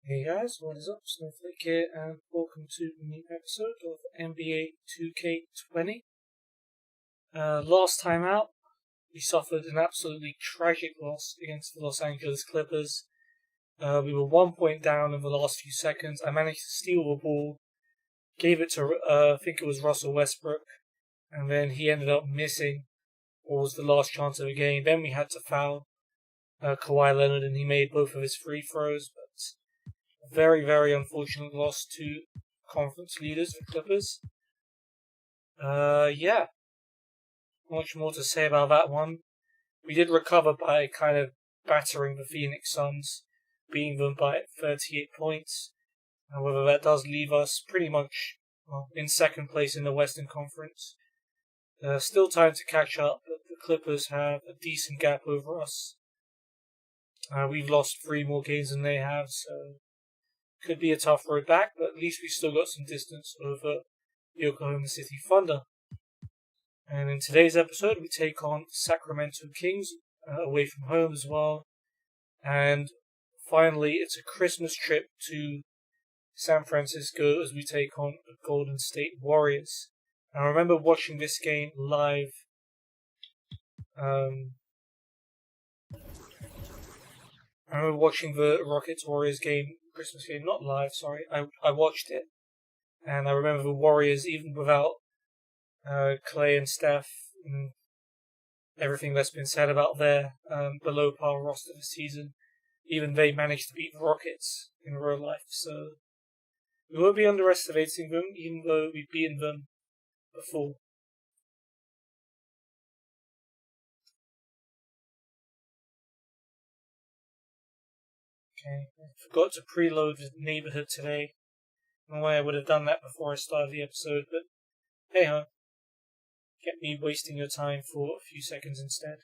Hey guys, what is up? Snowflake here, and welcome to a new episode of NBA 2K20. Last time out, we suffered an absolutely tragic loss against the Los Angeles Clippers. We were 1 point down in the last few seconds. I managed to steal the ball, gave it to, I think it was Russell Westbrook, and then he ended up missing what was the last chance of the game. Then we had to foul Kawhi Leonard, and he made both of his free throws, but very, very unfortunate loss to conference leaders, the Clippers. Yeah. Not much more to say about that one. We did recover by kind of battering the Phoenix Suns, beating them by 38 points. However, that does leave us pretty much in second place in the Western Conference. Still time to catch up, but the Clippers have a decent gap over us. We've lost 3 more games than they have, so could be a tough road back, but at least we've still got some distance over the Oklahoma City Thunder. And in today's episode, we take on Sacramento Kings away from home as well. And finally, it's a Christmas trip to San Francisco as we take on the Golden State Warriors. And I remember watching this game live. I remember watching the Rockets-Warriors game, Christmas game, not live, sorry. I watched it. And I remember the Warriors, even without Clay and Steph, and everything that's been said about their below par roster this season, even they managed to beat the Rockets in real life. So we won't be underestimating them, even though we've beaten them before. Okay, I forgot to preload the neighborhood today. No way I would have done that before I started the episode, but hey ho. Kept me wasting your time for a few seconds instead.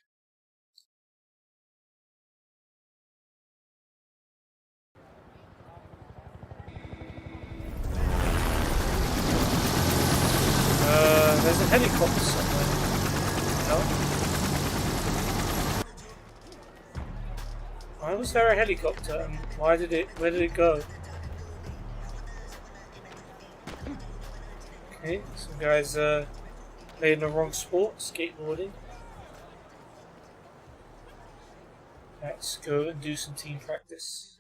There's a helicopter somewhere. No? Why was there a helicopter and where did it go? Okay, some guys playing the wrong sport, skateboarding. Let's go and do some team practice.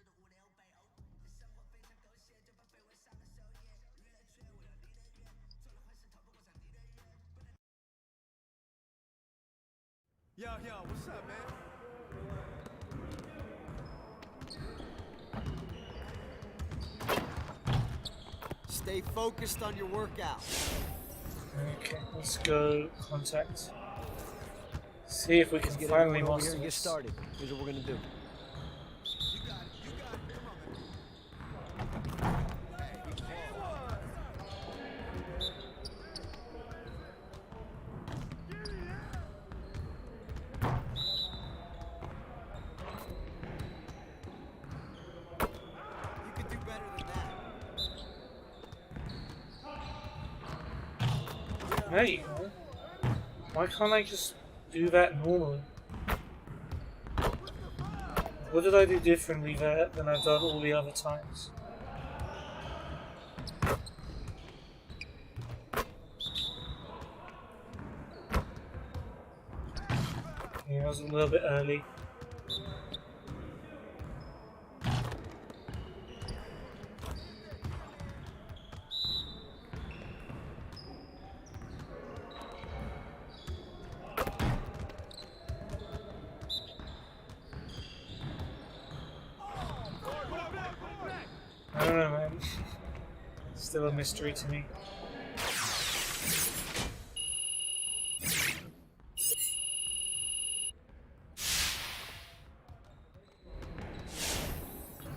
Yo, what's up, man? Stay focused on your workout. Okay, let's go contact. See if we can finally master this. Get started. Here's what we're gonna do. Hey, why can't I just do that normally? What did I do differently there than I've done all the other times? Yeah, I was a little bit early. I don't know, man. Still a mystery to me.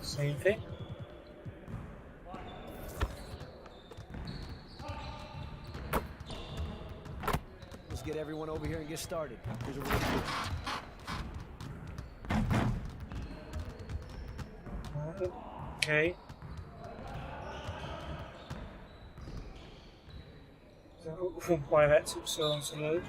Same thing. Let's get everyone over here and get started. Here's what we're gonna do. Okay. Why that took so long to load?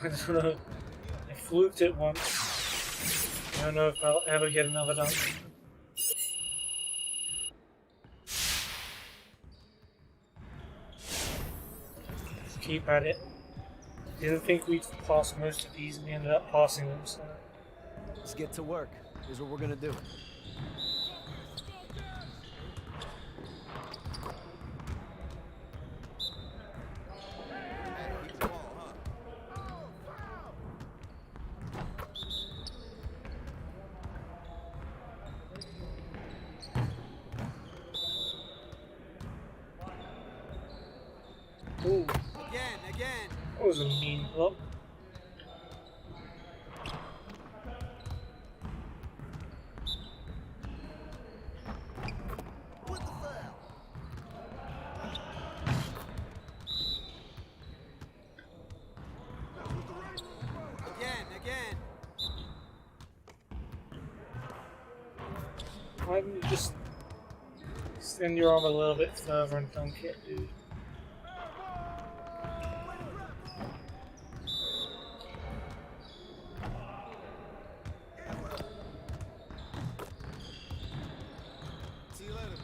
I don't know. I fluked it once. I don't know if I'll ever get another dunk. Keep at it. Didn't think we'd pass most of these, and we ended up passing them, so... Let's get to work. Here's what we're gonna do. Ooh. Again. That was a mean block. Again. Why don't you just extend your arm a little bit further and dunk it, dude? See you later.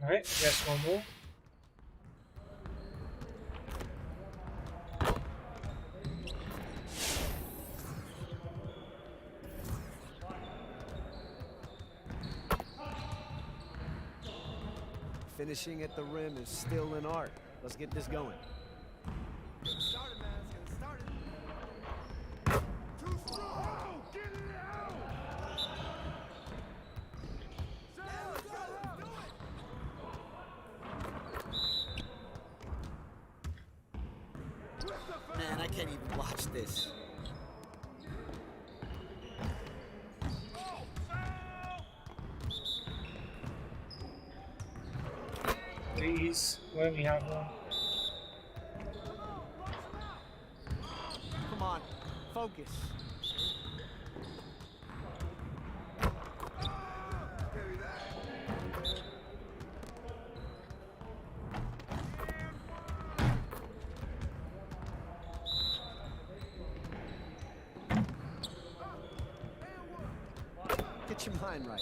Alright, I guess one more. Finishing at the rim is still an art. Let's get this going. Get it started, man. Let's get it started. Too strong! Get it out! Man, I can't even watch this. Please, let me have one. Come on, focus. Get your mind right.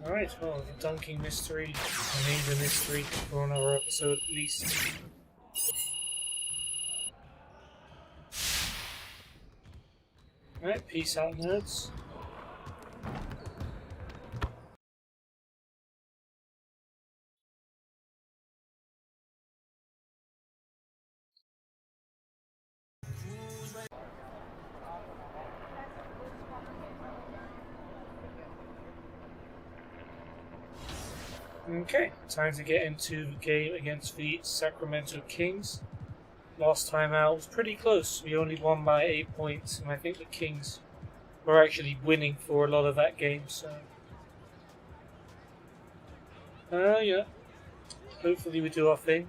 Alright, well, the dunking mystery remains a mystery for another episode at least. Alright, peace out, nerds. Okay, time to get into the game against the Sacramento Kings. Last time out was pretty close. We only won by 8 points, and I think the Kings were actually winning for a lot of that game, so... yeah. Hopefully we do our thing.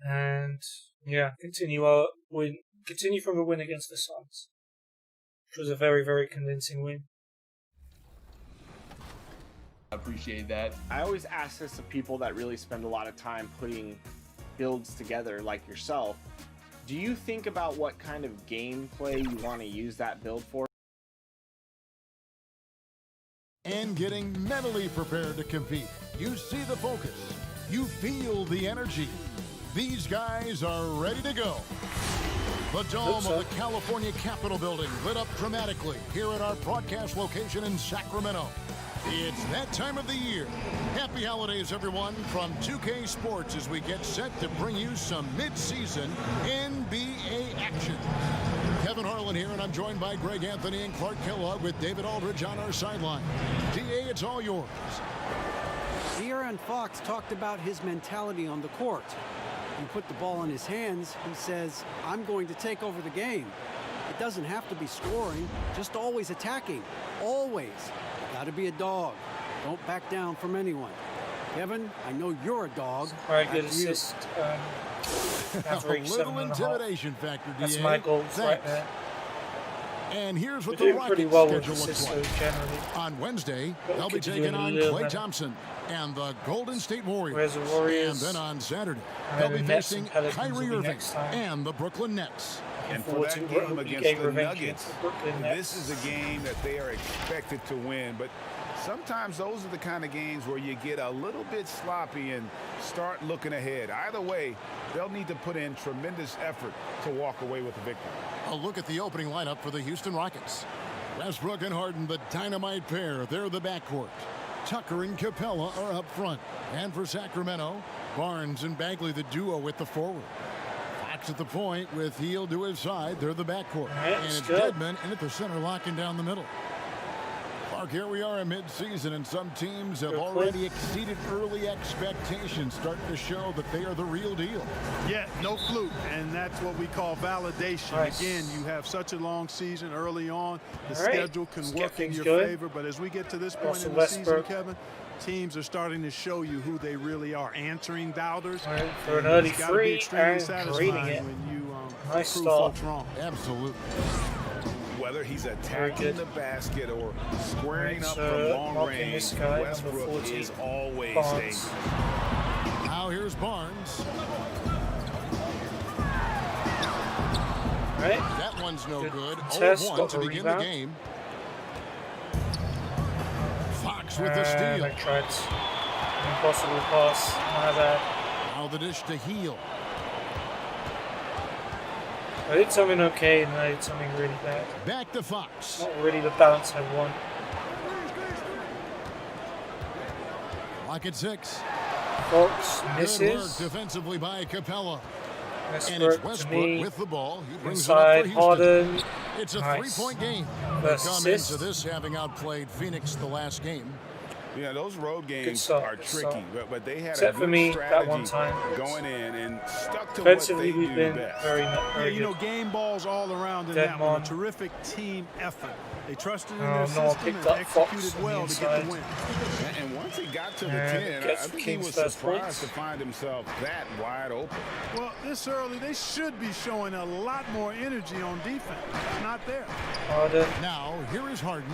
And, yeah, continue our win. Continue from the win against the Suns. Which was a very, very convincing win. I appreciate that. I always ask this of people that really spend a lot of time putting builds together, like yourself. Do you think about what kind of gameplay you want to use that build for? And getting mentally prepared to compete. You see the focus. You feel the energy. These guys are ready to go. The dome of the California Capitol building lit up dramatically here at our broadcast location in Sacramento. It's that time of the year. Happy holidays, everyone, from 2K Sports as we get set to bring you some mid-season NBA action. Kevin Harlan here, and I'm joined by Greg Anthony and Clark Kellogg with David Aldridge on our sideline. DA, it's all yours. De'Aaron Fox talked about his mentality on the court. You put the ball in his hands, he says, I'm going to take over the game. It doesn't have to be scoring, just always attacking. Always. Got to be a dog. Don't back down from anyone. Kevin, I know you're a dog. Very good assist. A little intimidation factor, DA. That's my goals right Thanks. there. And here's what We're the doing pretty Rockets well with schedule looks like. assists generally. On Wednesday, But they'll be could do taking a on little Klay better. Thompson and the Golden State Warriors. Where's the Warriors? And then on Saturday, And they'll then be the Nets facing and Pelicans will Kyrie be Irving next time. and the Brooklyn Nets. And for forward that to game we against gain the revenge Nuggets, against the Brooklyn Nets. this is a game that they are expected to win. But sometimes those are the kind of games where you get a little bit sloppy and start looking ahead. Either way, they'll need to put in tremendous effort to walk away with the victory. A look at the opening lineup for the Houston Rockets. Westbrook and Harden, the dynamite pair. They're the backcourt. Tucker and Capella are up front. And for Sacramento, Barnes and Bagley, the duo with the forward. Fox at the point with Heel to his side. They're the backcourt. Right, And it's good. Deadman in at the center, locking down the middle. Clark, here we are in mid-season, and some teams have Good already exceeded early expectations, starting to show that they are the real deal. Yeah, no fluke, and that's what we call validation. Nice. Again, you have such a long season early on. The All right, schedule can let's get work in things your going. favor, but as we get to this point Russell in the season, Westbrook. Kevin, teams are starting to show you who they really are, answering doubters. All right, for an And early it's gotta be free extremely and satisfying reading it. when you Nice prove start. folks wrong. Absolutely. Whether he's Very attacking good. the basket or squaring Right, up so from long marking range, this guy, number Westbrook 14, is always Barnes. dangerous. Now here's Barnes. Right? That one's no Good good. test, 0-1 got to a begin the rebound. game. Fox with the I steal. tried impossible pass. My bad. Now the dish to Heel. I did something okay and I did something really bad. Back to Fox. Not really the balance I want. Lock at 6. Fox Good work misses. defensively by Capella. And it's Westbrook to Westbrook me. with the ball. He brings Inside, it up for Houston. Harden. It's a Nice. 3-point game. They First come assist. into this having outplayed Phoenix the last game. Yeah, those road games start, are good tricky, start. but they had Except a for good me, strategy that one time. going in and stuck to Defensively, what they we've do been best. very Yeah, you know, good. game balls all around in Dead that one. man. A terrific team effort. They trusted in Oh, their no, system picked and up Fox executed on well the to get the inside. win. And once he got to the And 10, I gets think he Kings was first surprised points. to find himself that wide open. Well, this early, they should be showing a lot more energy on defense. It's not there. Harden. Now, here is Harden.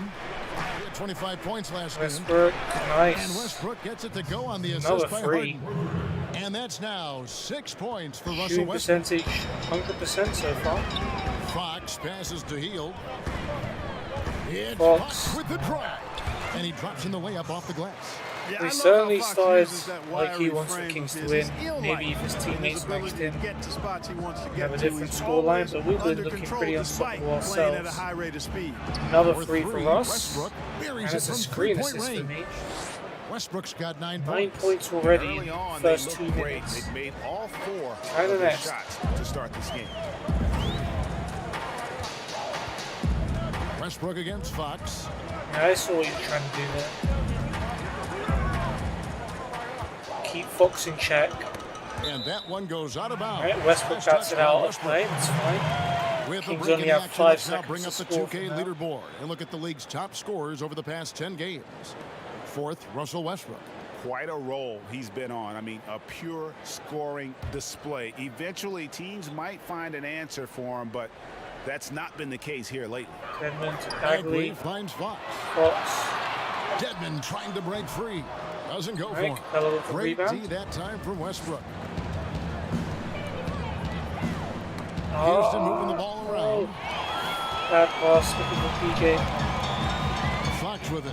He had 25 points last game. Westbrook. And Nice. Westbrook gets it to go on the Another assist by free. Harden. And that's now 6 points for Russell Shooting Westbrook. percentage 100% so far. Fox passes to Heel. It's Fox. Fox with the drive. And he drops in the layup off the glass. Yeah, He I love certainly how Fox started uses that like he wiry wants the frame Kings of to his. win. He's ill-like Maybe if his in his teammates ability next to him get to spots he wants to get have a to. different He's scoreline, always but we've been under looking control pretty despite unstoppable playing at a ourselves. high rate of speed. Another For free three, for us. Westbrook buries And it it's a from screen 3-point assist for range. me. Westbrook's got 9 9 points. points already in Early the on, first they 2 looked great. minutes. They made all 4 Try of the their next. shots to start this game. Westbrook against Fox. Yeah, I saw what you were trying to do there. Keep Fox in check. And that one goes out of bounds. Alright, Westbrook Nice bats touch it by out. Westbrook. Right, that's fine. With a Kings break only in have action, 5 let's now seconds bring to up the score 2K from now. leaderboard and look at the league's top scorers over the past 10 games. 4th, Russell Westbrook. Quite a role he's been on. I mean, a pure scoring display. Eventually, teams might find an answer for him, but that's not been the case here lately. Deadman to Bagley Bagley. finds Fox. Fox. Deadman trying to break free. Doesn't go Right, for Capella him. with the Great rebound. D that time from Westbrook. Oh, Houston moving the ball around. bad pass. Look at the PK. Fox with it.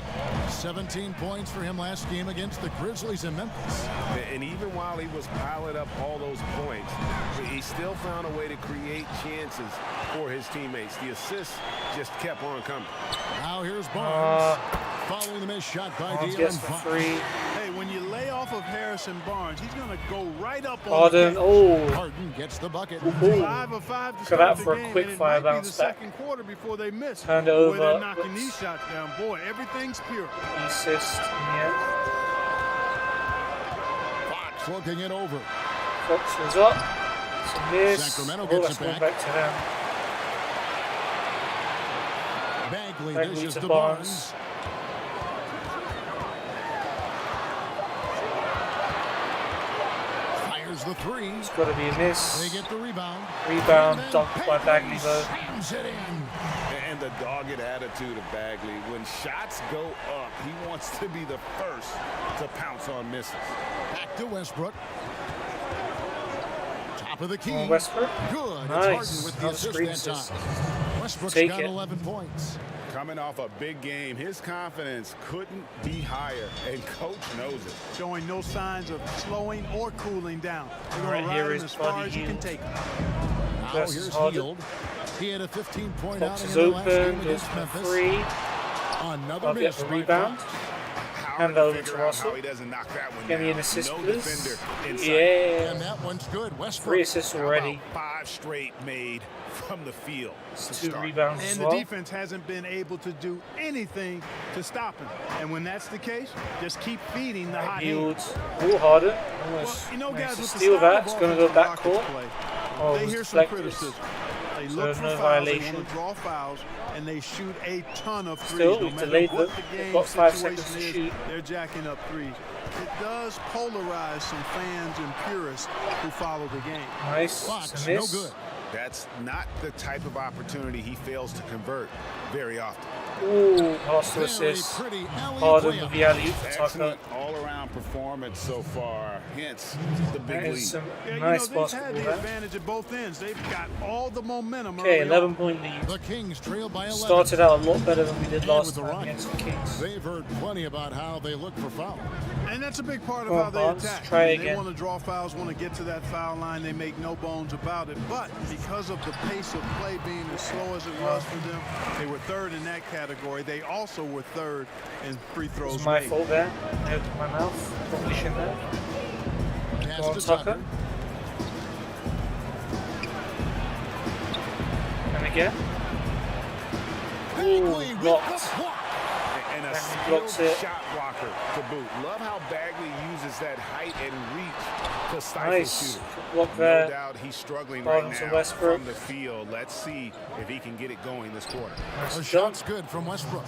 17 points for him last game against the Grizzlies in Memphis. And even while he was piling up all those points, he still found a way to create chances for his teammates. The assists just kept on coming. Now here's Barnes. Following the missed shot by Barnes De'Aaron gets for Fox. 3. Hey, when you lay off of Harrison Barnes, he's going to go right up on Harden. the Oh. Harden gets the bucket. Ooh. 5 of 5 to Look at start that the for a game, quick and it fire might be bounce the back. second quarter before they miss. Turned it Boy, they're over. knocking these shots down. Boy, everything's pure. Assist in the end. Fox looking it over. Fox was up. It's a miss. Sacramento Oh, gets that's it going back. back to them. Bagley Bagley dishes to to Barnes. Barnes. Fires the 3. It's got to be a miss. They get the rebound. Rebound And then dunked by Bagley though. slams it in. And understand the dogged attitude of Bagley. When shots go up, he wants to be the first to pounce on misses. Back to Westbrook. Top of the key. Westbrook. Good. Nice. It's Harden with the Another assist screen that assist. time. Westbrook's Take got it. 11 points. Coming off a big game, his confidence couldn't be higher, and coach knows it. Showing no signs of slowing or cooling down. They're Right, going to here ride is him as far Buddy as you can Hield. take him. Now Versus here's Harden. Hield. He had a 15-point Box outing is in the last game open. Goes against for Memphis. 3. Another I'll get miss the by rebound. Fox. Hand Hard over to to figure out Russell. how he doesn't knock that one Give me down. an assist, No please. defender inside. Yeah. And that one's good. Westbrook. 3 assists How already. about 5 straight made from the field to 2 start? rebounds as And the well. defense hasn't been able to do anything to stop him. And when that's the case, just keep feeding the hot Hield. hands. Ooh, Harden. Well, Almost you know, managed guys, to with the steal style that. of It's going to go offense back Rockets court. play, Oh, it they was hear some deflected. criticism. They So look for no fouls, violation. they want to draw fouls, and they shoot a ton of threes. Still, no we matter delayed what them. the They've game got 5 situation seconds to is, shoot. they're jacking up threes. It does polarize some fans and purists who follow the game. Nice. Fox, It's a no miss. good. That's not the type of opportunity he fails to convert very often. Ooh, pass to Very assist. pretty alley-oop Harden layup. with the alley-oop for Tucker. Excellent all-around performance so far, hence the big That lead. is some Yeah, nice they've had basketball the there. advantage at both ends. They've got all the momentum Okay, early 11-point lead. The Kings trail by 11. Started out a lot better than we did And last with the time Rockets, against the Kings. they've heard plenty about how they look for foul. And that's a big part of Come on, how they Barnes, attack. try They again. want to draw fouls, want to get to that foul line. They make no bones about it. But because of the pace of play being as slow as it was for them, they were third in that category. They also were third in free It throws was my made. fault there. I opened my mouth. Probably shouldn't have. Pass Go on, to Tucker. And again. Bagley Ooh, with the blocked. block. And a Bagley blocks skilled it. shot blocker to boot. Love how Bagley uses that height and reach to stifle Nice. shooters. Block No there. doubt he's struggling Bottom right to now Westbrook. from the field. Let's see if he can get it going this quarter. Nice The jump. shot's good from Westbrook.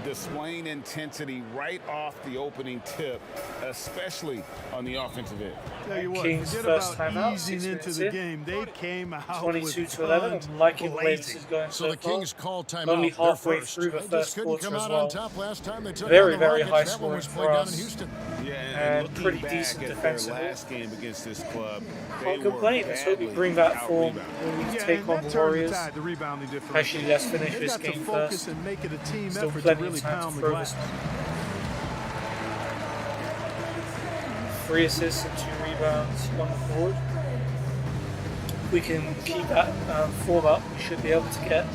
Displaying intensity right off the opening tip, especially on the offensive end. Tell you what, Kings forget first about time out, easing 6 into minutes the in. game. They came out 22 with to 11. guns I'm liking the way this blazing. is going So so the far. Kings called timeout. Only They're halfway first. through the They just first couldn't quarter come as out well. on top last time they took Very, on the very Rockets. high That one was scoring played for down in us. Houston. Yeah, And looking pretty back decent at their defensively. last game against this club, they Can't were complain. Let's hope we badly bring that form out-rebounded. when we Yeah, take and on that the turned Warriors. the tide, the rebounding differential. Actually, let's finish They've this got to game focus first. and make it a team Still effort to plenty really of time pound to the throw glass. this. 3 assists and 2 rebounds on the board. We can keep that form up. We should be able to get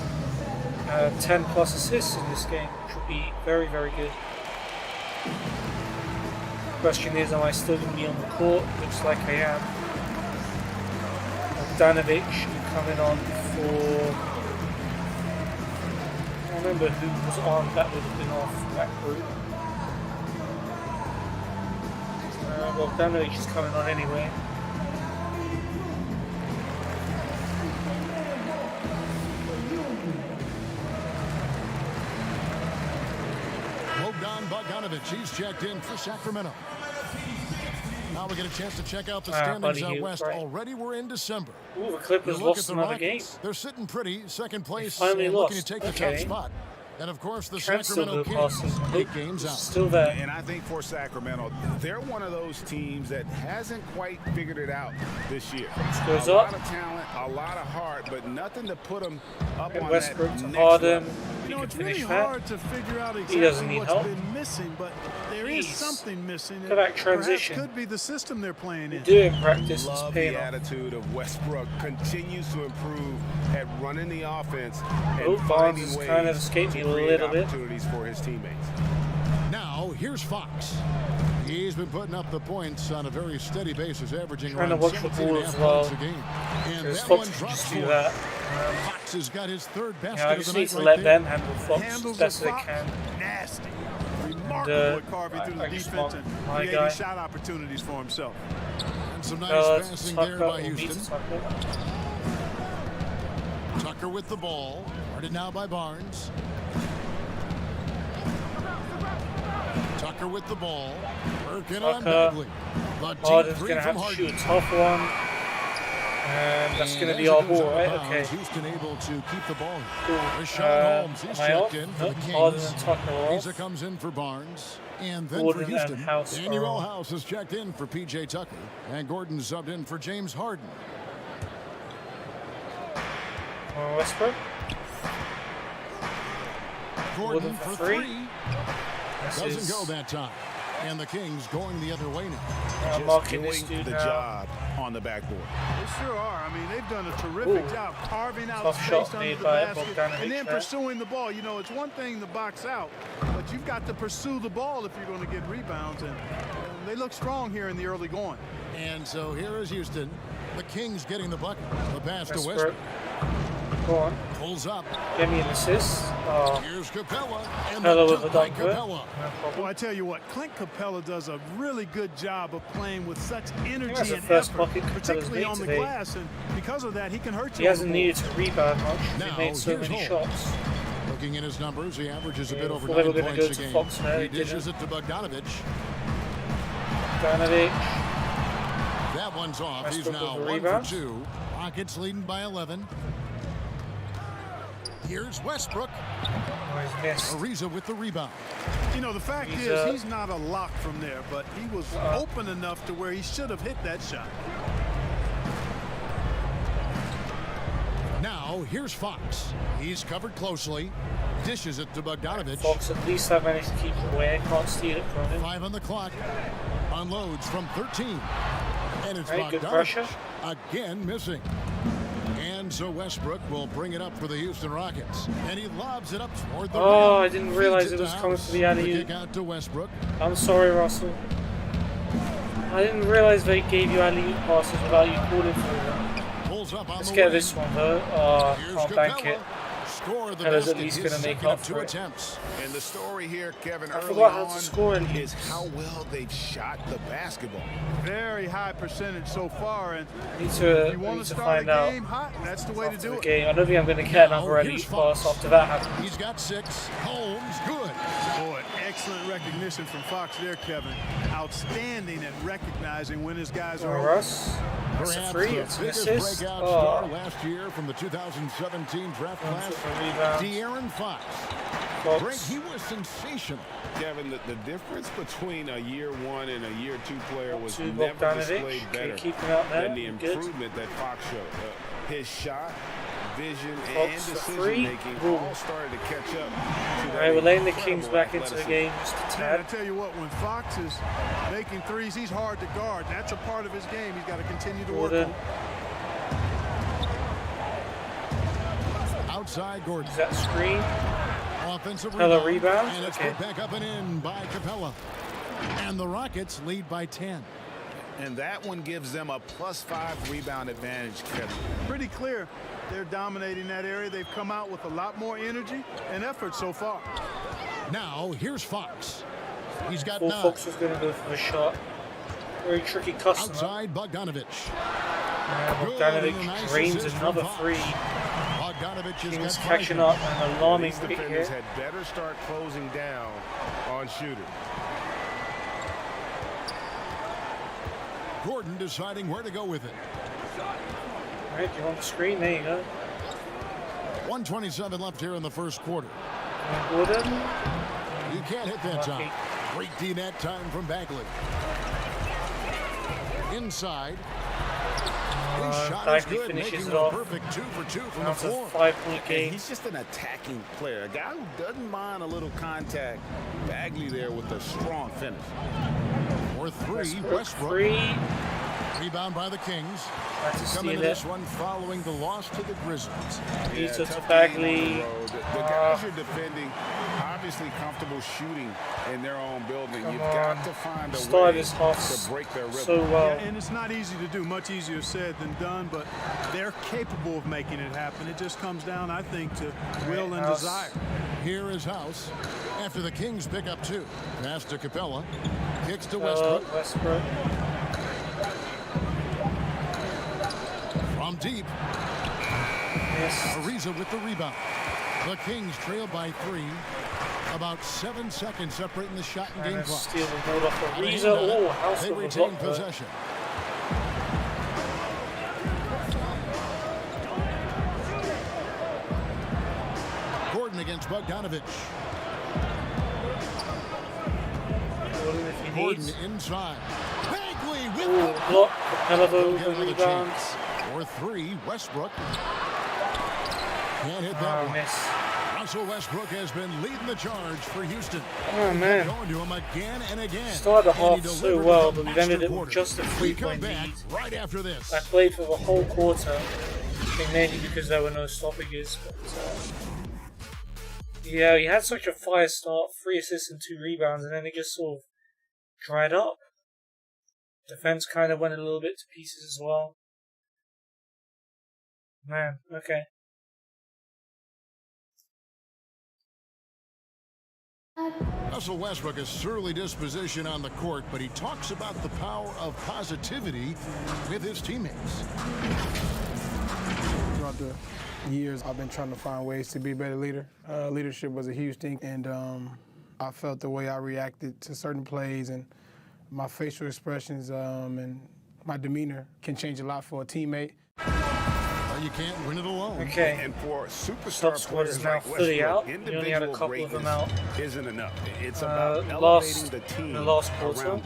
10 plus assists in this game, which would be very, very good. Question is, am I still going to be on the court? Looks like I am. Danovich coming on for. I don't remember who was on that would have been off that group. Well, Danovich is coming on anyway. Bogdan Bogdanovic, he's checked in for Sacramento. Now we get a chance to check out the Buddy standings out Hield, west. right. Already we're in December. Ooh, the Clippers You look at lost the another game. Rockets, they're sitting pretty, second place, finally and looking to lost. take the Okay. top spot. And of course, the Can still Sacramento go past Kings, us. 8 games out. Still there. And I think for Sacramento, they're one of those teams that hasn't quite figured it out this year. Goes a up. lot of talent, a lot of heart, but nothing to put them up And on Westbrook that to next Harden. level. You He know, can it's really finish that. hard to figure out He exactly doesn't need what's help. been missing, but there is Jeez. something missing. Look at that transition. Perhaps could be the system they're playing in. Do it in practice. It's Love paying the off. attitude of Westbrook. Continues to improve at running the offense Oh, and Barnes finding has ways kind of escaped me to a create little bit. opportunities for his teammates. Now, here's Fox. He's been putting up the points on a very steady basis, averaging Trying to around watch the 17 ball and a as half well. points a game. And Because that Fox one can drops just do for that. Fox has got his third basket Yeah, I of just the need night to right let there. them handle Fox as Handles best of they Fox, can. nasty. Remarkable at carving through the I just defense want and my creating guy. shot opportunities for himself. And some nice It's passing Tucker there by or beat Houston. Tucker. Tucker with the ball. Guarded now by Barnes. Tucker with the ball. Working on Tucker. Bagley. The deep Harden's three going to from have to Harden. shoot a tough one. And that's going to And be as our it goes ball, out right? of Okay. bounds, Houston able to keep the ball. Cool. Rashawn Holmes, he's Am I off? checked in for Nope. the Harden Kings. and Tucker are Asa off. comes in for Barnes. And then Gordon for Houston, and House Daniel are off. House is checked in for P.J. Tucker. And Gordon subbed in for James Harden. Westbrook. Gordon for for three. three. This Doesn't is go that time. And the Kings going the other way now. Just marking this doing dude the now. job on the backboard. They sure are. I mean, they've done a terrific Ooh. job carving out Tough space shot under made the by basket Bogdanovic and then there. pursuing the ball. You know, it's one thing to box out, but you've got to pursue the ball if you're going to get rebounds. And they look strong here in the early going. And so here is Houston. The Kings getting the bucket. The pass to Westbrook. Westbrook. Go on. Pulls up. Give me an assist. Oh, Here's Capella. And Capella the with the dunk by dunk. Capella. No Well, problem. I tell you what, Clint Capella does a really good job of playing with such energy that's the and first effort, bucket Capella's particularly made on the today. glass, and because of that, he can hurt you. He on hasn't the needed to rebound much. Now, He made so here's many Holmes. shots. Looking at his numbers, he averages a Yeah, bit over before they 9 were gonna points go a to game. Fox there, He they dishes didn't. it to Bogdanovic. Bogdanovic. That one's off. He's Westbrook now with the 1 for rebound. 2. Rockets leading by 11. Here's Westbrook. Oh, he's missed. Ariza with the rebound. You know, the fact He's, is he's not a lock from there, but he was open enough to where he should have hit that shot. Now, here's Fox. He's covered closely. Dishes it to Bogdanovic. Fox at least have managed to keep it away. Can't steal it from him. 5 on the clock. Unloads from 13. And it's Right, good Bogdanovic pressure. again missing. And so Westbrook will bring it up for the Houston Rockets. And he lobs it up toward the Oh, rim. I didn't Feeds realize it to was coming House. for the alley-oop. The kick out to Westbrook. I'm sorry, Russell. I didn't realize they gave you alley-oop passes without you calling for them. Pulls up on Let's the get wing. this one though. Oh, Here's can't bank Capella. it. Score the Capella's at basket. least His gonna make second up of 2 for it. attempts. And the story here, Kevin, I early forgot how on to score in is how well they've shot the basketball. Very high percentage so far, and Need if to, you want to to start find a out game hot, that's the way to after do the it. game. I don't think I'm going to get Now, another here's alley-oop pass Fox. after that happens. He's got 6. Holmes, good. Boy, excellent recognition from Fox there, Kevin. Outstanding at recognizing when his guys are open. Russ. That's a Perhaps free. the It's an biggest assist. breakout Oh, star last year from the 2017 draft Holmes class, with the rebound. De'Aaron Fox. Fox. Greg, he was sensational. Kevin, the difference between a year 1 and a year 2 player was To never Bogdanovic. displayed Can better you keep him out there? than the Good. improvement that Fox showed. His shot, vision, Fox and for decision three. making Boom. all started to catch up. Alright, we're letting the Kings back into the game just a Man, I tad. tell you what, when Fox is making threes, he's hard to guard. That's a part of his game. He's got to continue to work Gordon. on. Outside Gordon. Is that screen? Offensive Capella rebound. rebound. And it's Okay. put back up and in by Capella. And the Rockets lead by 10. And that one gives them a +5 rebound advantage, Kevin. Pretty clear they're dominating that area. They've come out with a lot more energy and effort so far. Now, here's Fox. He's got Thought 9. Fox was going to go for the shot. Very tricky customer. Outside Bogdanovic. And Good, and a Bogdanovic nice drains assist from another Fox. 3. Bogdanovic has Kings got catching 5. up and an alarming These bit defenders here. had better start closing down on shooters. Gordon deciding where to go with it. Alright, you want the screen? There you go. 1:27 left here in the first quarter. And Gordon. You can't hit that Lucky. time. Great D net time from Bagley. Inside. His shot is Bagley good, finishes making it it a off. perfect 2 for 2 from Now the it's a floor. 5-point And game. he's just an attacking player, a guy who doesn't mind a little contact. Bagley there with a strong finish. For 3, Westbrook. 3. Rebound by the Kings. Had to Coming steal to it. this one following the loss to the Grizzlies. Peter to tough Bagley. game on the road. The guys you're defending, obviously comfortable shooting in their own building. Come You've on. got to find a Started way this half to break their rhythm. so well. Yeah, and it's not easy to do. Much easier said than done, but they're capable of making it happen. It just comes down, I think, to will and House. desire. Here is House. After the Kings pick up 2. Pass to Capella. Kicks to Westbrook. Westbrook. From deep. Yes. Ariza with the rebound. The Kings trail by 3. About 7 seconds separating the shot and game And clock. steal the ball off of Having Ariza. done it, Oh, House they with a retain block there. possession. against Bogdanovich. Gordon if he Gordon needs. inside. Bagley with Ooh, the block. Hell of They'll get a another rebound. chance. For 3, Westbrook. Can't hit that Oh, one. miss. Russell Westbrook has been leading the charge for Houston. Oh, man. Going to him again and again. Started the And he half so delivered well, with but the we've ended master it with quarter. just a We come 3-point back lead. right after this. I played for the whole quarter, I think mainly because there were no stoppages. But, yeah, he had such a fire start, 3 assists and 2 rebounds, and then it just sort of dried up. Defense kind of went a little bit to pieces as well. Man, okay. Russell Westbrook is surly disposition on the court, but he talks about the power of positivity with his teammates. Throughout the years, I've been trying to find ways to be a better leader. Leadership was a huge thing, and I felt the way I reacted to certain plays and my facial expressions and my demeanor can change a lot for a teammate. Well, you can't win it alone. Okay. And for superstar Top squad is players now like fully Westbrook, out. You only had a individual couple of them greatness out. isn't enough. It's about elevating Lost the team in the last quarter. around.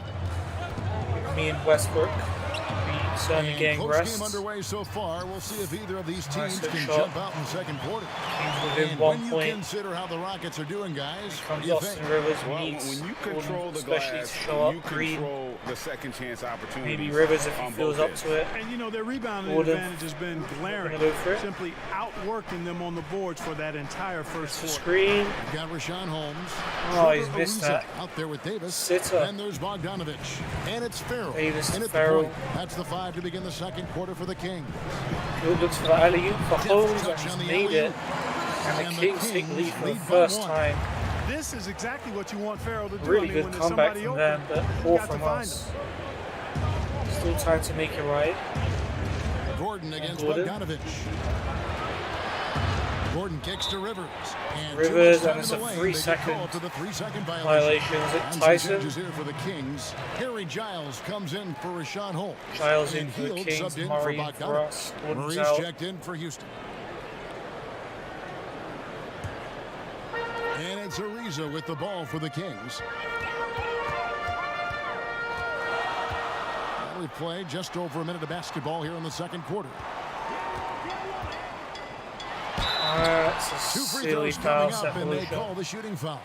Me and Westbrook. We certainly And getting close rest. game underway so far. We'll see if either of these Nice teams can shot. jump out in the second quarter. Teams within And 1 when you point. consider how the Rockets are doing, guys, what Comes do you Austin think? Rivers. We Well, need when you Gordon control the especially glass, to show you up. Green. control the second chance opportunities. Maybe Rivers if he on feels both up ends. to it. And you know, their rebounding Gordon. advantage has been glaring, Gonna go for it. simply outworking them on the boards for that entire first The quarter. screen. We've got Rashawn Holmes. Oh, he's Trevor missed Ariza that. out there with Davis. Sitter. And there's Bogdanovich. And it's Farrell. Davis to in at the Farrell. point. That's the 5 to begin the second quarter for the Kings. Good looks for the alley-oop for Holmes, touch and he's on the made it. alley-oop. And the Kings take lead for the lead by first 1. time. This is exactly what you want Farrell to do. Really I mean, good when there's comeback somebody from open, them, but you poor got to from find us. them. Still time to make it right. Gordon against Gordon. Bogdanovich. Gordon kicks to Rivers. And Rivers, too much time and it's in a the lane. 3 They get second called for the 3-second violation. Is it And some Tyson? changes here for the Kings. Harry Giles comes in for Rashawn Holmes. Giles in And for the Hield Kings, subbed in Murray for in for Bogdanovich. us. Gordon's Murray's out. checked in for Houston. And it's Ariza with the ball for the Kings. Well, we've played just over a minute of basketball here in the second quarter. That's a 2 free silly throws foul, coming up, and they separation. call the shooting foul.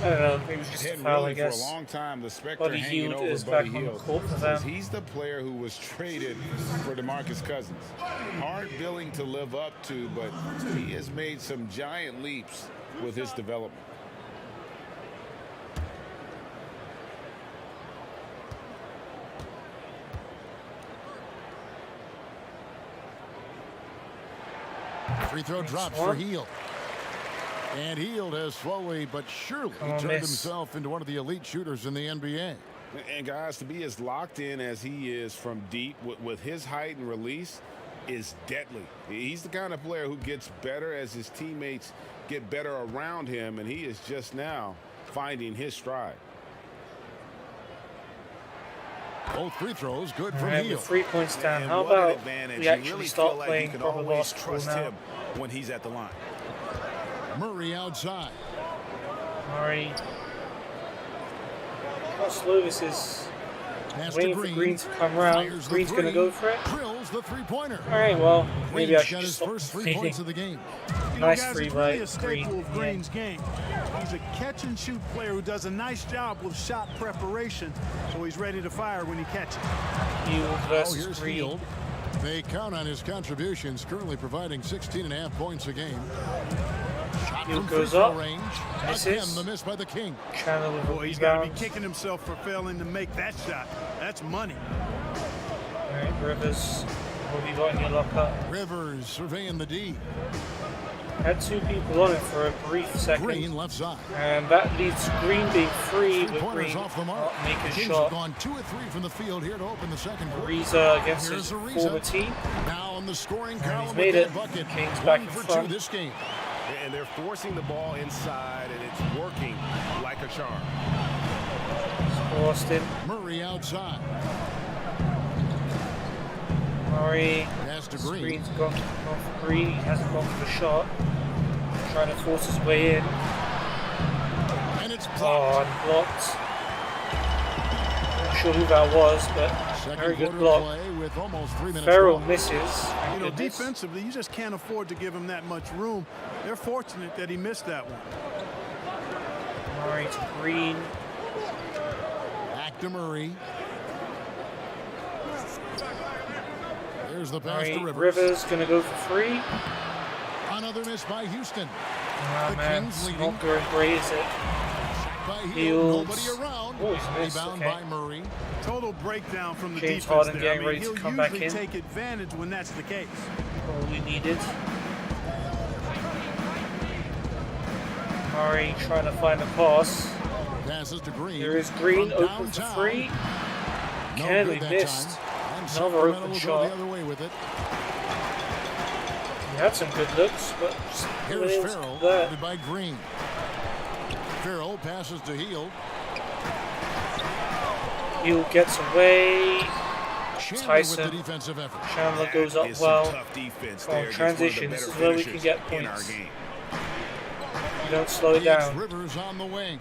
I don't know, it was just a Hadn't foul, really I guess. For a long time, the specter Buddy hanging Hield over is Buddy back on the Hield. court for them. He's the player who was traded for DeMarcus Cousins. Hard billing to live up to, but he has made some giant leaps with his development. Free throw drops for Hield. And Hield has slowly but surely Come on, turned miss. himself into one of the elite shooters in the NBA. And guys, to be as locked in as he is from deep with his height and release is deadly. He's the kind of player who gets better as his teammates get better around him, and he is just now finding his stride. Both free throws good All from right, with Hield. 3 points down. And How what an about advantage. we You actually really start feel like playing you can proper always basketball trust now? him when he's at the line. Murray outside. Murray. How slow this is. Pass Waiting to for Green. Green to come around. Fires the Green's going to three. go for it. Drills the three-pointer. All right, well, maybe I Green's should got just his stop first 3 complaining. points of the game. You know, Nice guys, free it's really right, a staple Green. of Green's game. He's a catch-and-shoot player who does a nice job with shot preparation, so he's ready to fire when he catches. Hield Oh, versus here's Green. Hield. They count on his contributions, currently providing 16.5 points a game. Shot Hield from goes free throw up. range. Misses. Again, the miss by the King. Chandler with a Boy, he's got to be rebound. kicking himself for failing to make that shot. That's money. All right, Rivers. What have you got in your locker? Rivers surveying the D. Had 2 people on it for a brief second. Green left side. And that leads to Green being free with Three-pointers Green off the mark. not making a Kings shot. have gone 2 of 3 from the field here to open the second quarter. Ariza against Here's his Ariza. former team. Now in the scoring And column he's made with it. that bucket. Kings 1 back in for front. 2 this game. And they're forcing the ball inside, and it's working like a charm. Austin. Murray outside. Murray. Pass to Green. Green's gone for Green. He hasn't gone for the shot. trying to force his way in. And it's Oh, unblocked. Not sure who that was, but very good block. play with almost 3 minutes Farrell left. misses. You Thank know, goodness. defensively, you just can't afford to give him that much room. They're fortunate that he missed that one. Murray to Green. Back to Murray. There's the pass Murray, to Rivers. Rivers gonna go for free. Another miss by Houston. Ah, The man, Kings it's leading. not going great, is it? By Hield, Fields. nobody around. Oh, he's missed, Rebound okay. by Murray. Total breakdown from the James defense Harden there. I getting mean, ready to he'll come back usually in. take advantage when that's the case. All we needed. Murray trying to find a pass. Passes to Green. There is Green From open for downtown. free. No Kenley good that missed. time. And Another Sacramento open will shot. go the other way with it. He had some good looks, but just Here's able to Farrell, do that. guarded by Green. Farrell passes to Hield. Hill gets away. Chandler Tyson. with the defensive effort. Chandler goes up Is some well. tough defense On there against one of the transition, this better is where we can finishers get in our points. game. You don't slow it It's down. Rivers on the wing.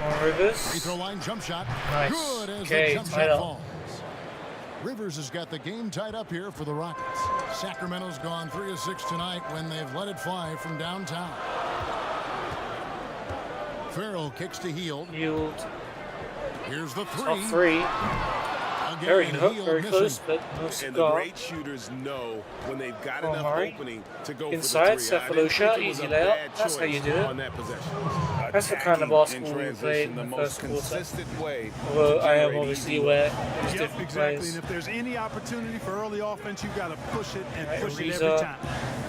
On Free Rivers. throw line jump shot. Nice. Good as Okay, the jump tied shot up. falls. Rivers has got the game tied up here for the Rockets. Sacramento's gone 3 of 6 tonight when they've let it fly from downtown. Farrell kicks to Hield. Hield. Here's the Top three. three. Again, Very hook, Hield very missing. close, but no And the cigar. great shooters know when they've got Oh, enough Murray. opening to go Inside, for the three. I Cephalosha, didn't think it was easy a layup. bad That's how you choice do it. on that possession. That's the kind of Attacking basketball in we transition, played in the most first quarter. consistent way Although to I am generate obviously easy aware looks. there's Yep, different exactly. players. And if there's any opportunity for early offense, you've got to push it and Right, push it Ariza. every time.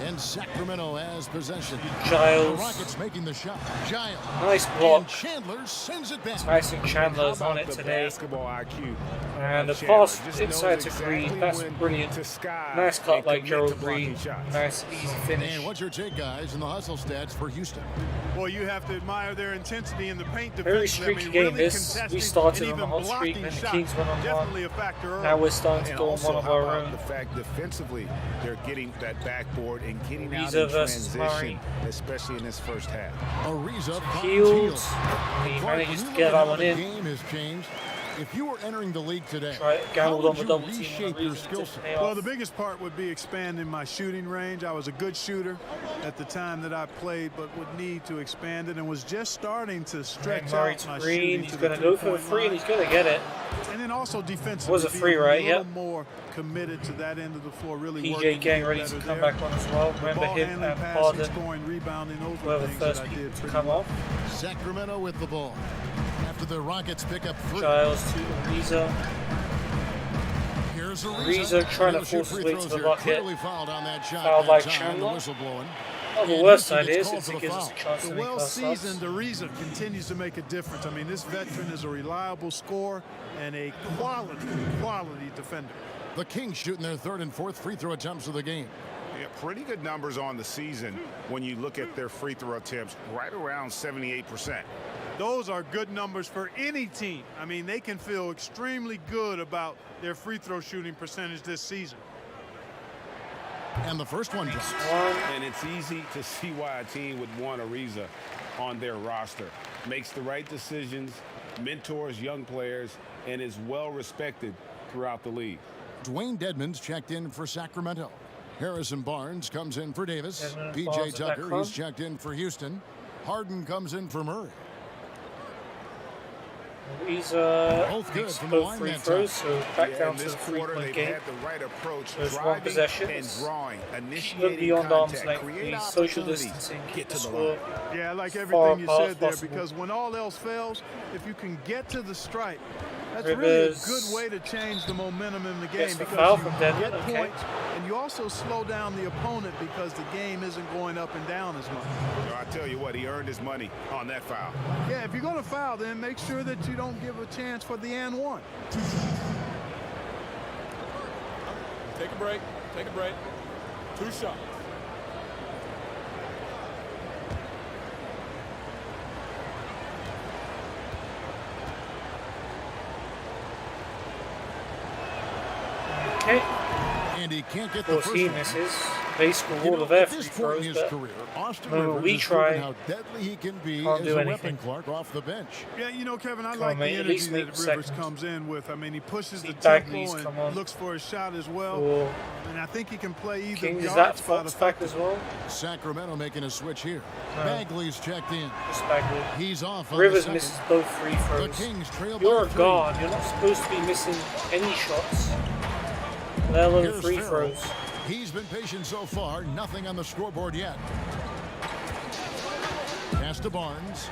And Sacramento has possession. The Giles. Rockets making the shot. Giles. Nice block. And Chandler sends it back. Tyson Chandler's How on about it the today. basketball IQ And the of Chandler? pass Just inside knows to exactly Green. That's when brilliant. to sky Nice cut and by commit to Gerald blocking Green. shots. Nice, easy finish. And what's your take, guys, in the hustle stats for Houston? Well, you have to admire their intensity in the paint Very defensively. streaky game really this. We contesting started and on a even hot streak, blocking and the shots. Kings went on Definitely one. a factor early. Now we're starting to And go on also, one of how our about own. the fact defensively they're getting that backboard and getting out Ariza in versus transition, Murray. especially in this first half. Ariza finds Fields. Hield. He Clark, manages when to you get look at that how one the in. game has changed. If you were entering the league today, Try, how gambled would on the you double team. reshape your skill set? Well, the biggest part would be expanding my shooting range. I was a good shooter at the time that I played, but would need to expand it and was just starting to stretch Murray out to my Green. shooting He's to going the to go for the three-point free, and line. he's going to get it. And then also defensively, Was a being free, right? A little Yep. more committed to that end of the floor, really PJ working getting to ready get to better come there. back on as well. The Remember ball him handling, and passing, Harden scoring, rebounding, those were were the things first that I people did to pretty come well. off. Sacramento with the ball. After the Rockets pick up 3. Giles to Ariza. Here's Ariza trying to He'll shoot force his free way to throws the here. bucket. Clearly fouled on that shot. Fouled that by time, Chandler. The whistle blowing. Oh, the And worst Houston side gets is called it's for the it gives us a foul. chance The to make our subs. well-seasoned Ariza continues to make a difference. I mean, this veteran is a reliable scorer and a quality defender. The Kings shooting their 3rd and 4th free throw attempts of the game. Yeah, pretty good numbers on the season when you look at their free throw attempts, right around 78%. Those are good numbers for any team. I mean, they can feel extremely good about their free throw shooting percentage this season. And the first one drops. And it's easy to see why a team would want Ariza on their roster. Makes the right decisions, mentors young players, and is well respected throughout the league. Dwayne Dedmon's checked in for Sacramento. Harrison Barnes comes in for Davis. Dedmon PJ Barnes at that Tucker, club. he's checked in for Houston. Harden comes in for Murray. Ariza Both good makes from the both line free that throws, time. so back Yeah, down in to this the quarter, 3-point they've game. had the right approach, There's one driving possession. and drawing, Keep them initiating beyond arm's contact, length, create please. Social opportunities, distancing. get Keep to the the score. line. Yeah, I like Far everything you apart said there, possible. because when all else fails, if you can get to the stripe, that's Rivers. really a good way to change the momentum in the game, Gets the because foul you from Dedmon, get okay. points and you also slow down the opponent because the game isn't going up and down as much. I tell you what, he earned his money on that foul. Yeah, if you're going to foul, then make sure that you don't give a chance for the and one. Take a break. Take a break. 2 shots. Okay. And he can't get Of the course, first he one. misses. They score You all know, of their at free this point in throws, his but career, Austin when Rivers we has try, proven how deadly he can be can't as do a anything. weapon, Clark, off the bench. Yeah, you know, Kevin, I Come like on, mate, the at energy least make that the Rivers second. comes in with. I mean, he pushes See the Bagley's tempo come on. and looks for a shot as well. Or And I think he can play either King, is guard that spot Fox back as well? Sacramento making a switch here. No. Bagley's checked in. Just Bagley. He's off on Rivers the misses second. both free The throws. Kings trail You're by a 3. guard. You're not supposed to be missing any shots, let alone Here's free Farrell. throws. He's been patient so far. Nothing on the scoreboard yet. Pass to Barnes.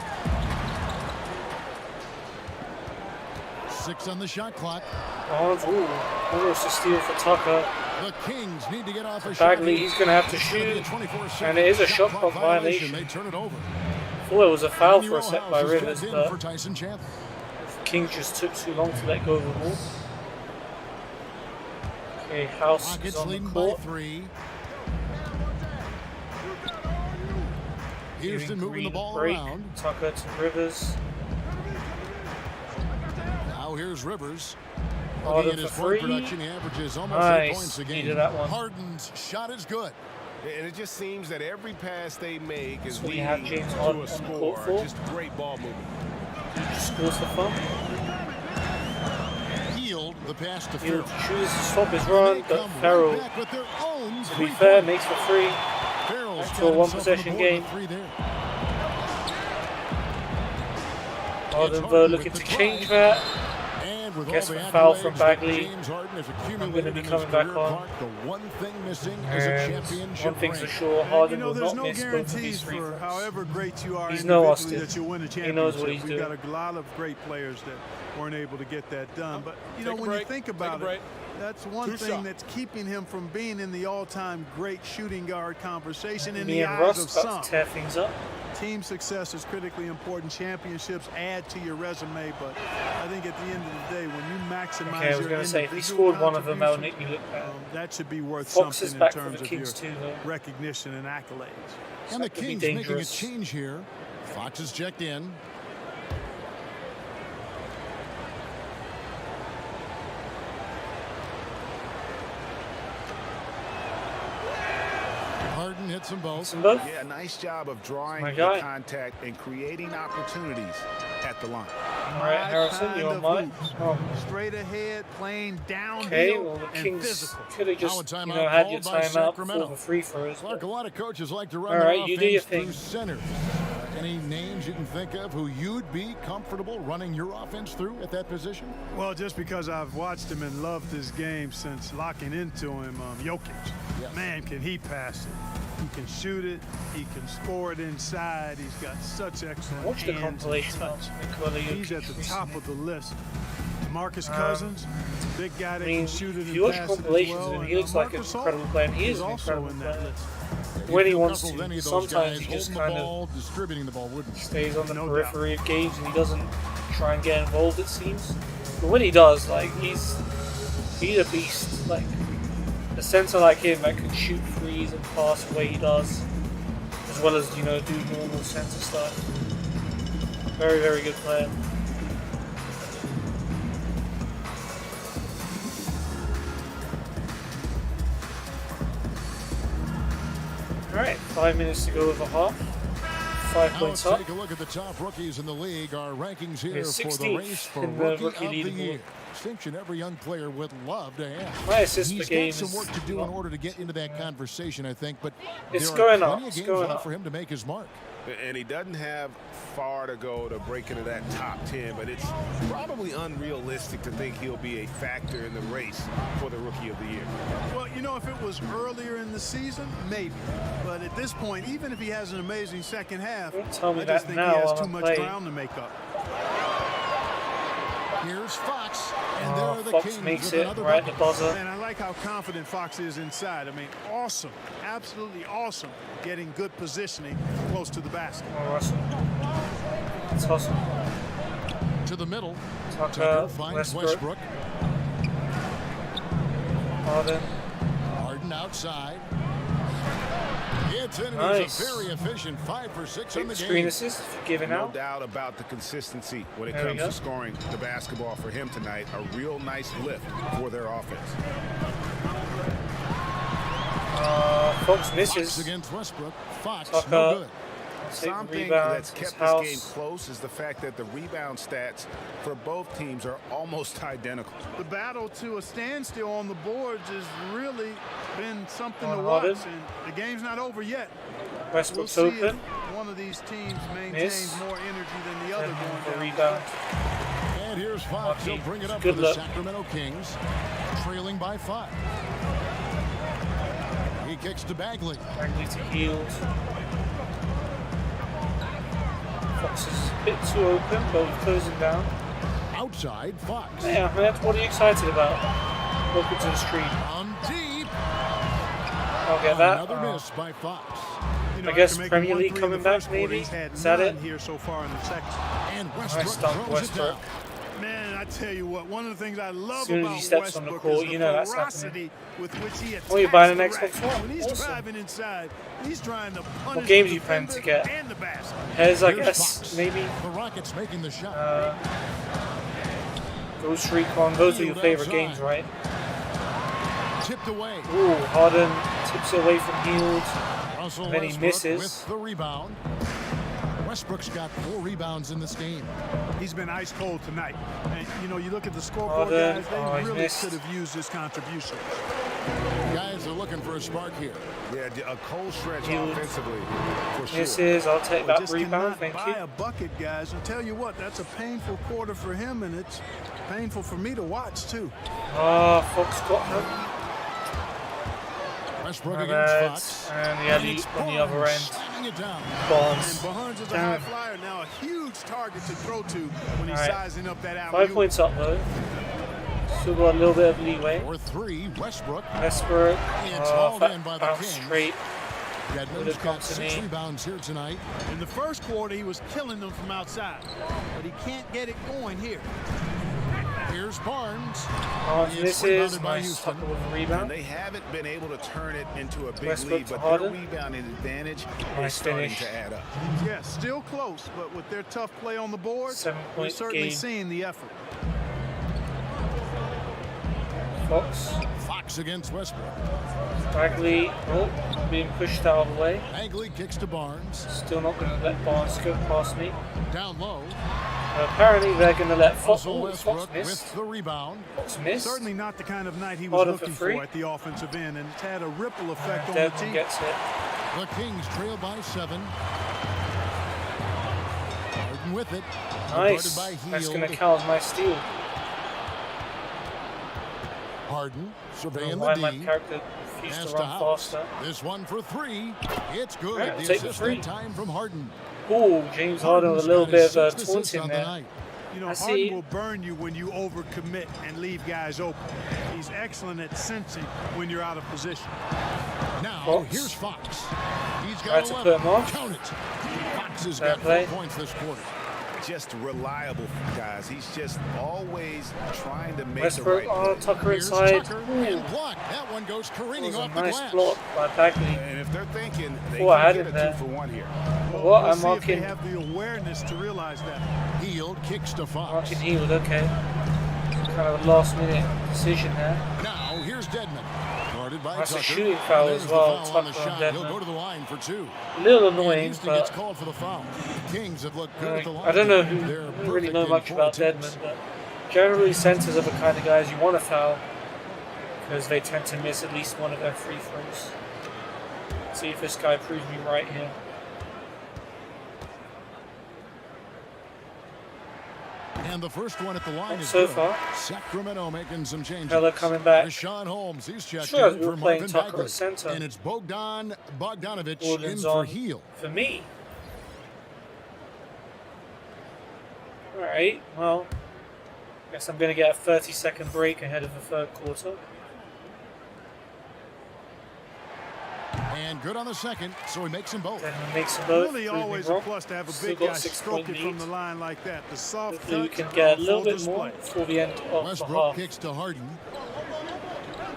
6 on the shot clock. Barnes, ooh, almost a steal for Tucker. The Kings need to get off a Bagley, shot. he's going to have to It's gonna be a shoot. 24-second And it is a shot clock violation. They turn it over. Thought it was a foul Andy for a sec Rowehouse by is Rivers, checked in but for Tyson Chandler. Kings just took too long to let go of the ball. Okay, House is Rockets on the leading by court. 3. Houston Giving moving Green the a ball break. around. Tucker to Rivers. Now here's Rivers. Harden Looking at his for point three. production, he averages almost 8 Nice. points a game. Needed that one. Harden's shot is good. And it just seems that every pass they make is That's what you have leading James to Harden a on the score. court for. Just great ball movement. Scores for fun. Healed the pass to He'll Farrell. chooses to stop his They run, but come Farrell, right back with their own to be three-point. fair, makes for free. Farrell's Back got to a himself on the one-possession board game. with 3 there. Harden, It's though, Harden looking with to the change try. that. And with Guess all the a foul from accolades that Bagley. James Harden has gonna accumulated be in his coming back career, on. Clark, the one thing missing is a And championship one thing's for ring. sure, And, Harden you know, will there's not no miss both of these guarantees free for throws. however great you are He's no individually Austin. that you'll win a championship. He knows what he's We've doing. got a lot of great players that weren't able to get that done. But, you know, Take a when you break. think Take a about break. it, that's one Two thing shot. that's keeping him from being in the all-time great shooting guard conversation in Me the and eyes Russ of got some. to tear things up. Team success is critically important. Championships add to your resume, but I think at the end of the day, when you maximize Okay, I was your going to say, if he individual scored one of them, that would contribution, make me look bad. that should be worth Fox is something in back for terms the of Kings your too, though. recognition and accolades. And the That could be Kings making a dangerous. change here. Fox is checked in. Harden hits them both. Some both. Yeah, nice job of drawing My the guy. contact and creating opportunities at the line. All right, Harrison, kind you on of mine? hoops. Oh. Straight ahead, playing downhill Okay, well, the and Kings physical. could have Now just, a you timeout know, had your called by timeout Sacramento. for the free throws. Clark, a lot of coaches like to run All their right, offense you do your through thing. center. Any names you can think of who you'd be comfortable running your offense through at that position? Well, just because I've watched him and loved his game since locking into him, Jokic. Yes. Man, can he pass it. He can shoot it. He can score it inside. He's got such excellent Watch the hands and compilation touch. of Nikola He's at Jokic the top recently. of the list. Marcus Cousins, big guy that I mean, can shoot it if and you watch pass it as compilations well. of him, And, he looks like an Marc Gasol incredible player, and he is an also incredible in that player. list. When he Feel wants comfortable with any to. of those Sometimes guys he just holding the kind of ball, distributing the ball, wouldn't he? stays on the No periphery of games and he doesn't try and get involved, it seems. But when he does, like, he's a beast. Like, a center like him that can shoot threes and pass the way he does, as well as, you know, do normal center stuff. Very, very good player. Alright, 5 minutes to go with a half. 5 Now points let's up. take a look at the top rookies in the league. Our rankings here Here's for the 16th race for in the Rookie rookie of the leaderboard. Year. Distinction every young player would love to have. My assist per He's game got some is work to do not- in order to get into that conversation, I think, but It's there going are up, plenty it's of games going left up. for him to make his mark. And he doesn't have far to go to break into that top 10, but it's probably unrealistic to think he'll be a factor in the race for the Rookie of the Year. Well, you know, if it was earlier in the season, maybe. But at this point, even if he has an amazing second half, Don't tell me I just that think now he has while too I'm much playing. ground to make up. Here's Fox, and Oh, there are the Fox Kings makes with it another right at the bucket. buzzer. And I like how confident Fox is inside. I mean, awesome, absolutely awesome, getting good positioning close to the basket. Oh, Russell. It's awesome. To the middle. Tucker, Tucker finds Westbrook. Westbrook. Harden. Harden outside. Gets in, and Nice. he's a very efficient 5 for 6 on Big the screen game. assist for giving No out. doubt about the consistency when it There we comes go. to scoring the basketball for him tonight. A real nice lift for their offense. Fox Fox misses. against Westbrook. Fox, Tucker. no good. Something Rebounds, that's kept his this game close is the fact that the rebound stats for both teams are almost identical. The battle to a standstill on the boards has really been something to Harden. watch, and the game's not over yet. Westbrook's We'll see open. if one of these teams maintains Miss. more energy than the other And going the down. rebound. And here's Fox. Okay, He'll bring it up good for the look. Sacramento Kings, trailing by 5. He kicks to Bagley. Bagley to Heald. Fox is a bit too open, but we're closing down. Outside, Fox. Hey Ahmed, what are you excited about? Welcome to the stream. On deep. I'll get that. Another miss by Fox. You know, I guess after making Premier 1-3 League in the coming back, first quarter, maybe? he's had Is that none it? here so far in the second. And Nice Westbrook dunk, throws Westbrook. it down. Man, I tell you what, one of the things I love As soon as about he steps on the Westbrook court, is you the know that's ferocity with which he attacks Oh, you're buying an the Xbox rack. One? When he's Awesome. driving inside, he's trying to punish What games the you plan to defender get? and the basket. Hez, I Here's guess, Fox. maybe. The Rockets making the shot. Go Streak on. Those are your favorite games, right? Tipped away. Ooh, Harden tips it away from Heald. Russell And then he Westbrook misses. with the rebound. Westbrook's got 4 rebounds in this game. He's been ice cold tonight. And, you know, you look at the scoreboard, Harden. guys, they Oh, he really missed. could have used his contribution. Guys are looking for a spark here. Yeah, a cold stretch Huge. offensively, for sure. Misses. I'll take that Just rebound. cannot Thank buy you. a bucket, guys. And tell you what, that's a painful quarter for him, and it's painful for me to watch, too. Fox got him. Westbrook My against bad. Fox. And the alley It's on the other Barnes end. slamming it down. And Barnes. Barnes is a Damn. high flyer, now a huge target to throw to when he's All right. sizing up that alley. 5 points up though. Still got a little bit of leeway. For 3, Westbrook. Westbrook. It's hauled in by the Bounce Kings. straight. Dedmon's Would've come got to 6 me. rebounds here tonight. In the first quarter, he was killing them from outside, but he can't get it going here. Here's Barnes. Barnes It's misses. rebounded by Nice Houston. Tucker with a And rebound. they haven't been able to turn it into a big Westbrook lead, to but Harden. their rebounding advantage Nice is starting finish. to add up. Yeah, still close, but with their tough play on the board, 7-point we're certainly game. seeing the effort. Fox. Fox against Westbrook. Bagley. Oh, being pushed out of the way. Bagley kicks to Barnes. Still not going to let Barnes go past me. Down low. Apparently they're going to let Fox. Russell Oh, Fox Westbrook missed. with the rebound. Fox missed. Certainly not the kind of night he was Harden for looking free. for at the offensive end, and it's had a ripple effect on the Devon team. gets it. The Kings trail by 7. Harden with it. Nice. Guarded by That's going to Hield. count as my steal. Harden I don't surveying know why the my D. character refused Pass to to run House. faster. This one for 3. It's good. Yeah, the take the assist three. in time from Harden. Oh, James Harden with a Harden's little got bit his of 6th assist taunting on the there. night. You know, I Harden see. will burn you when you overcommit and leave guys open. He's excellent at sensing when you're out of position. Now, Fox. here's Fox. He's Tried got to 11. put him off. Count it. Fox has Fair got play. 4 points this quarter. Just reliable, guys. He's just always trying to make Westbrook, the right oh, play. Tucker Here's inside. Tucker Ooh, and blocked. That one goes that careening was a off the nice glass. block by Bagley. And if they're thinking, they Oh, I had can it get a there. 2-for-1 here. What? We'll I'm see if marking. they have the awareness to realize that. Hield kicks to Fox. Marking Heald, okay. Kind of a last minute decision there. Now, here's Dedmon. Guarded by That's a Tucker. shooting foul And as there's well, the foul on the Tucker on shot. He'll Dedmon. go to the line for 2. A little And annoying, Houston gets but called for the foul. The Kings have looked good at the line. I don't know They're who I don't really perfect know in much 4 about attempts. Dedmon, but generally centers are the kind of guys you want to foul because they tend to miss at least one of their free throws. Let's see if this guy proves me right here. And the first one at the line is So good. far. Sacramento making some changes. Pella coming back. Rashawn Holmes, he's checked Sure, in we were for playing Marvin Tucker Bagley. at center. And it's Bogdanovich in Gordon's for on Heel. for me. Alright, well, guess I'm going to get a 30-second break ahead of the third quarter. And good on the second, so he makes them both. Then he makes them both. Really prove me always a wrong. plus to have a Still big got guy a 6-point stroke it from lead. the line like that. The soft Hopefully we touch can get a on little full bit more display. before the end of the Westbrook half. kicks to Harden.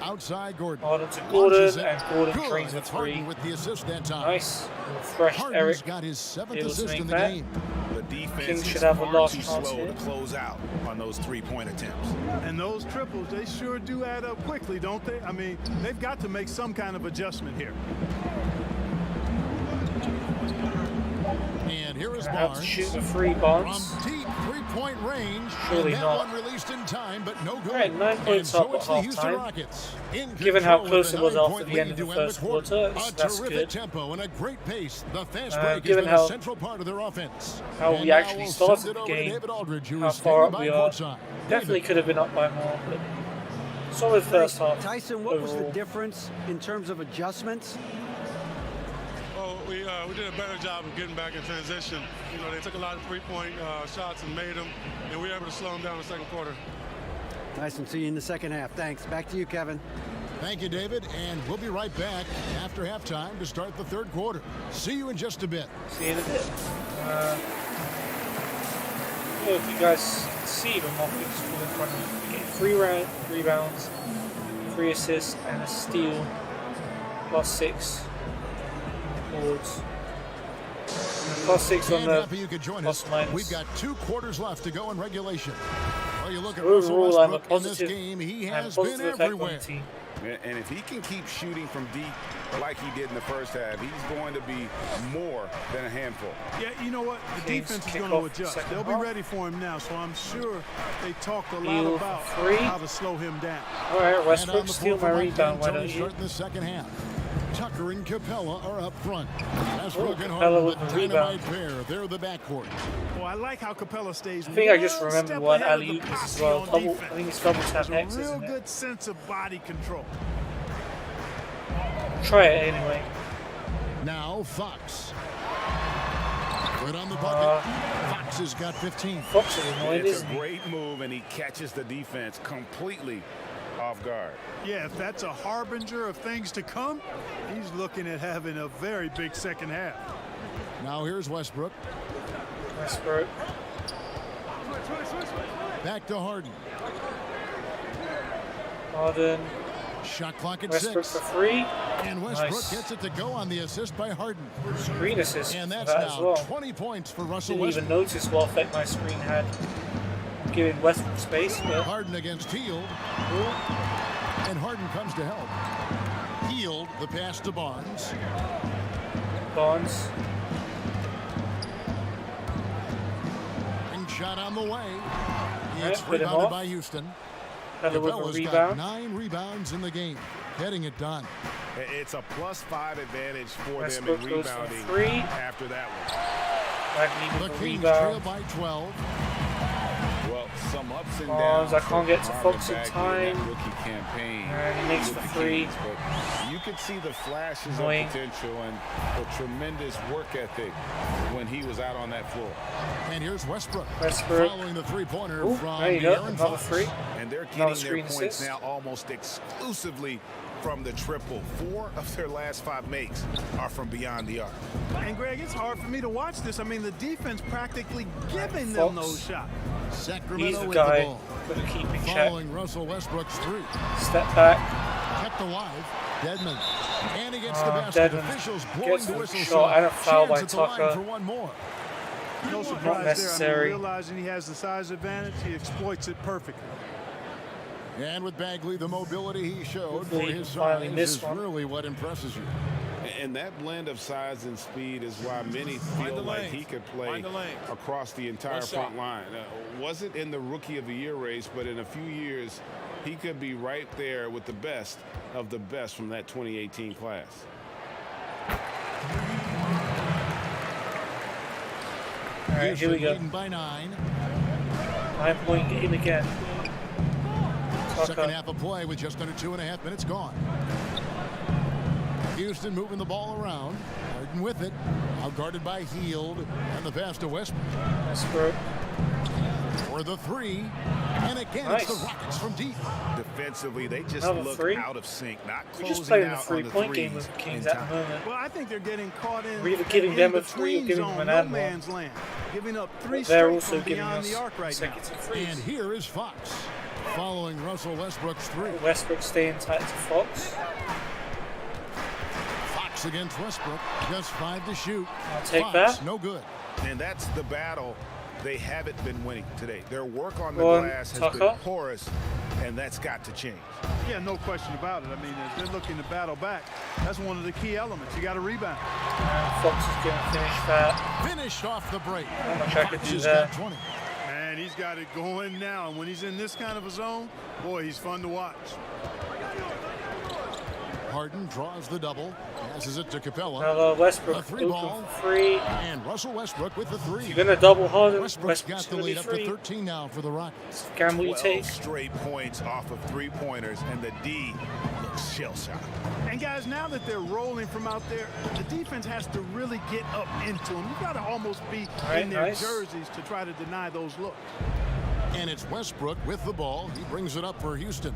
Outside Gordon. Harden to Launches Gordon, it. and Gordon Good. drains a It's three. Harden with the assist that time. Nice. Fresh Harden's Eric. got his 7th able to assist make in the that. game. The defense defense Kings should is have a far last too chance slow here. to close out on those three-point attempts. And those triples, they sure do add up quickly, don't they? I mean, they've got to make some kind of adjustment here. And here is I have to Barnes. shoot the free Barnes. From deep three-point range. Surely and that not. one released in time, but no good. Alright, 9 points and up so at it's the Houston halftime. Rockets. In Given how control close with it was a after 9-point the end lead of the to end first quarter. quarter, A that's terrific good. tempo and a great pace. The fast break has Given been a how- central part of their offense. how And we now actually we'll started send it the over to game, David Aldridge, who how is far up standing we by are. courtside. Definitely David. could have been up by more, but solid first half. Tyson, what was the overall. difference in terms of adjustments? Well, we did a better job of getting back in transition. You know, they took a lot of three-point shots and made them, and we were able to slow them down in the second quarter. Tyson, see you in the second half. Thanks. Back to you, Kevin. Thank you, David, and we'll be right back after halftime to start the third quarter. See you in just a bit. See you in a bit. Well, if you guys can see the Mockings full in front of me. 3 rebounds, 3 assists, and a steal, +6 boards. +6 on And the happy you could join plus us. minus. We've got 2 quarters left to go in regulation. Well, you look at Overall, Russell I'm a Westbrook in this positive, game. He I have a has been positive effect on everywhere. the team. And if he can keep shooting from deep like he did in the first half, he's going to be more than a handful. Yeah, you know what? The Kings defense is kick going to off adjust. second They'll be half. ready for him now, so I'm sure they talked a lot Steal about for 3. how to slow him down. All right, And on Westbrook, the steal floor my for Mike rebound. Why D'Antoni don't you? starting the second half. Tucker and Capella are up front. Westbrook and Capella Harden, with the the rebound. dynamite pair. They're the backcourt. Well, I like how Capella stays. I think I just one remembered step what ahead of alley-oop the is as posse well. on Double, I defense. think it's double tap There's X, a real isn't it? good sense of body control. Try it anyway. Now Fox. Good on the bucket. Fox has got 15. Fox is annoying, It's isn't a he? great move, and he catches the defense completely off guard. Yeah, if that's a harbinger of things to come, he's looking at having a very big second half. Now here's Westbrook. Westbrook. Back to Harden. Harden. Shot clock at Westbrook 6. for 3. And Westbrook Nice. gets it to go on the assist by Harden. Screen assist And for that's that as now well. 20 points for Russell Didn't Westbrook. even notice what effect my screen had. Giving Westbrook space, but Harden against Hield. And Harden comes to help. Hield, the pass to Barnes. Barnes. And shot on the way. Right, It's put him rebounded off. by Houston. Capella with a Capella's got rebound. 9 rebounds in the game. Getting it done. It's a +5 advantage for Westbrook them in goes for rebounding 3. after that one. Bagley The with a Kings trail rebound. by 12. Well, some ups and Barnes, downs. I can't get to for Fox in Marvin Bagley in time. that rookie campaign. And he makes with for the 3. Kings, but you could see the flashes Annoying. of potential and the tremendous work ethic when he was out on that floor. And here's Westbrook. Westbrook. Following the three-pointer Ooh, from there you go. Aaron Another Fox. 3. And they're Another getting their screen points assist. now almost exclusively from the triple. 4 of their last 5 makes are from beyond the arc. And Greg, it's hard for me to watch this. I mean, the defense practically giving them Fox. those shots. Sacramento He's the with guy the ball. with the keeping check. Following Russell Westbrook's 3. Step back. Kept alive. Deadman. And he gets the basket. Deadman Officials blowing gets the the whistle. shot and a foul Chance by at the line Tucker. for one more. No surprise there. I necessary. mean, realizing he has the size advantage, he exploits it perfectly. And with Bagley, the mobility he showed for Hopefully he his can finally size miss is one. really what impresses you. And that blend of size and speed is why many feel the like lane. he could play Find the lane. across the entire One shot. front line. Wasn't in the Rookie of the Year race, but in a few years, he could be right there with the best of the best from that 2018 class. All right, here we Houston go. leading by 9. 9-point game again. Second Tucker. half of play with just under 2.5 minutes gone. Houston moving the ball around. Harden with it. Out guarded by Hield. And the pass to Westbrook. Westbrook. For the 3. And again, it's Nice. the Rockets from deep. Defensively, they just Another look 3. out of sync, not We're closing just playing out the on the three-point game threes with the Kings in at time. the moment. Well, I think they're getting caught in. We're either giving in them a between 3 or giving zone, them an no and one. man's land, giving up 3 They're straight also from giving beyond us the arc right now. consecutive threes. And here is Fox. Following Russell Westbrook's 3. Westbrook staying tight to Fox. Fox against Westbrook. Just 5 to shoot. I'll take Fox, that. no good. And that's the battle they haven't been winning today. Their work on the Go on, glass has Tucker. been porous, and that's got to change. Yeah, no question about it. I mean, if they're looking to battle back, that's one of the key elements. You got to rebound. And Fox is going to finish that. Finished off the break. Not much I could do Fox has there. got 20. And he's got it going now. And when he's in this kind of a zone, boy, he's fun to watch. Harden draws the double, passes it to Capella. Now Westbrook A three open ball. for three. And Russell Westbrook with the three. You're going to double Harden. Westbrook's Westbrook's got the going to be lead up to free. 13 now for the Rockets. Gamble you 12 take. straight points off of three-pointers, and the D looks shell-shocked. And guys, now that they're rolling from out there, the defense has to really get up into them. You've got to almost be right, in their nice. jerseys to try to deny those looks. And it's Westbrook with the ball. He brings it up for Houston.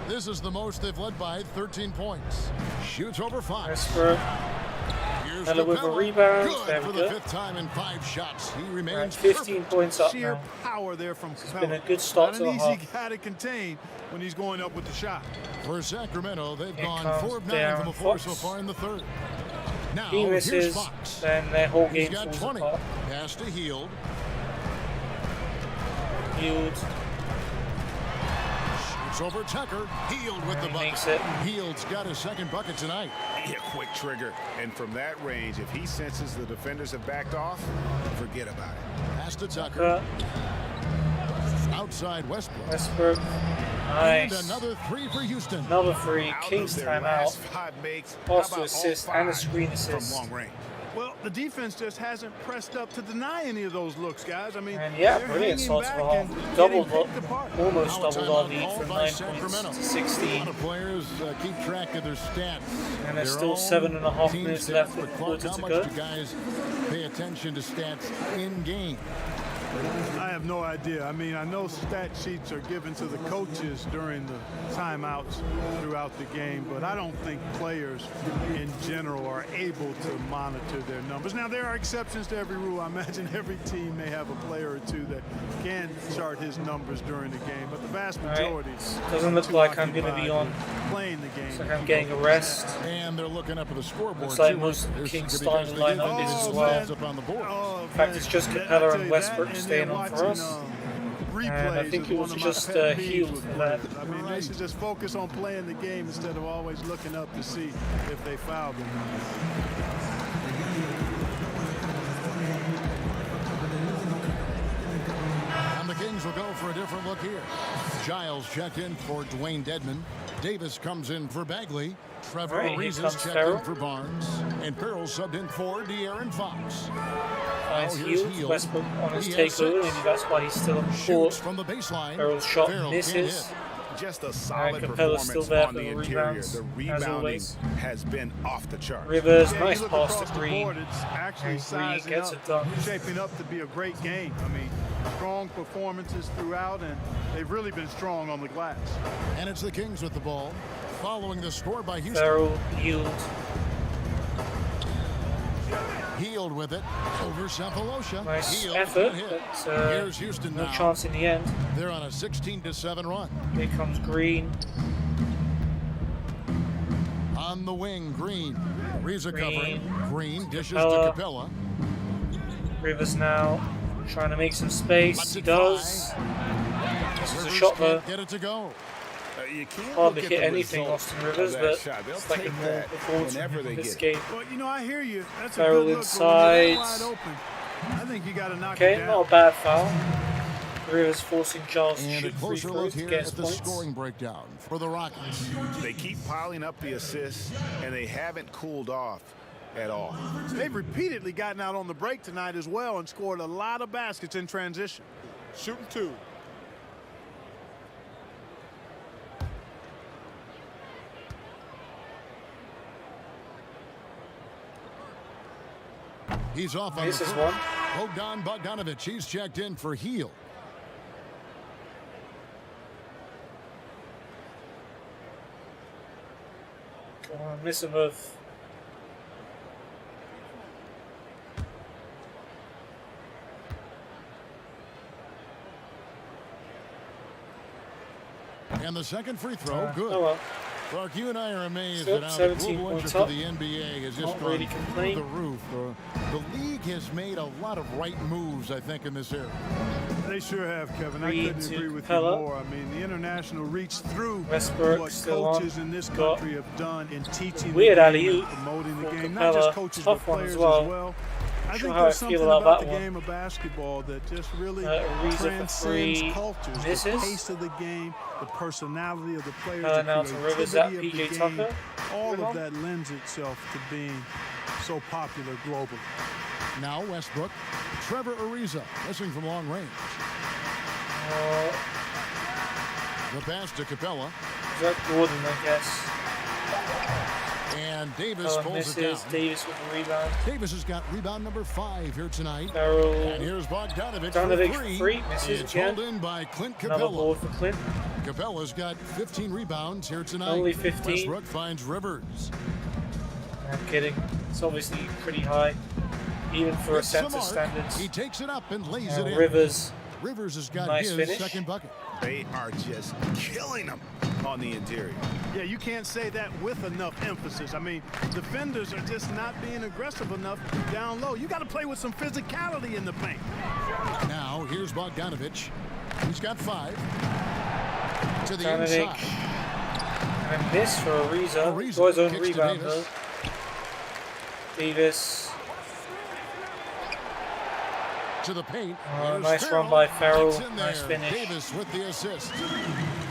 This is the most they've led by 13 points. Shoots over Fox. Westbrook. Here's Ella with a Capella. rebound. Good There for we the go. 5th time in 5 shots. He remains Right, 15 perfect. points up Sheer now. power there from It's Capella. been a good start Not to an the easy half. guy to contain when he's going up with the shot. For Sacramento, they've Here gone comes 4 of 9 Darren from the floor Fox. so far in the third. Now, He here's misses, Fox. then their whole He's game got falls 20. apart. Pass to Hield. Hield. It's over Tucker. Hield with the He bucket. makes it. Hield's got his second bucket tonight. A quick trigger, and from that range, if he senses the defenders have backed off, forget about it. Pass to Tucker. Outside Westbrook. Westbrook. And Nice. another 3 for Houston. Another free. Out Kings of their timeout. last 5 makes, how Pass to about all assist and a 5 screen assist. from long range? Well, the defense just hasn't pressed up to deny any of those looks, guys. I mean, And yeah, they're brilliant hanging start to back the and half. getting Doubled picked apart. almost Now a doubled our timeout lead called from by 9 Sacramento. points to A lot 16. of players keep track of their stats. And there's Their still own 7.5 team minutes stats, left but with a Clark, quarter how to much go. do guys pay attention to stats in game? I have no idea. I mean, I know stat sheets are given to the coaches during the timeouts throughout the game, but I don't think players in general are able to monitor their numbers. Now, there are exceptions to every rule. I imagine every team may have a player or two that can chart his numbers during the game, but the vast majority Doesn't look too like I'm going to be occupied on. with playing the game. Looks like I'm getting a rest. And they're looking up at the scoreboard. Looks like too. most of the This Kings is because starting they didn't lineup get is his as well. stats up on the board. Oh, In fact, it's just Capella and Westbrook staying on for us. And I Replays think is it one was of my just pet peeves Hield with for that. players. I mean, they should just focus on playing the game instead of always looking up to see if they fouled them. And the Kings will go for a different look here. Giles checked in for Dwayne Dedman. Davis comes in for Bagley. Trevor All right, here Ariza comes checked Farrell. in for Barnes. And Farrell subbed in for De'Aaron Fox. Finds here's Hield. Hield. Westbrook on his He has takeover. 6. Maybe that's why he's still on the Shoots court. from the baseline. Farrell's shot Farrell can't misses. hit. Just a solid Capella's still performance there on for the the interior. rebounds, The as rebounding always. has been off the charts. Rivers, Yeah, nice you look pass across to the Green. board, it's actually And Green sizing gets up, it done. shaping up to be a great game. I mean, strong performances throughout, and they've really been strong on the glass. And it's the Kings with the ball. Following the score by Houston. Farrell, Hield. Hield with it over Sampolosha. Nice Hield effort, can't hit. but Here's Houston no now. chance in the end. They're on a 16-7 run. Here comes Green. On the wing, Green. Ariza Green. covering. Green dishes Capella. to Capella. Rivers now trying to make some space. Lets He it does. fly. This is a Rivers shot though. can't get it to go. You can't Hardly look hit at the anything, result Austin of Rivers, that but shot. They'll it's like a take more that performance whenever from they this get it. game. Well, you know, I hear you. That's a Farrell good look, but when you're inside. wide open, I think you got to knock Okay, it down. not a bad foul. Rivers forcing Giles to And a shoot free closer look throws to here get at his the points. scoring breakdown for the Rockets. They keep piling up the assists, and they haven't cooled off at all. They've repeatedly gotten out on the break tonight as well and scored a lot of baskets in transition. Shooting 2. He's off on This the is front. one. Bogdan Bogdanovic, he's checked in for Hield. Miss them both. And the second free throw, good. Oh well. Clark, you and I are amazed So, at how the 17 global points interest up. of the NBA has just Not gone really through complain. the roof. The league has made a lot of right moves, I think, in this area. They sure have, Kevin. I Reed couldn't to agree with Capella. you more. I mean, the international reach through Westbrook what still on. coaches in this Got country have done in teaching weird the game alley-oop and promoting the for game. Not Capella. just coaches, Tough but one players as as well. well. I Sure think how I there's feel something about about that the one. game of basketball that just really Ariza for transcends three. cultures. The Misses. pace of the game, the personality of the players, Capella the now to Rivers at creativity of PJ the game. Tucker. All Rebound. of that lends itself to being so popular globally. Now Westbrook. Trevor Ariza missing from long range. The pass to Capella. Is that Gordon, I guess? And Davis Oh, pulls it down. misses. Davis with the rebound. Davis has got rebound number 5 here tonight. Farrell. And here's Bogdanovic Bogdanovic for three. Misses It's again. held in by Clint Another Capella. board for Clint. Capella's got 15 rebounds here tonight. Only 15. Westbrook finds Rivers. I'm kidding. It's obviously pretty high, even for a With center some arc, standards. he takes it up and lays And it in. Rivers. Rivers has got Nice his finish. second bucket. They are just killing them on the interior. Yeah, you can't say that with enough emphasis. I mean, defenders are just not being aggressive enough down low. You got to play with some physicality in the paint. Now here's Bogdanovic. He's got 5. To the Bogdanovic. inside. And a miss for Ariza. Ariza Got his own kicks to rebound Davis. though. Davis. To the paint. Oh, Here's nice Farrell. run by Farrell. Gets in Nice there. finish. Davis with the assist.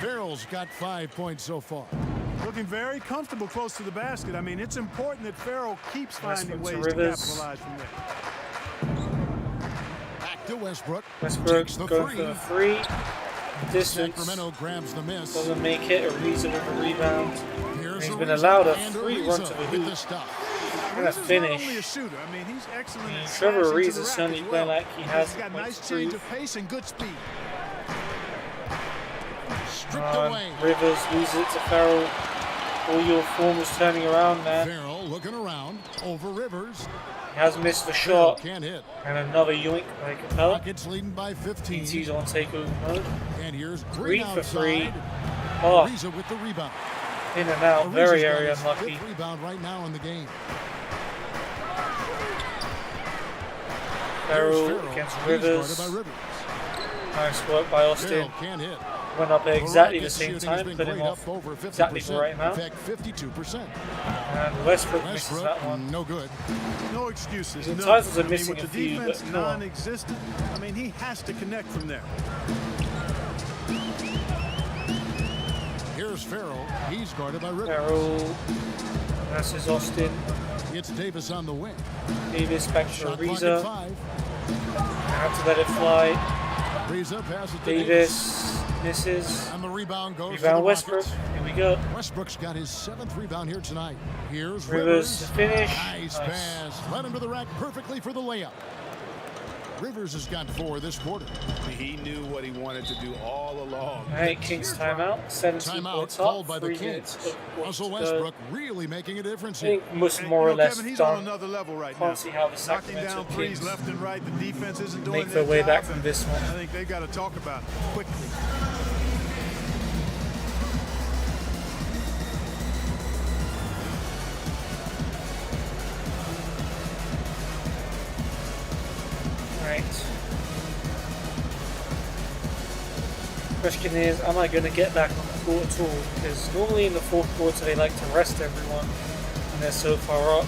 Farrell's got 5 points so far. Looking very comfortable close to the basket. I mean, it's important that Farrell keeps finding Westbrook to ways to Rivers. capitalize from there. Back to Westbrook. Westbrook Takes the going three. for the three. Distance. Sacramento grabs the miss. Doesn't make it. Ariza with the rebound. Here's He's been Ariza, allowed a and free Ariza run to the with hoop. the stop. And a Ariza's not finish. only a shooter. I mean, he's excellent at Trevor slashing to Ariza the rack certainly as playing well. like he has He's got the nice points to change prove. of pace and good speed. Stripped away. Rivers loses it to Farrell. All your form was turning around, man. Farrell looking around over Rivers. He has missed the Farrell shot. can't hit. And another yoink by Capella. Rockets leading by 15. PT's on takeover mode. And here's 3 Green for 3. outside. Oh, Ariza with the rebound. in and out. Ariza's Very, got very his unlucky. 5th rebound right now in the game. Farrell Here's against He's Rivers. guarded by Rivers. Nice work by Austin. Farrell can't hit. Went up at exactly the Rockets same shooting has time, been putting great, off up over 50%. exactly the right In amount. fact, 52%. And Westbrook misses Westbrook, that one. no good. No excuses. The none. titles are I mean, missing with a the few, defense but come on. non-existent, I mean, he has to connect from there. Here's Farrell. He's guarded by Rivers. Farrell versus Austin. It's Davis on the wing. Davis back to Shot clock at Ariza. 5. Have to let it fly. Ariza passes to Davis misses. And the rebound goes to the Rebound Westbrook. Rockets. Here we go. Westbrook's got his 7th rebound here tonight. Here's Rivers to finish. Nice pass. Led him to the rack perfectly for the layup. Rivers has got 4 this quarter. He knew what he wanted to do all along. All right, Kings timeout. 17 Timeout points called up. by the 3 Kings. minutes. Russell So, Westbrook really making a difference I here. think most And, more you or know, less Kevin, he's on done. another level right Can't now. see how the Knocking Sacramento down threes Kings left and right. The defense isn't doing make their way job, back from and this one. I think they got to talk about it quickly. Right. Question is, am I going to get back on the court at all? Because normally in the fourth quarter they like to rest everyone and they're so far up.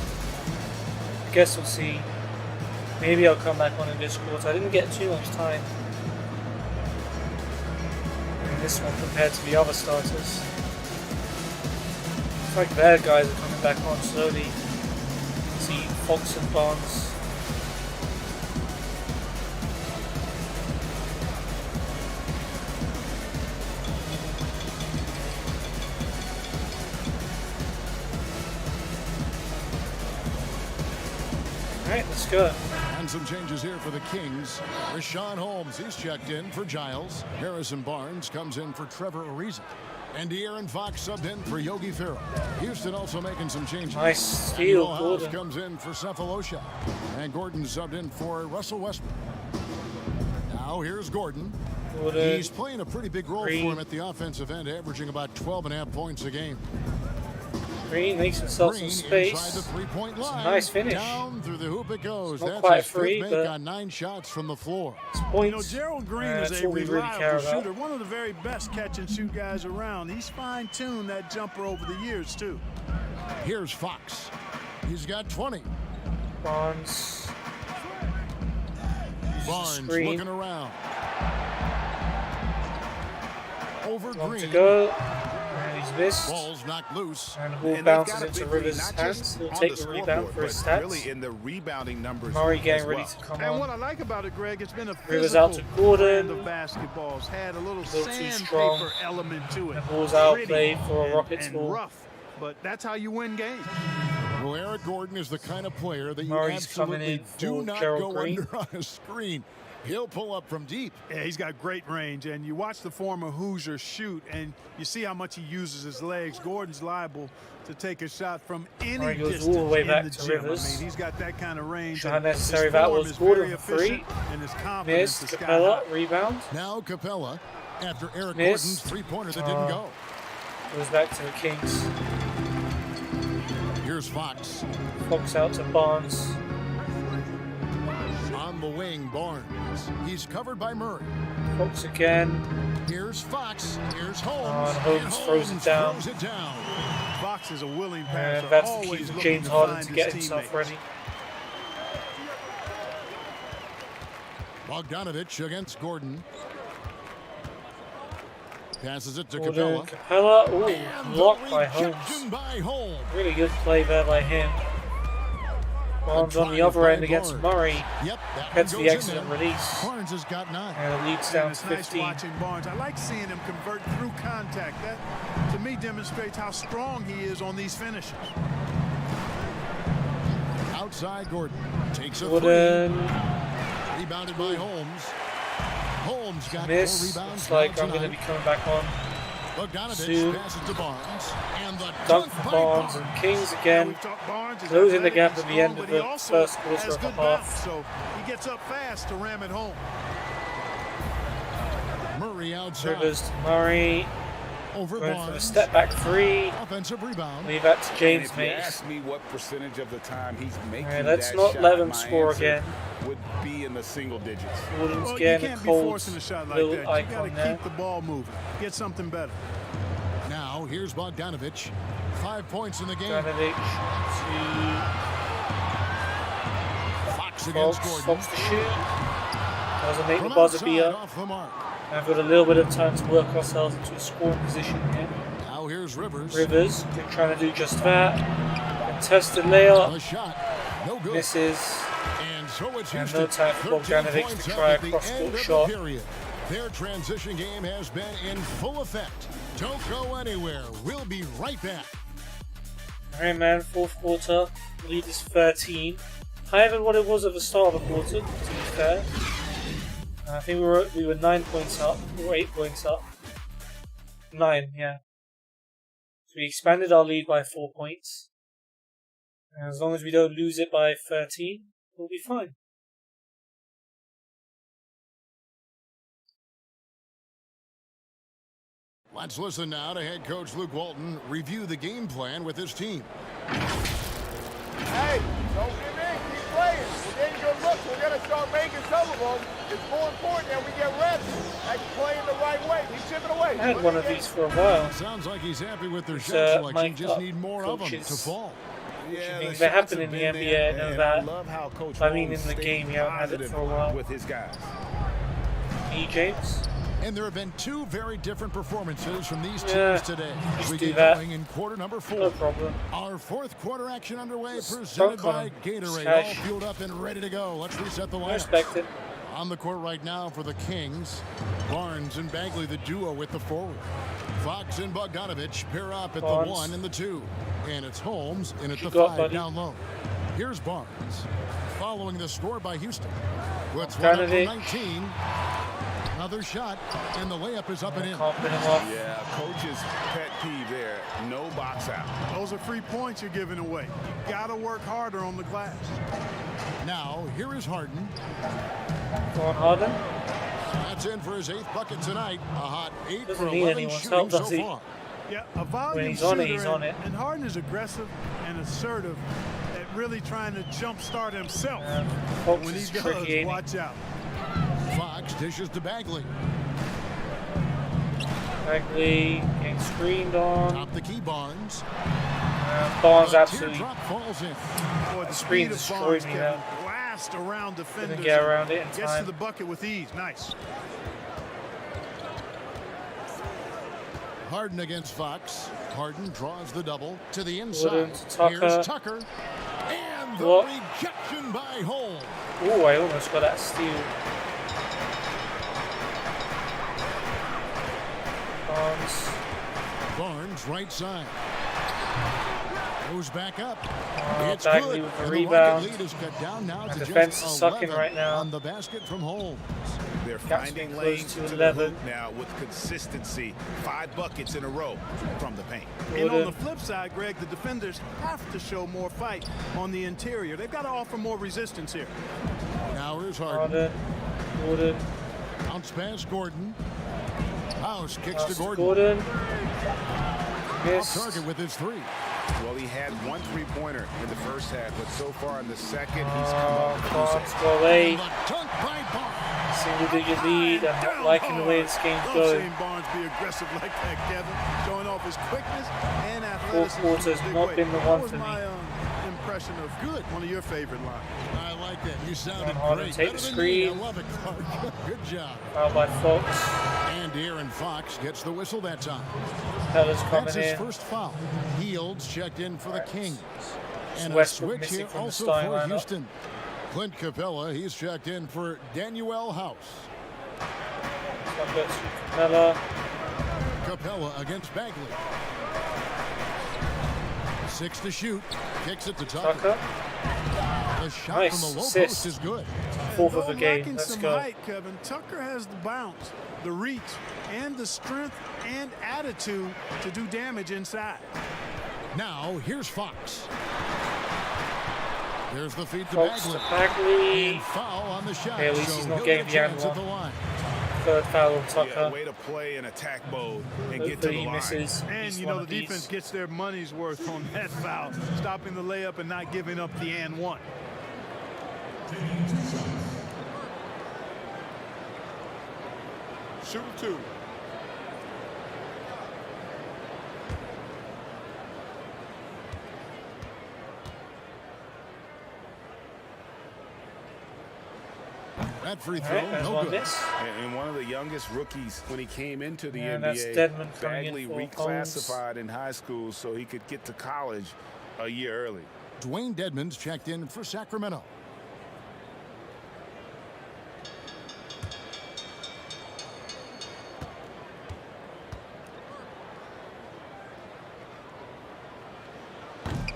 I guess we'll see. Maybe I'll come back on in this quarter. I didn't get too much time in this one compared to the other starters. It's like their guys are coming back on slowly. See Fox and Barnes. Alright, let's go. And some changes here for the Kings. Rashawn Holmes, he's checked in for Giles. Harrison Barnes comes in for Trevor Ariza. And De'Aaron Fox subbed in for Yogi Ferrell. Houston also making some changes. Nice steal, House Gordon. comes in for Cephalosha. And Gordon subbed in for Russell Westbrook. Now here's Gordon. Gordon. He's playing a pretty big role Green. for him at the offensive end, averaging about 12.5 points a game. Green makes himself some Green space. inside the three-point line. Nice finish. Down through the hoop it goes. Not That's quite his free, fifth but make on 9 shots from the floor. it's You know, points. Gerald Green That's is a what we really care reliable about. shooter, one of the very best catch-and-shoot guys around. He's fine-tuned that jumper over the years, too. Here's Fox. He's got 20. Barnes. Barnes Screen. looking around. Over One Green. to go. And he's missed. Ball's knocked loose. And the ball And they've bounces got a into big lead, Rivers' not hands. just He'll on take the the rebound scoreboard, for his but stats. really in the rebounding numbers Murray as getting well. ready to come And what on. I like about it, Greg, it's been a Rivers out physical to Gordon. brand of basketballs. Had a little Little too strong. sandpaper element to it. The ball's outplayed Gritty for a and- Rockets and ball. rough, but that's how you win games. Well, Eric Gordon is the kind of player that you Murray's coming absolutely in do for not Gerald go Green. under on a screen. He'll pull up from deep. Yeah, he's got great range, and you watch the former Hoosier shoot, and you see how much he uses his legs. Gordon's liable to take a shot from any Murray goes distance all the way in back the to gym. Rivers. I mean, he's got that kind of range. Shot and necessary. his That form was is Gordon very for free. efficient, and his confidence Missed. is sky Capella. high. Rebound. Now Capella, after Eric Missed. Gordon's three-pointer that didn't go. Goes back to the Kings. Here's Fox. Fox out to Barnes. On the wing, Barnes. He's covered by Murray. Fox again. Here's Fox. Here's Holmes. and Holmes throws it down. Throws it down. Fox is a willing passer, And that's the always key for looking James to Harden find to get his himself teammates. ready. Bogdanovich against Gordon. Passes it to Gordon, Capella. Capella. Ooh, And blocked the by rejection Holmes. by Holmes. Really good play there by him. Barnes on the drive other by end against Barnes. Murray. Yep, that Gets one the goes in excellent there. release. Barnes has got 9. And it leads And down to it's nice 15. watching Barnes. I like seeing him convert through contact. That, to me, demonstrates how strong he is on these finishes. Outside Gordon. Takes a Gordon. three. Rebounded by Holmes. Holmes got 4 Miss. rebounds. Looks like now I'm going to tonight. be coming back on. Bogdanovich Two. passes to Barnes. And the Dunk dunk for by Barnes and Kings again. We've talked Barnes is Closing the athletic gap and at the strong, end of but he the also first quarter has of the good half. bounce, so he gets up fast to ram it home. Murray outside. Rivers to Murray. Over Going for the Barnes. step back three. Offensive rebound. Leave that to And James if you Mace. ask me what percentage of the time he's making All right, let's that not shot, let him my score answer again. would be in the single digits. Gordon's Well, you getting a can't be cold forcing a shot like little that. You got icon to there. keep the ball moving. Get something better. Now here's Bogdanovich. 5 points in the game. Bogdanovich to Fox Fox. against Gordon. Fox to shoot. Doesn't make the From buzzer outside, beater. off the mark. I've got a little bit of time to work ourselves into a scoring position here. Now here's Rivers. Rivers trying to do just that. Contested layup. A shot. No good. Misses. And so it's And Houston. no time for 13 Bogdanovich points to up try a at the cross-court end of the shot. period. Their transition game has been in full effect. Don't go anywhere. We'll be right back. Alright, man, fourth quarter. Lead is 13. Higher than what it was at the start of the quarter, to be fair. I think we were 9 points up, or 8 points up. 9, yeah. So we expanded our lead by 4 points. And as long as we don't lose it by 13, we'll be fine. Let's listen now to head coach Luke Walton review the game plan with his team. Hey, don't give in. Keep playing. We're getting good looks. We're going to start making some of them. It's more important that we get reps and playing the right way. Keep chipping away. I had one of these for a while. Sounds like he's happy with their It's, shot selection. mic'd Just up need more of them to coaches. fall. Yeah, things the that shots happen have in the been NBA, there, I know and that. I love how Coach I mean, Holmes in the stays game, you haven't had it positive for a while. with his guys. E. James. And there have been 2 very different performances from these teams Yeah, today. just We do get that. going in quarter number 4. No problem. Our 4th quarter action underway, Just presented dunk on by him. Gatorade. Cash. All fueled up and ready to go. Let's reset the I lineup. respect it. On the court right now for the Kings, Barnes and Bagley, the duo with the forward. Fox and Bogdanovich pair up at Barnes. the 1 and the 2. And it's Holmes in at You the got, 5 buddy. down low. Here's Barnes, following the score by Houston. Puts one up from Bogdanovich. 19. Another shot, and the layup is up and in. Can't put him off. Yeah, coach's pet peeve there. No box out. Those are free points you're giving away. You got to work harder on the glass. Now, here is Harden. Go on, Harden. At gets in for his 8th bucket tonight. A hot 8 Doesn't for need 11 anyone's shooting help, so does he? far. Yeah, a volume When he's on it, shooter, he's on it. and Harden is aggressive and assertive at really trying to jumpstart himself. Fox When he is does, tricky, ain't he? watch out. Fox dishes to Bagley. Bagley getting screened on. Top the key, Barnes. Barnes A absolutely. teardrop falls in. Boy, the screen speed of destroyed Barnes, me Kevin. now. Blast around defenders. Couldn't get around it in Gets to time. the bucket with ease. Nice. Harden against Fox. Harden draws the double to the inside. Wooden to Tucker. Here's Tucker. And the What? rejection by Holmes. Oh, I almost got that steal. Barnes. Barnes right side. Goes back up. It's Bagley good. with the And rebound. the Rocket lead is cut down now And to defense just is sucking 11 right now. on the basket from Holmes. They're Gap's finding getting close lanes to to the 11. hoop now with consistency. 5 buckets in a row from the paint. And on Wooden. the flip side, Greg, the defenders have to show more fight on the interior. They've got to offer more resistance here. Now here's Harden. Harden. Gordon. Bounce pass Gordon. House kicks to Pass to Gordon. Gordon. Off Missed. target with his 3. Well, he had 1 3-pointer in the first half, but so far in the second, he's come up with 2 Barnes go away. And the dunk by Barnes. Single-digit lead. I'm not liking the way this game's Love going. seeing Barnes be aggressive like that, Kevin, showing off his quickness and Fourth athleticism. quarter's in a big not way. been the That one was for me. my impression of good. One of your favorite lines. I like that. You sounded Harden, great. take Better the than me. I screen. love it, Clark. Good job. Foul by Fox. And Aaron Fox gets the whistle that time. Heller's coming That's his in. first foul. Fields checked in for the Kings. And a Westbrook switch missing here from the also starting for lineup. Houston. Clint Capella, he's checked in for Daniel House. Tucker to Capella. Capella against Bagley. 6 to shoot. Kicks it to Tucker. Tucker. The shot Nice from the low assist. post is good. Fourth And of the though game. lacking Let's some go. height, Kevin, Tucker has the bounce, the reach, and the strength and attitude to do damage inside. Now, here's Fox. There's the feed to Fox Bagley. to Bagley. And foul on the shot. Okay, at least so he's not he'll getting get a the chance and at the line. Third foul on Yeah, Tucker. way to play in attack mode and get to Hopefully the he line. misses. And, He's you one know, of the defense these. gets their money's worth on that foul, stopping the layup and not giving up the and one. Shooting 2. That free throw, Alright, no one good. miss. And one of the youngest rookies when he came into the And that's NBA. Dedmon coming in Bagley for reclassified in high school so he could get to college a year early. Dwayne Dedmon's checked in for Sacramento.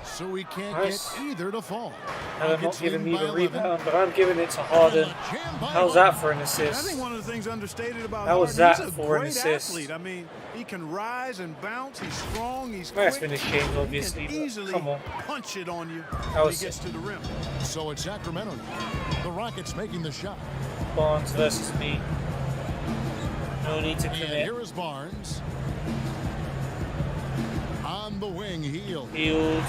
So we can't Nice. get either to fall. And I'm not Rockets giving lead me by the 11. rebound, but I'm giving it to Harden. Jam by How's Harden. that for an I assist? think one of the things understated about How was Harden, that he's a for an great assist? athlete. I mean, he can rise and bounce. He's strong. He's Nice quick. finish games, He obviously, can but easily come on. punch it on you That when was he gets to the rim. So it's Sacramento. The Rockets making the shot. Barnes versus me. No need to And commit. here is Barnes. On the wing, heel. Field.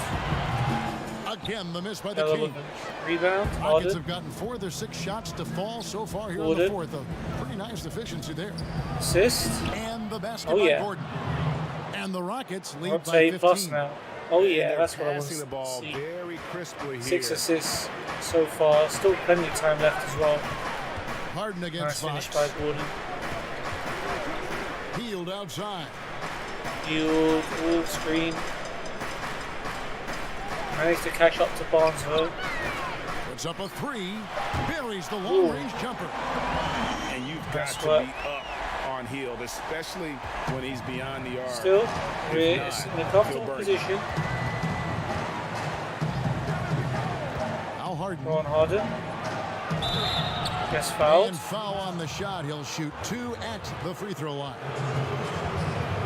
Again, the miss by the Heller Kings. with a rebound. Rockets Harden. have gotten 4 of their 6 shots to fall so far here in Gordon. the fourth. A pretty nice efficiency there. Assist. And the basket Oh, by yeah. Gordon. And the Rockets lead I'll by say 15. plus now. Oh yeah, They're that's what I want passing the to ball see. very crisply 6 here. assists so far. Still plenty of time left as well. Harden Nice against finish Fox. by Gordon. Peeled outside. Field. All screen. Managed to catch up to Barnes though. Puts up a 3. Buries the Ooh. long-range jumper. And you've got That's to what- be up on Hield, especially when he's beyond the arc. Still, If it's not, in a he'll comfortable burn you. position. Now Harden. Go on Harden. Gets fouled. And foul on the shot. He'll shoot 2 at the free throw line.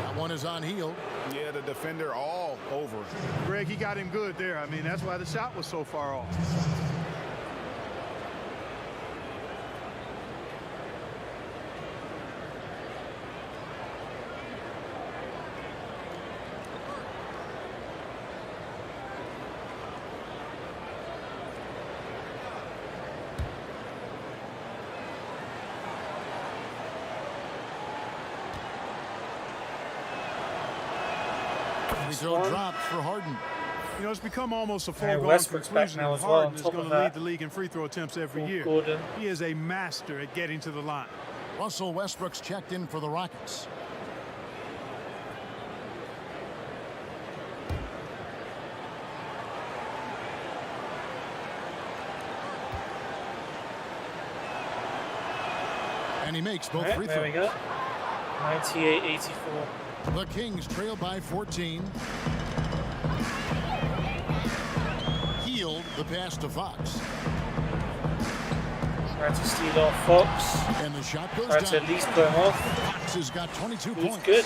That one is on heel. Yeah, the defender all over. Greg, he got him good there. I mean, that's why the shot was so far off. Fox throw one. dropped for Harden. You know, it's become almost a foregone Westbrook's back conclusion now that as well, on Harden is top going of to lead that. the league in free throw attempts every year. Gordon. He is a master at getting to the line. Russell Westbrook's checked in for the Rockets. And he makes both free There we throws. go. 98-84. The Kings trail by 14. Healed the pass to Fox. Trying to steal off Fox. And the shot goes Trying down. to at least put him off. Fox has got 22 Dude's points. good.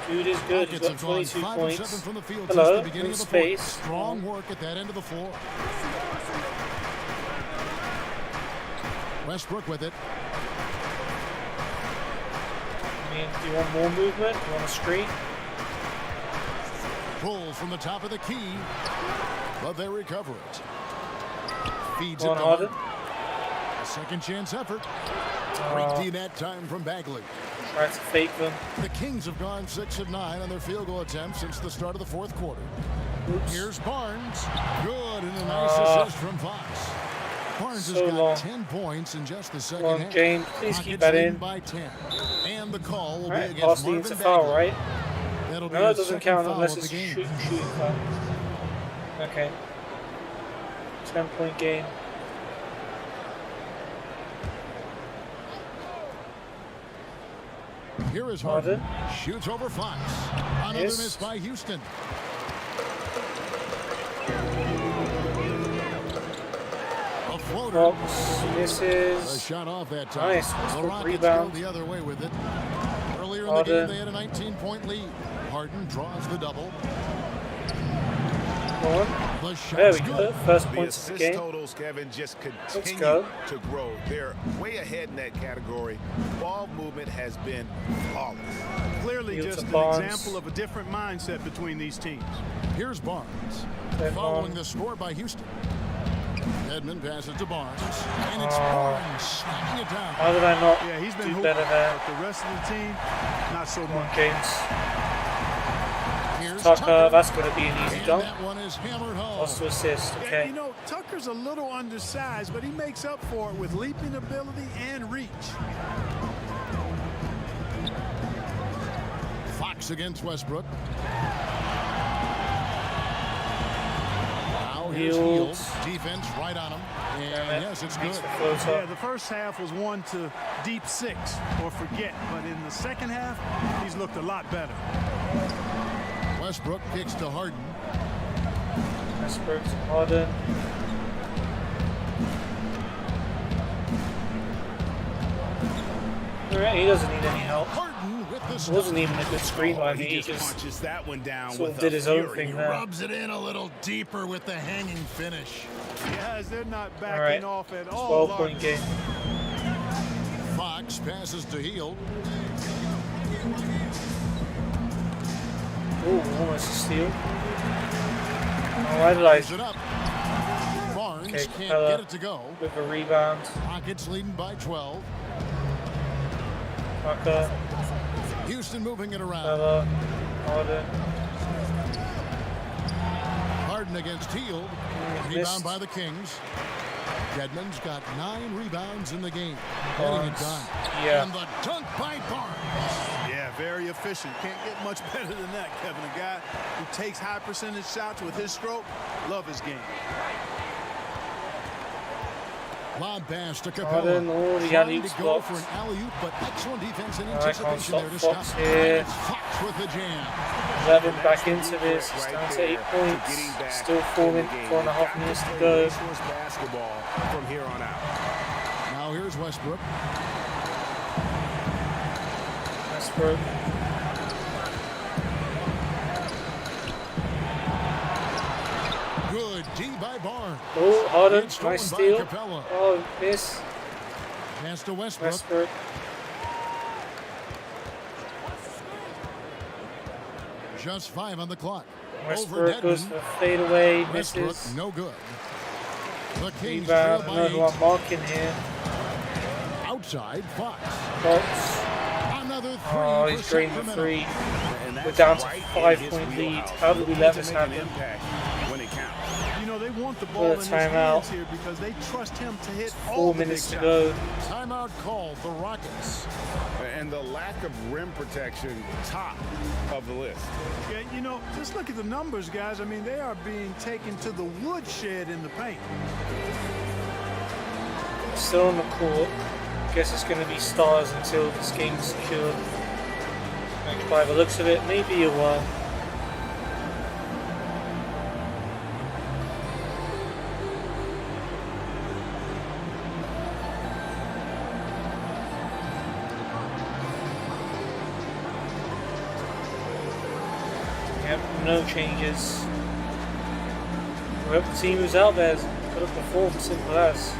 Dude is good. He's Rockets got have gone 22 5 of 7 points. from the field Hello, since the beginning in of the space. fourth. Strong work at that end of the floor. Westbrook with it. I mean, do you want more movement? Do you want a screen? Pulls from the top of the key, but they recover it. Feeds Go it on, to Harden. Harden. A second chance effort. Great D that time from Bagley. Trying to fake them. The Kings have gone 6 of 9 on their field goal attempts since the start of the fourth quarter. Oops. Here's Barnes. Good, and a nice assist from Fox. Barnes has So got long. 10 points in just the second Long half. game. Please keep Rockets that leading in. by 10. And the call will Alright, be pass against leading Marvin to foul, Bagley. right? That'll be No, it his doesn't second count foul unless of it's the game. shooting foul. Okay. 10-point game. Here is Harden. Shoots over Fox. Another Yes. miss by Houston. A floater. Fox A misses. shot off that time. Nice. The Westbrook Rockets rebound. go the other way with it. Earlier in the Harden. game, they had a 19-point lead. Harden draws the double. Go on. The shot's There we go. good. First The points of the assist game. totals, Kevin, just go. continue to grow. They're way ahead in that category. Ball movement has been flawless. Clearly Field just to an Barnes. example of a different mindset between these teams. Here's Barnes. Then Following on. the score by Houston. Edmond passes to Barnes. And it's Oh. Barnes smacking it down. How did I not Yeah, he's been do hooping, better there? but the rest of the team, not so Come on, much. James. Here's Tucker, that's going to be an easy And dunk. that one is hammered home. Lost to assist. Yeah, Okay. you know, Tucker's a little undersized, but he makes up for it with leaping ability and reach. Fox against Westbrook. Now here's Hield. Hield. Defense right on him. And yes, it's good. Makes the floater. Yeah, the first half was 1 to deep 6 or forget, but in the second half, he's looked a lot better. Westbrook kicks to Harden. Westbrook to Harden. Alright, he doesn't need any help. Harden with the It stop. wasn't even a good screen by me. He He just just punches that one down sort with of did a his own fury. thing there. Rubs it in a little deeper with the hanging finish. Guys, they're not backing Alright, off at all. 12-point game. Fox passes to Hield. Ooh, almost a steal. Oh, why did I Gives it up. Barnes Okay, can't Capella. get it to go. with a rebound? Rockets leading by 12. Tucker, Houston moving it around. Capella, Harden. Harden against Hield. Rebound Missed. by the Kings. Dedmon's got 9 rebounds in the game. Getting it Barnes. done. Yeah. And the dunk by Barnes. Yeah, very efficient. Can't get much better than that, Kevin. A guy who takes high percentage shots with his stroke. Love his game. Lob pass to Harden, Capella. oh, the Trying alley-oop to go blocked. for an alley-oop, but excellent defense and Alright, can't anticipation stop there to Fox stop. here. It's Fox with the jam. 11 back into this. He's down to 8 points. Still 4.5 minutes to go. Racehorse basketball from here on out. Now here's Westbrook. Westbrook. Good D by Barnes. Oh, Harden, It's stolen nice by steal. Capella. Oh, miss. Pass to Westbrook. Westbrook. Just 5 on the clock. Westbrook Over goes Dedmon. for a fadeaway, Westbrook, misses. no good. The Kings trail Rebound, by another 8. one marking here. Outside, Fox. Fox. Another Oh, he's drained the three. We're down to 5-point lead. How did we let this happen? When it counts. You know, they want the ball in his hands here because they trust him to hit all 4 minutes to go. Timeout called the Rockets. And the lack of rim protection, top of the list. Yeah, you know, just look at the numbers, guys. I mean, they are being taken to the woodshed in the paint. Still on the court. Guess it's going to be stars until this game is secured. And by the looks of it, maybe a while. Yep, no changes. Whoever the team who's out there is going to perform, simple as.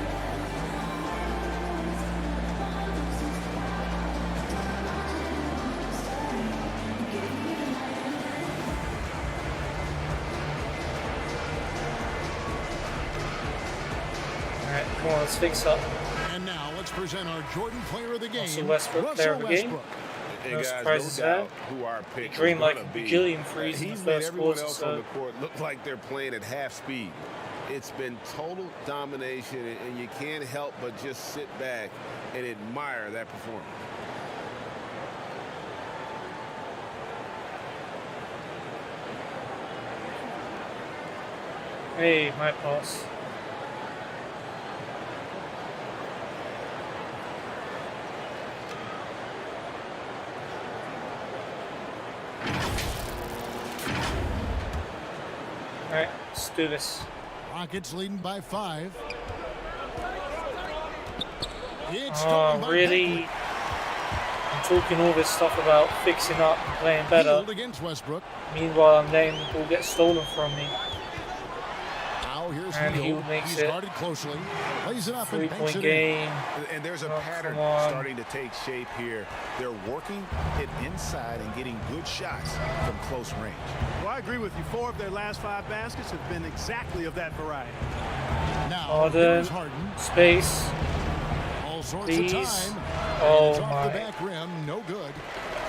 Alright, come on, let's fix up. And now let's present our Jordan player of the game. Russell Westbrook, player of the game. No surprises there. He drained like a bajillion threes in the first quarter, so on the court look like they're playing at half speed. It's been total domination, and you can't help but just sit back and admire that performance. hey, my pass. Alright, let's do this. Rockets leading by 5. Oh, really? I'm talking all this stuff about fixing up and playing better. Against Westbrook. Meanwhile, I'm letting the ball get stolen from me. Now here's And he Hield. makes He's it. guarded closely. Plays it up and banks 3-point it game. And there's a Oh, pattern come on. starting to take shape here. They're working it inside and getting good shots from close range. Well, I agree with you. 4 of their last 5 baskets have been exactly of that variety. Now Harden, here's Harden. space. All sorts Please. of time. Oh It's off my. the back rim. No good.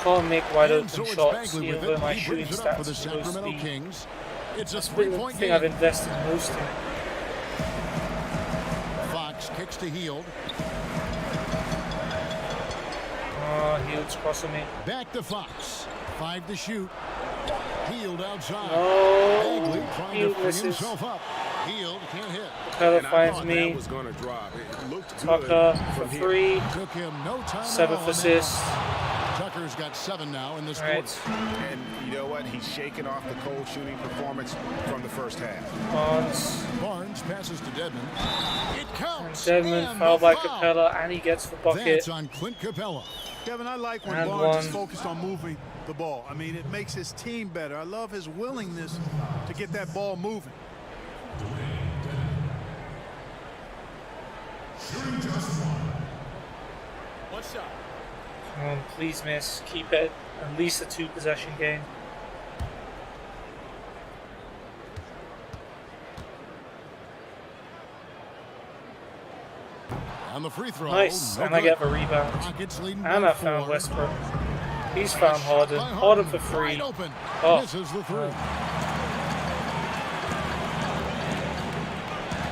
Can't make wide And open so it's shots, Bagley even with though it. my He shooting brings it up for stats the are supposed to Sacramento be. Kings. It's a That's been the 3-point thing game. I've invested most in. Fox kicks to Hield. Oh, Hield's crossing me. Back to Fox. 5 to shoot. Hield outside. No, Bagley trying to Hield free misses. himself up. Hield can't hit. Capella And I finds thought me. that was going to drop. It looked Tucker good for from here. 3. Took him no time at 7th all on that assist. one. Tucker's got 7 now in this quarter. Right. And you know what? He's shaking off the cold shooting performance from the first half. Barnes. Barnes passes to Dedmon. It counts. Dedmon And fouled the by foul. Capella, and he gets the bucket. That's on Clint Capella. Kevin, I like when And Barnes is one. focused on moving the ball. I mean, it makes his team better. I love his willingness to get that ball moving. One shot. Please miss. Keep it at least a 2-possession game. On the free throw. Nice, no and I good. get the rebound. Rockets leading And by I found 4. Westbrook. He's found Harden. Harden for 3. Wide open. Oh. Misses the 3.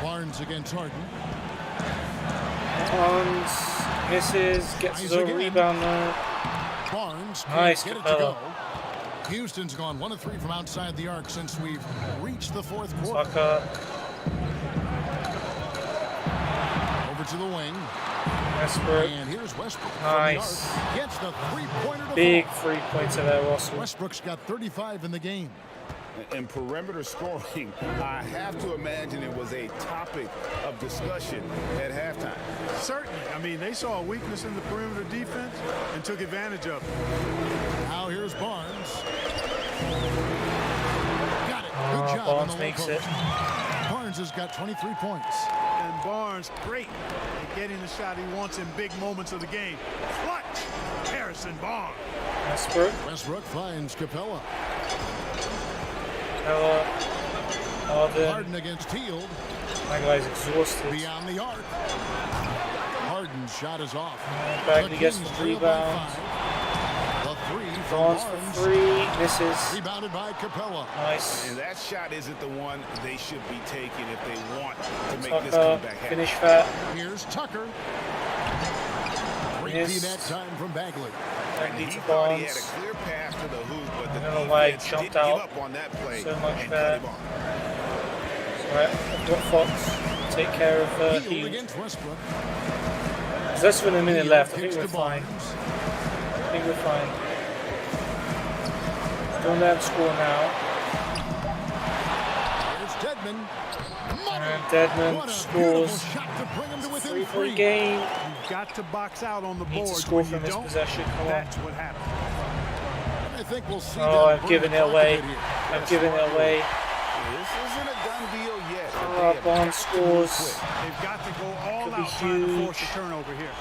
Barnes against Harden. Barnes misses, gets his Nice own again. rebound though. Barnes can't Nice, get it to Capella. go. Houston's gone 1 of 3 from outside the arc since we've reached the 4th quarter. Tucker. Over to the wing. Westbrook. And here's Westbrook. Nice. From the arc. Gets the 3-pointer to Big fall. 3-pointer there, Russell. Westbrook's got 35 in the game. And perimeter scoring, I have to imagine it was a topic of discussion at halftime. Certainly. I mean, they saw a weakness in the perimeter defense and took advantage of it. Now here's Barnes. Got it. Good job on Barnes the makes low it. post. Barnes has got 23 points. And Barnes, great at getting the shot he wants in big moments of the game. Clutch, Harrison Barnes. Westbrook. Westbrook finds Capella. Capella. Harden. Harden against Hield. My guy's exhausted. Beyond the arc. Harden's shot is off. Bagley The gets Kings the trail by rebound. 5. Barnes for three, misses. Rebounded by Capella. Nice. And that shot isn't the one they should be taking if they want to make this Tucker, comeback happen. finish that. Here's Tucker. Great Yes. D that time from Bagley. Bagley He to thought he Barnes. had a clear path to the hoop, but the I don't know why he defense jumped didn't out give up on that play so much and there. cut him off. Alright, I've got Fox. Take care of Healed Heald. against Westbrook. There's less than a minute left. I think Kicks we're to fine. Barnes. I think we're fine. Don't let him score now. Here's Deadman. And Deadman What a scores. beautiful shot to bring him to within 3-point three. game. You've got to box out on the Need to boards. score When from you this don't, possession. Come on. that's what happens. I think we'll see Oh, them I've burn given the it clock a away. bit here. I've given it away. This isn't a done deal yet. but Oh, they have Barnes got to move scores. quick. They've got to go all Could be out trying to force a huge. turnover here.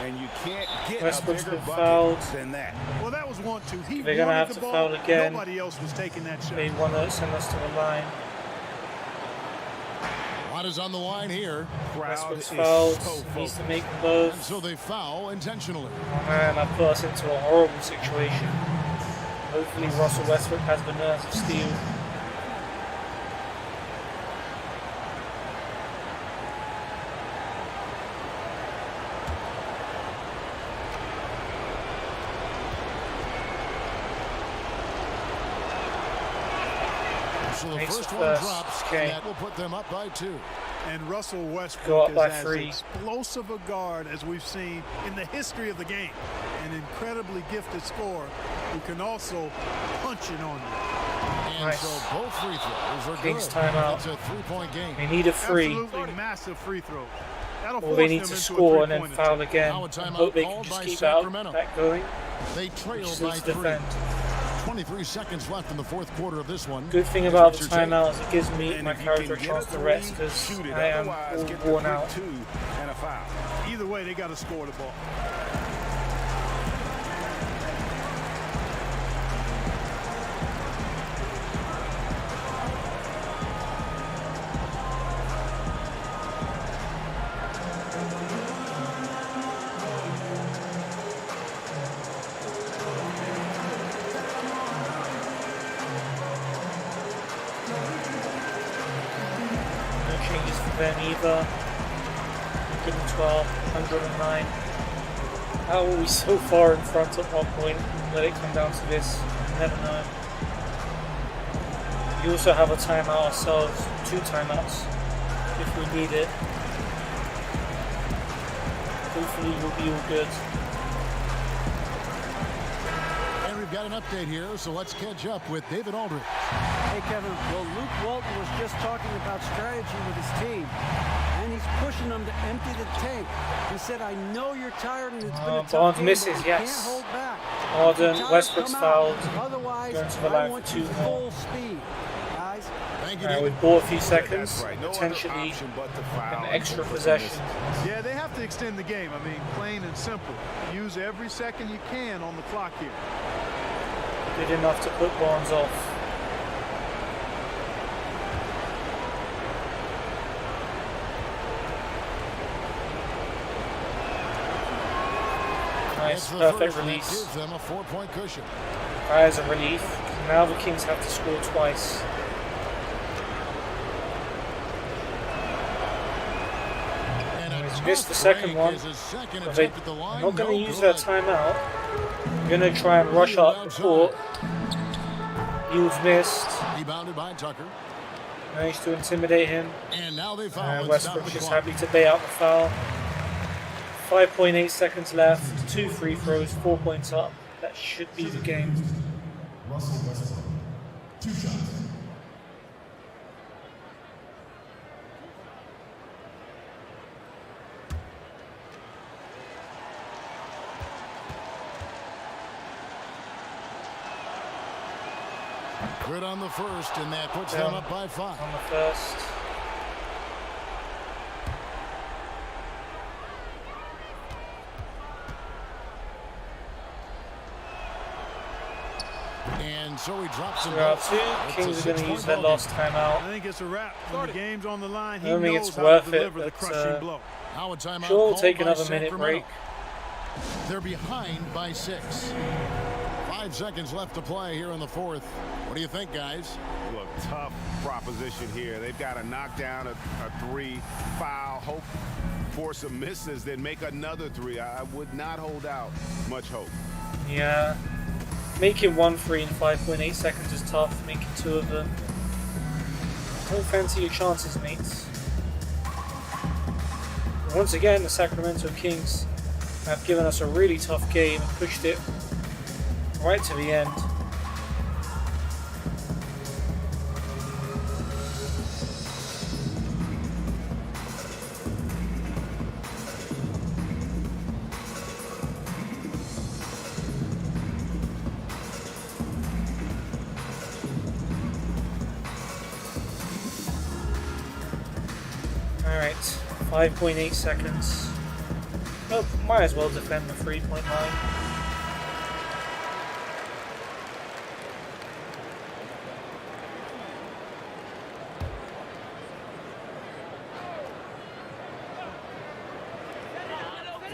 And you can't get Westbrook's a bigger been bucket fouled. than that. Well, that was 1-2. He They're gonna wanted have the to ball. foul again. Nobody else was taking that shot. They want to send us to the line. A lot is on the line here. Crowd Westbrook's is fouled. so Needs focused. to make them both. And so they foul intentionally. Oh man, I've put us into a horrible situation. Hopefully Russell Westbrook has the nerves of steel. So the Makes first the one first. drops, Okay. and that will put them up by 2. And Russell Go Westbrook up by is as 3. explosive a guard as we've seen in the history of the game. An incredibly gifted scorer who can also punch it on you. And Nice. so both free throws are Kings good. timeout. It's a 3-point game. They need a free. Absolutely massive free throw. That'll Or force they them need to into a score and then three-point foul attempt. again. Now a And timeout hope they can called just by keep Sacramento. that going. They trail Which by is 3. defend. 23 seconds left in the fourth quarter of this one. Good thing Here's about the Richard Tate. timeout is it gives me And my if you character a can get chance a to three, rest because shoot it. I am Otherwise, get all the worn quick out. 2 and a foul. Either way, they got to score the ball. No changes for them either. 112, 109. How are we so far in front at one point? Let it come down to this. Never know. We also have a timeout ourselves. 2 timeouts if we need it. Hopefully we'll be all good. And we've got an update here, so let's catch up with David Aldridge. Hey, Kevin. Well, Luke Walton was just talking about strategy with his team, and he's pushing them to empty the tank. He said, I know you're tired and it's been a tough Barnes game, misses, but you yes. can't hold back. Harden, If you're tired, Westbrook's come out. fouled. Otherwise, Going to the I line want for you 2 more. full speed, guys. Thank you, We David. bought a few seconds, That's right. No other potentially option but to foul an and extra overcome possession. this. Yeah, they have to extend the game. I mean, plain and simple. Use every second you can on the clock here. Good enough to put Barnes off. Nice, That's the perfect first, and that release. gives them a 4-point cushion. As a relief. Now the Kings have to score twice. And a He's missed the tough second break one. is his second But they, attempt at the line. not going to No use good. their timeout. Going to try and rush up the court. Hield's missed. Rebounded by Tucker. Managed to intimidate him. And now they foul And and stop Westbrook the just clock. happy to bait out the foul. 5.8 seconds left. 2 free throws. 4 points up. That should be the game. Russell Westbrook, 2 shots. Good on the first, and that puts them up by 5. On the first. And so he drops them We're up both. 2. It's Kings a are going to use 6-point their ball last timeout. I think it's a wrap. When the game's on the line, he I don't think knows it's how worth to it, deliver the but, crushing blow. Now a timeout Sure, we'll called take by another minute Sacramento. break. They're behind by 6. 5 seconds left to play here in the fourth. What do you think, guys? Look, tough proposition here. They've got to knock down a 3, foul, hope for some misses, then make another 3. I would not hold out much hope. Yeah. Making 1 free in 5.8 seconds is tough. Making 2 of them. Don't fancy your chances, mates. Once again, the Sacramento Kings have given us a really tough game and pushed it right to the end. Alright, 5.8 seconds. Well, might as well defend the 3.9.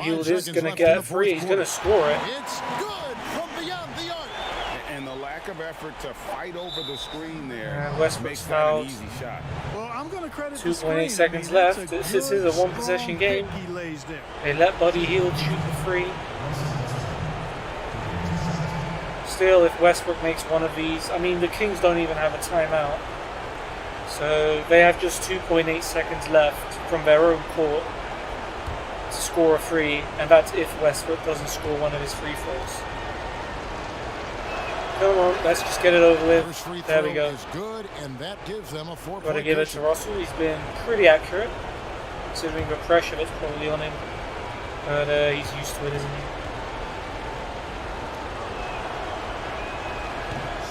Field is going to get a 3, he's going to score it. It's good from beyond the arc. And the lack of effort to fight over the screen there Westbrook's makes that fouled. an easy shot. Well, I'm going to credit 2.8 seconds left. This is a one-possession game. They let Buddy Hield shoot the 3. Still, if Westbrook makes one of these, I mean, the Kings don't even have a timeout. So they have just 2.8 seconds left from their own court to score a 3, and that's if Westbrook doesn't score one of his free throws. Come on, let's just get it over with. There we go. Is good, and that gives them a 4-point Gotta give it to Russell. He's been pretty accurate, considering the pressure that's probably on him. But he's used to it, isn't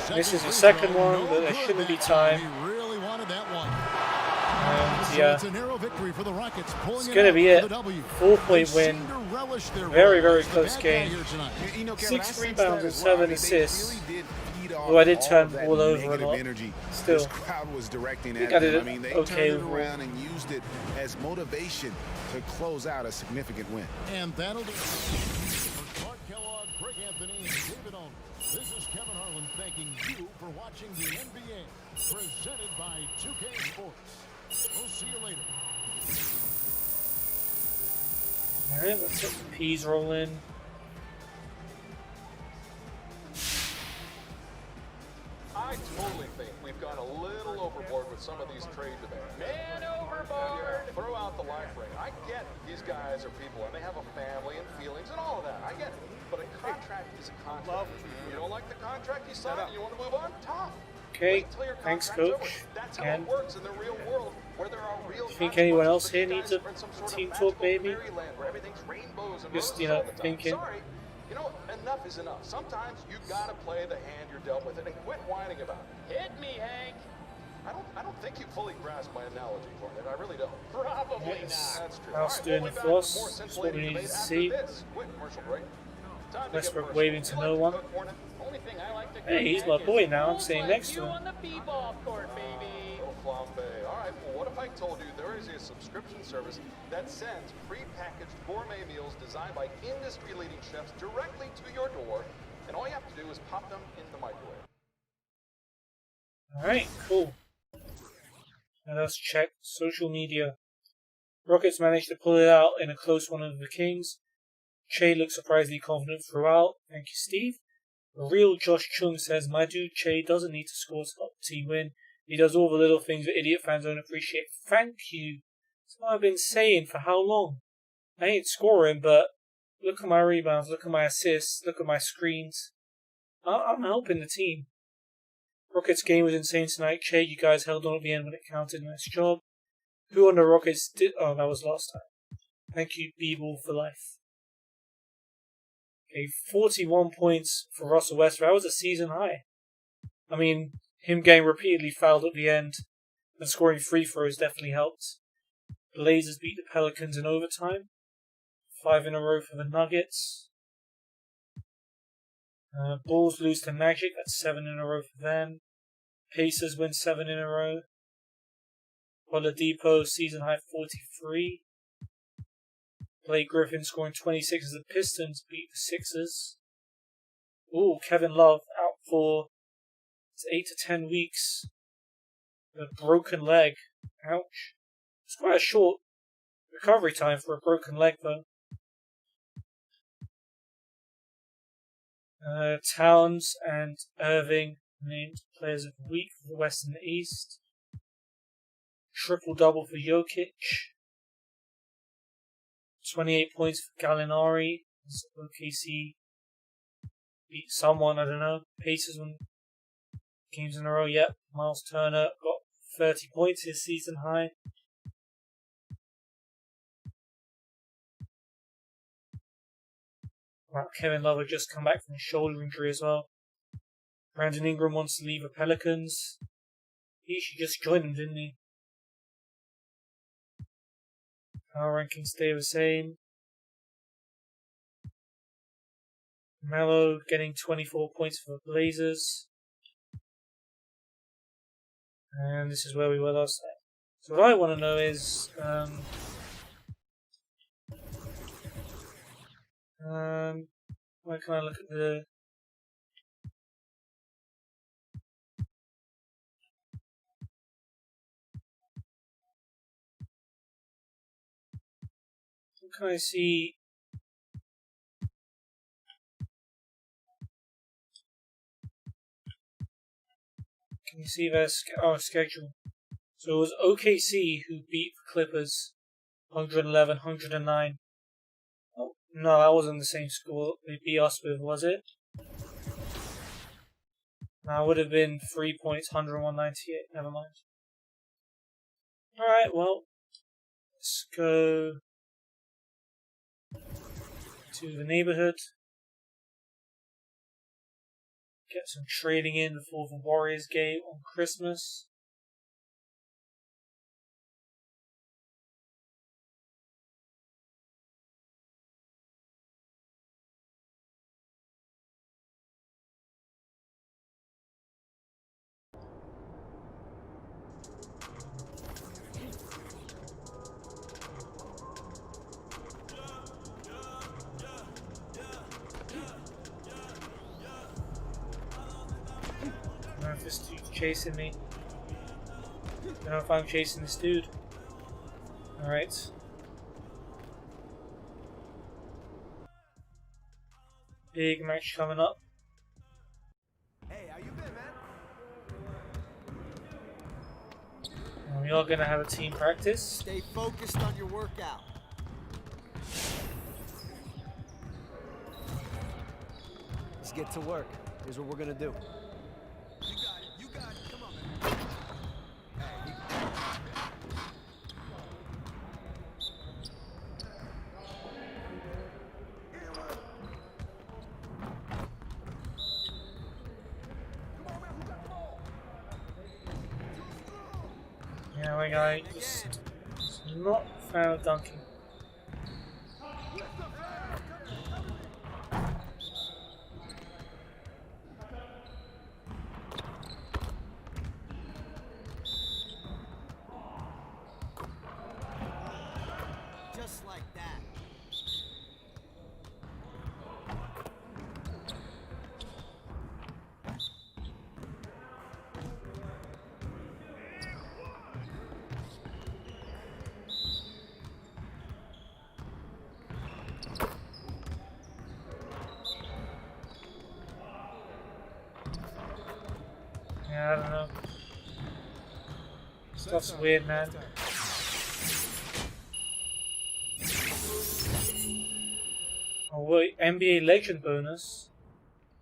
he? This is the second one, but there shouldn't be time. He really wanted that one. And yeah, it's a narrow victory for the Rockets. It's going to be it. 4-point win. Very, very close game. 6 rebounds and 7 assists. Though I did turn the ball over a lot. Still, this crowd was directing I think at I did them. it I mean, they okay turned it overall. around and used it as motivation to close out a significant win. And that'll do it. For Clark Kellogg, Greg Anthony, and David Owen, this is Kevin Harlan thanking you for watching the NBA, presented by 2K Sports. We'll see you later. Alright, let's let the P's roll in. I totally think we've gone a little overboard with some of these trade demands. Man overboard! Throw out the life ring. I get these guys are people and they have a family and feelings and all of that. I get it. But a contract is a contract. You don't like the contract you signed and you want to move on? Tough. Okay, thanks, Coach. That's how it works in the real world, where there are real Think anyone else here needs a team talk, maybe? Just, you know, thinking. Sorry, you know, enough is enough. Sometimes you gotta play the hand you're dealt with, and quit whining about it. Hit me, Hank. I don't think you fully grasp my analogy, Cornet. I really don't. Probably not. That's true. Mouse doing the floss. That's what we need to see. Westbrook waving to no one. Hey, he's my boy now. I'm staying next to him. Alright, well, what if I told you there is a subscription service that sends pre-packaged gourmet meals designed by industry-leading chefs directly to your door, and all you have to do is pop them in the microwave. Alright, cool. Now let's check social media. Rockets managed to pull it out in a close one of the Kings. Che looks surprisingly confident throughout. Thank you, Steve. The real Josh Chung says, my dude Che doesn't need to score to help the team win. He does all the little things that idiot fans don't appreciate. Thank you. That's what I've been saying for how long? I ain't scoring, but look at my rebounds, look at my assists, look at my screens. I'm helping the team. Rockets game was insane tonight. Che, you guys held on at the end when it counted. Nice job. Who on the Rockets did... Oh, that was last time. Thank you, B-Ball for life. Okay, 41 points for Russell Westbrook. That was a season high. I mean, him getting repeatedly fouled at the end and scoring free throws definitely helped. The Blazers beat the Pelicans in overtime. 5 in a row for the Nuggets. Bulls lose to Magic. That's 7 in a row for them. Pacers win 7 in a row. Oladipo season high 43. Blake Griffin scoring 26 as the Pistons beat the Sixers. Ooh, Kevin Love out for 8 to 10 weeks. A broken leg. Ouch. It's quite a short recovery time for a broken leg, though. Towns and Irving named Players of the Week for the West and the East. Triple-double for Jokic. 28 points for Gallinari. OKC beat someone, I don't know. Pacers won games in a row. Yep. Miles Turner got 30 points, his season high. Wow, Kevin Love had just come back from a shoulder injury as well. Brandon Ingram wants to leave the Pelicans. He should just join them, didn't he? Power rankings stay the same. Melo getting 24 points for the Blazers. And this is where we were last time. So what I want to know is... where can I look at the... What can I see? Can you see their schedule? So it was OKC who beat the Clippers 111, 109. Oh, no, that wasn't the same score they beat us with, was it? No, it would have been 3 points, 101, 98. Never mind. Alright, well, let's go to the neighborhood. Get some trading in before the Warriors game on Christmas. I don't know if this dude's chasing me. I don't know if I'm chasing this dude. Alright. Big match coming up. Hey, how you been, man? And we are going to have a team practice. Stay focused on your workout. Let's get to work. Here's what we're gonna do. You got it, come on, man. Yeah, my guy just not a fan of dunking. Just like that. Yeah, I don't know. Stuff's weird, man. Oh wait, NBA Legend bonus.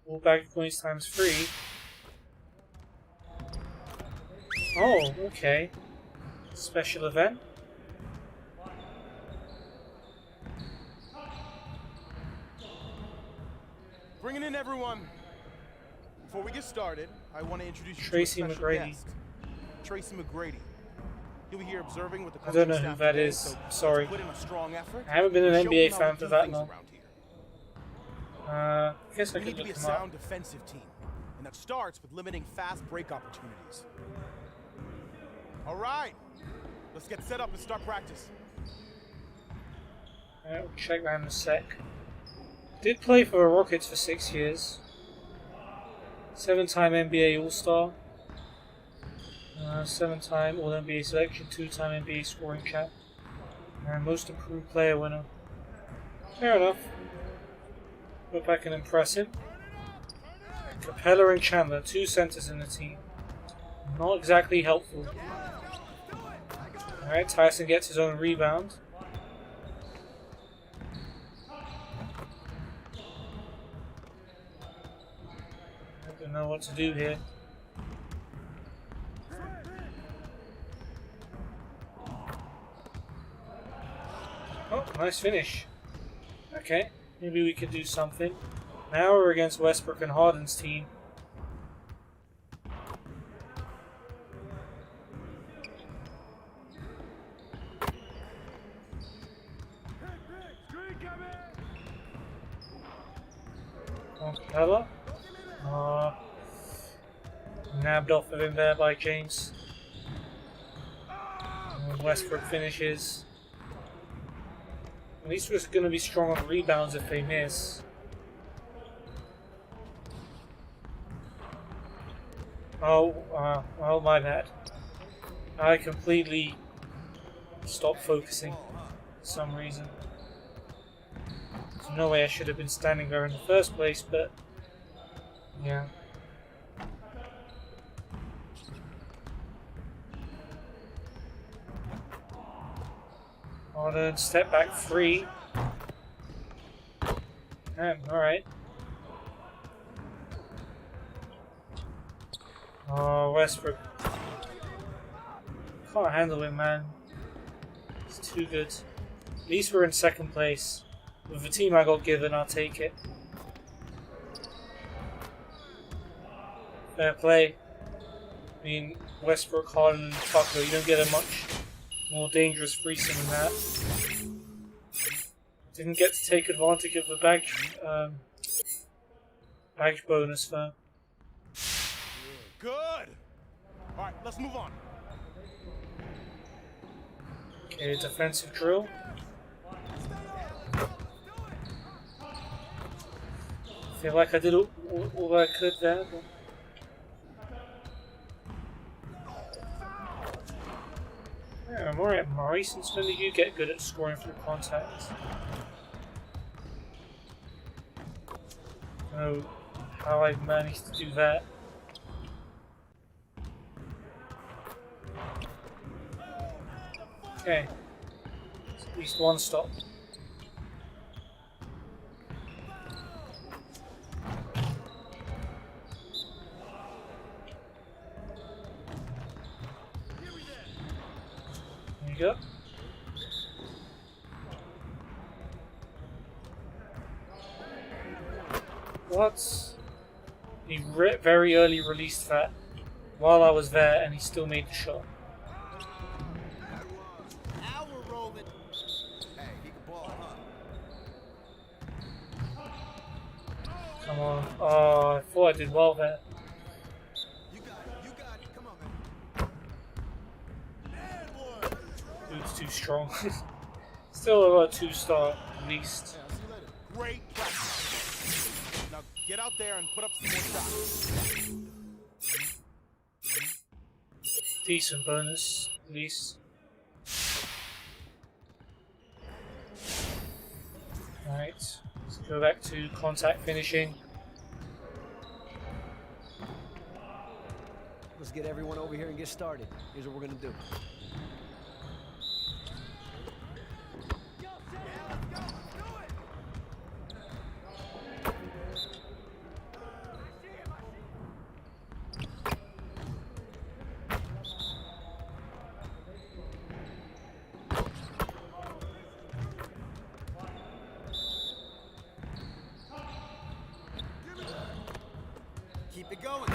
All bag points times 3. Oh, okay. Special event. Bringing in everyone. Before we get started, I want to introduce you Tracy to a special McGrady. guest. Tracy McGrady. He'll be here observing with the I don't know coaching who staff that today, is. so Sorry. put in a strong effort. I haven't been an Show NBA them how fan we for do that things long. around here. I guess I We could need to be look a them up. sound defensive team, and that starts with limiting fast break opportunities. All right, let's get set up and start practice. Alright, we'll check that in a sec. Did play for the Rockets for 6 years. 7-time NBA All-Star. 7-time All-NBA selection, 2-time NBA scoring champ. And most improved player winner. Fair enough. Hope I can impress him. Capella and Chandler, 2 centers in the team. Not exactly helpful. Alright, Tyson gets his own rebound. I don't know what to do here. Oh, nice finish. Okay, maybe we could do something. Now we're against Westbrook and Harden's team. Capella. Nabbed off of him there by James. And Westbrook finishes. At least we're going to be strong on rebounds if they miss. Oh my bad. I completely stopped focusing for some reason. There's no way I should have been standing there in the first place, but yeah. Harden, step back 3. Damn, alright. Oh, Westbrook. Can't handle it, man. It's too good. At least we're in second place. With the team I got given, I'll take it. Fair play. I mean, Westbrook, Harden, and Tucker, you don't get a much more dangerous threesome than that. Didn't get to take advantage of the badge bonus though. Good. All right, let's move on. Okay, defensive drill. Feel like I did all I could there. But yeah, I'm alright, Murray. Since when did you get good at scoring through contact? I don't know how I managed to do that. Okay. It's at least one stop. There you go. What? He very early released that while I was there, and he still made the shot. Now we're rolling. Hey, he can ball, huh? Come on. Oh, I thought I did well there. You got it. Come on, man. Dude's too strong. Still about a 2-star at least. Yeah, see you later. Great practice. Now get out there and put up some more shots. Decent bonus, at least. Alright, let's go back to contact finishing. Let's get everyone over here and get started. Here's what we're gonna do. Keep it going.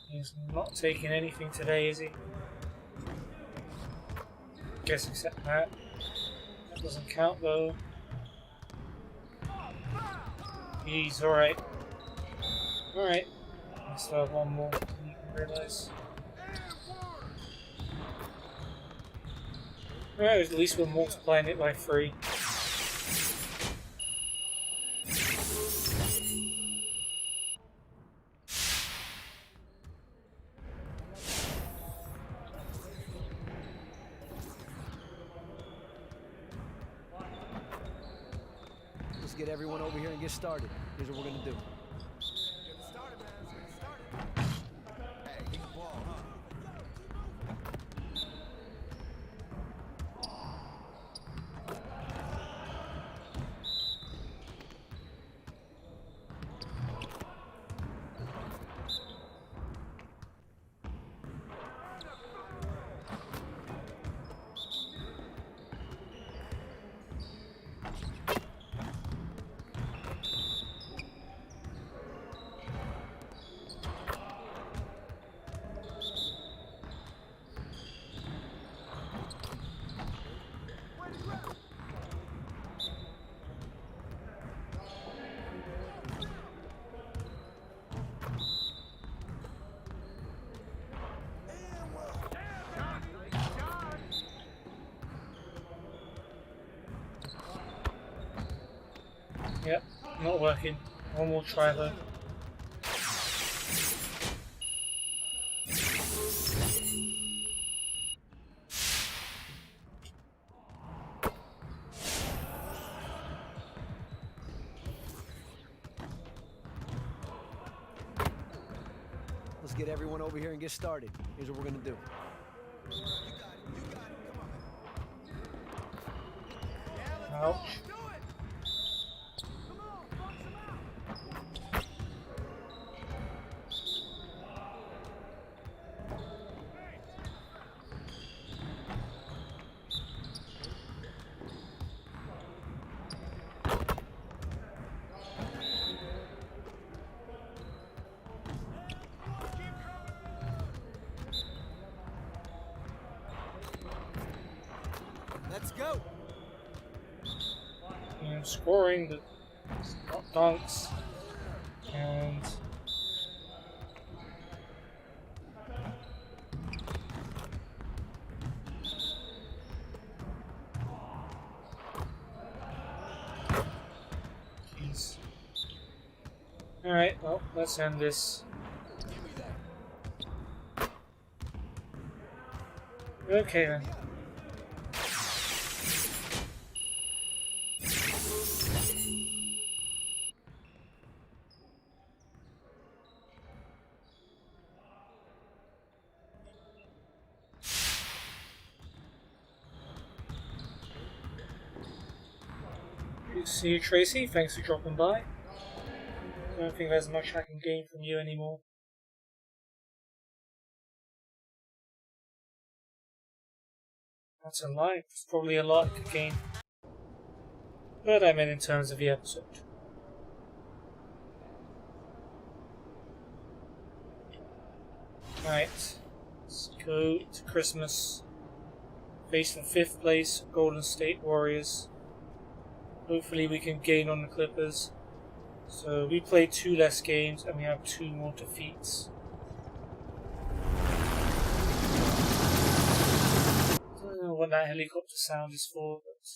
He's not taking anything today, is he? Guess except that. That doesn't count though. He's alright. Alright. I still have one more, than you can realise. Alright, at least we're multiplying it by 3. Let's get everyone over here and get started. Here's what we're gonna do. Yep, not working. One more try though. Let's get everyone over here and get started. Here's what we're gonna do. Ouch. Let's go. And scoring the dunks and jeez. Alright, well, let's end this. Okay then. See you, Tracy. Thanks for dropping by. I don't think there's much I can gain from you anymore. That's a lie. There's probably a lot I could gain. But I meant in terms of the episode. Right. Let's go to Christmas. Face the 5th place, Golden State Warriors. Hopefully we can gain on the Clippers. So we played 2 less games and we have 2 more defeats. I don't know what that helicopter sound is for, but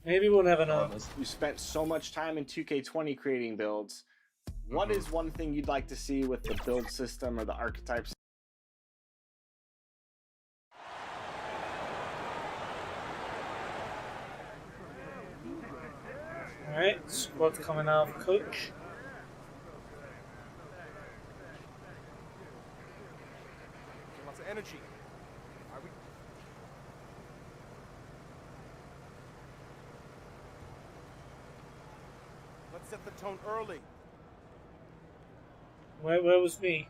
maybe we'll never know. You spent so much time in 2K20 creating builds. What is one thing you'd like to see with the build system or the archetypes? Alright, squad coming out of coach. Lots of energy. Are we? Let's set the tone early. Where was me?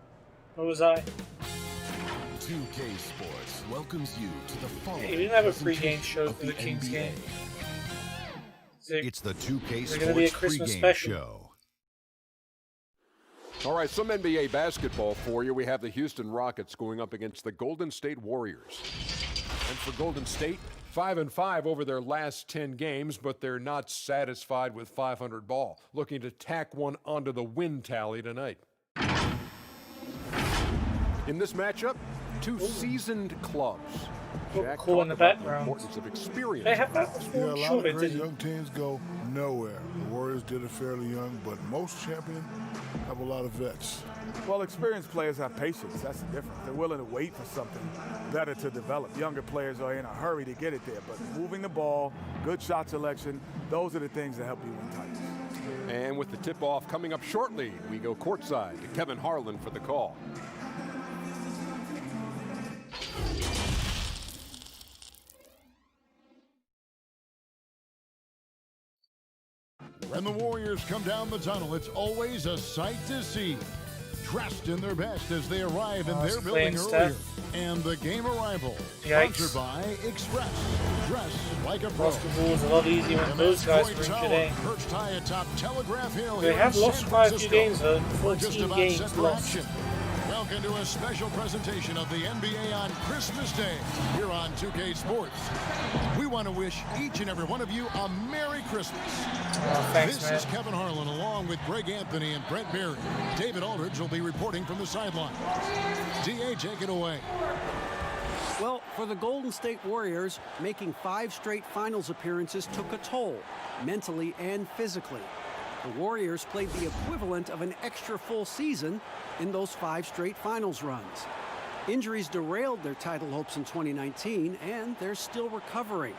Where was I? 2K Sports welcomes you to the following. Yeah, we didn't have a pre-game show for the Kings NBA. game. It's the 2K Is it gonna be a Sports Christmas pregame special? show. All right, some NBA basketball for you. We have the Houston Rockets going up against the Golden State Warriors. And for Golden State, 5-5 over their last 10 games, but they're not satisfied with 500 ball. Looking to tack one onto the win tally tonight. In this matchup, two seasoned clubs. Jack Cool in the talked about background. the importance of experience. They have that before. Yeah, a lot Sure, of they great didn't. young teams go nowhere. The Warriors did it fairly young, but most champions have a lot of vets. Well, experienced players have patience. That's the difference. They're willing to wait for something better to develop. Younger players are in a hurry to get it there, but moving the ball, good shot selection, those are the things that help you win titles. And with the tip-off coming up shortly, we go courtside to Kevin Harlan for the call. When the Warriors come down the tunnel, it's always a sight to see. Dressed in their best as they arrive in their building earlier. And the game arrival, sponsored by Express. Dress like a pro. Basketball is a lot easier when those guys bring today. Perched high atop Telegraph Hill. They have lost quite a few games though. 14 games lost. Welcome to a special presentation of the NBA on Christmas Day here on 2K Sports. We want to wish each and every one of you a Merry Christmas. Thanks, this is Kevin Harlan along with Greg Anthony and Brent Berry. David Aldridge will be reporting from the sideline. DA, take it away. Well, for the Golden State Warriors, making 5 straight finals appearances took a toll, mentally and physically. The Warriors played the equivalent of an extra full season in those 5 straight finals runs. Injuries derailed their title hopes in 2019, and they're still recovering.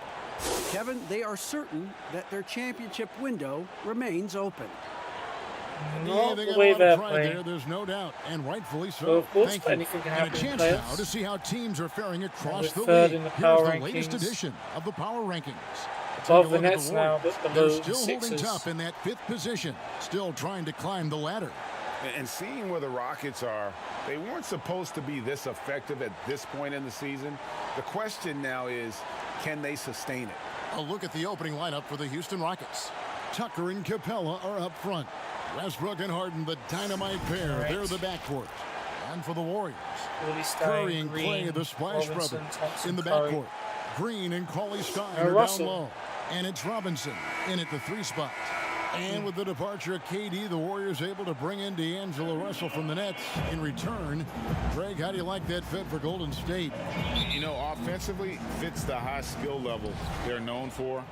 Kevin, they are certain that their championship window remains open. Not They the got way a lot they're of pride playing. there, there's no doubt, and rightfully so. Well, of course, Thank you. anything can And happen a in chance playoffs. now to see how teams are faring across We're the third league. in the Here's power the latest rankings. edition of the power rankings. Above Take a the look at Nets now, Warriors. but below They're the still holding Sixers. tough in that 5th position, still trying to climb the ladder. And seeing where the Rockets are, they weren't supposed to be this effective at this point in the season. The question now is, can they sustain it? A look at the opening lineup for the Houston Rockets. Tucker and Capella are up front. Westbrook and Harden, the dynamite pair. Right. They're the backcourt. And for the Warriors, Willie Stein, Curry and Green, Clay, the Splash Robinson, Brothers, Thompson, in the Curry. backcourt. Green and Cauley Stein And are Russell. down low. And it's Robinson in at the 3 spot. And with the departure of KD, the Warriors able to bring in D'Angelo Russell from the Nets in return. Greg, how do you like that fit for Golden State? You know, offensively, fits the high skill level they're known for.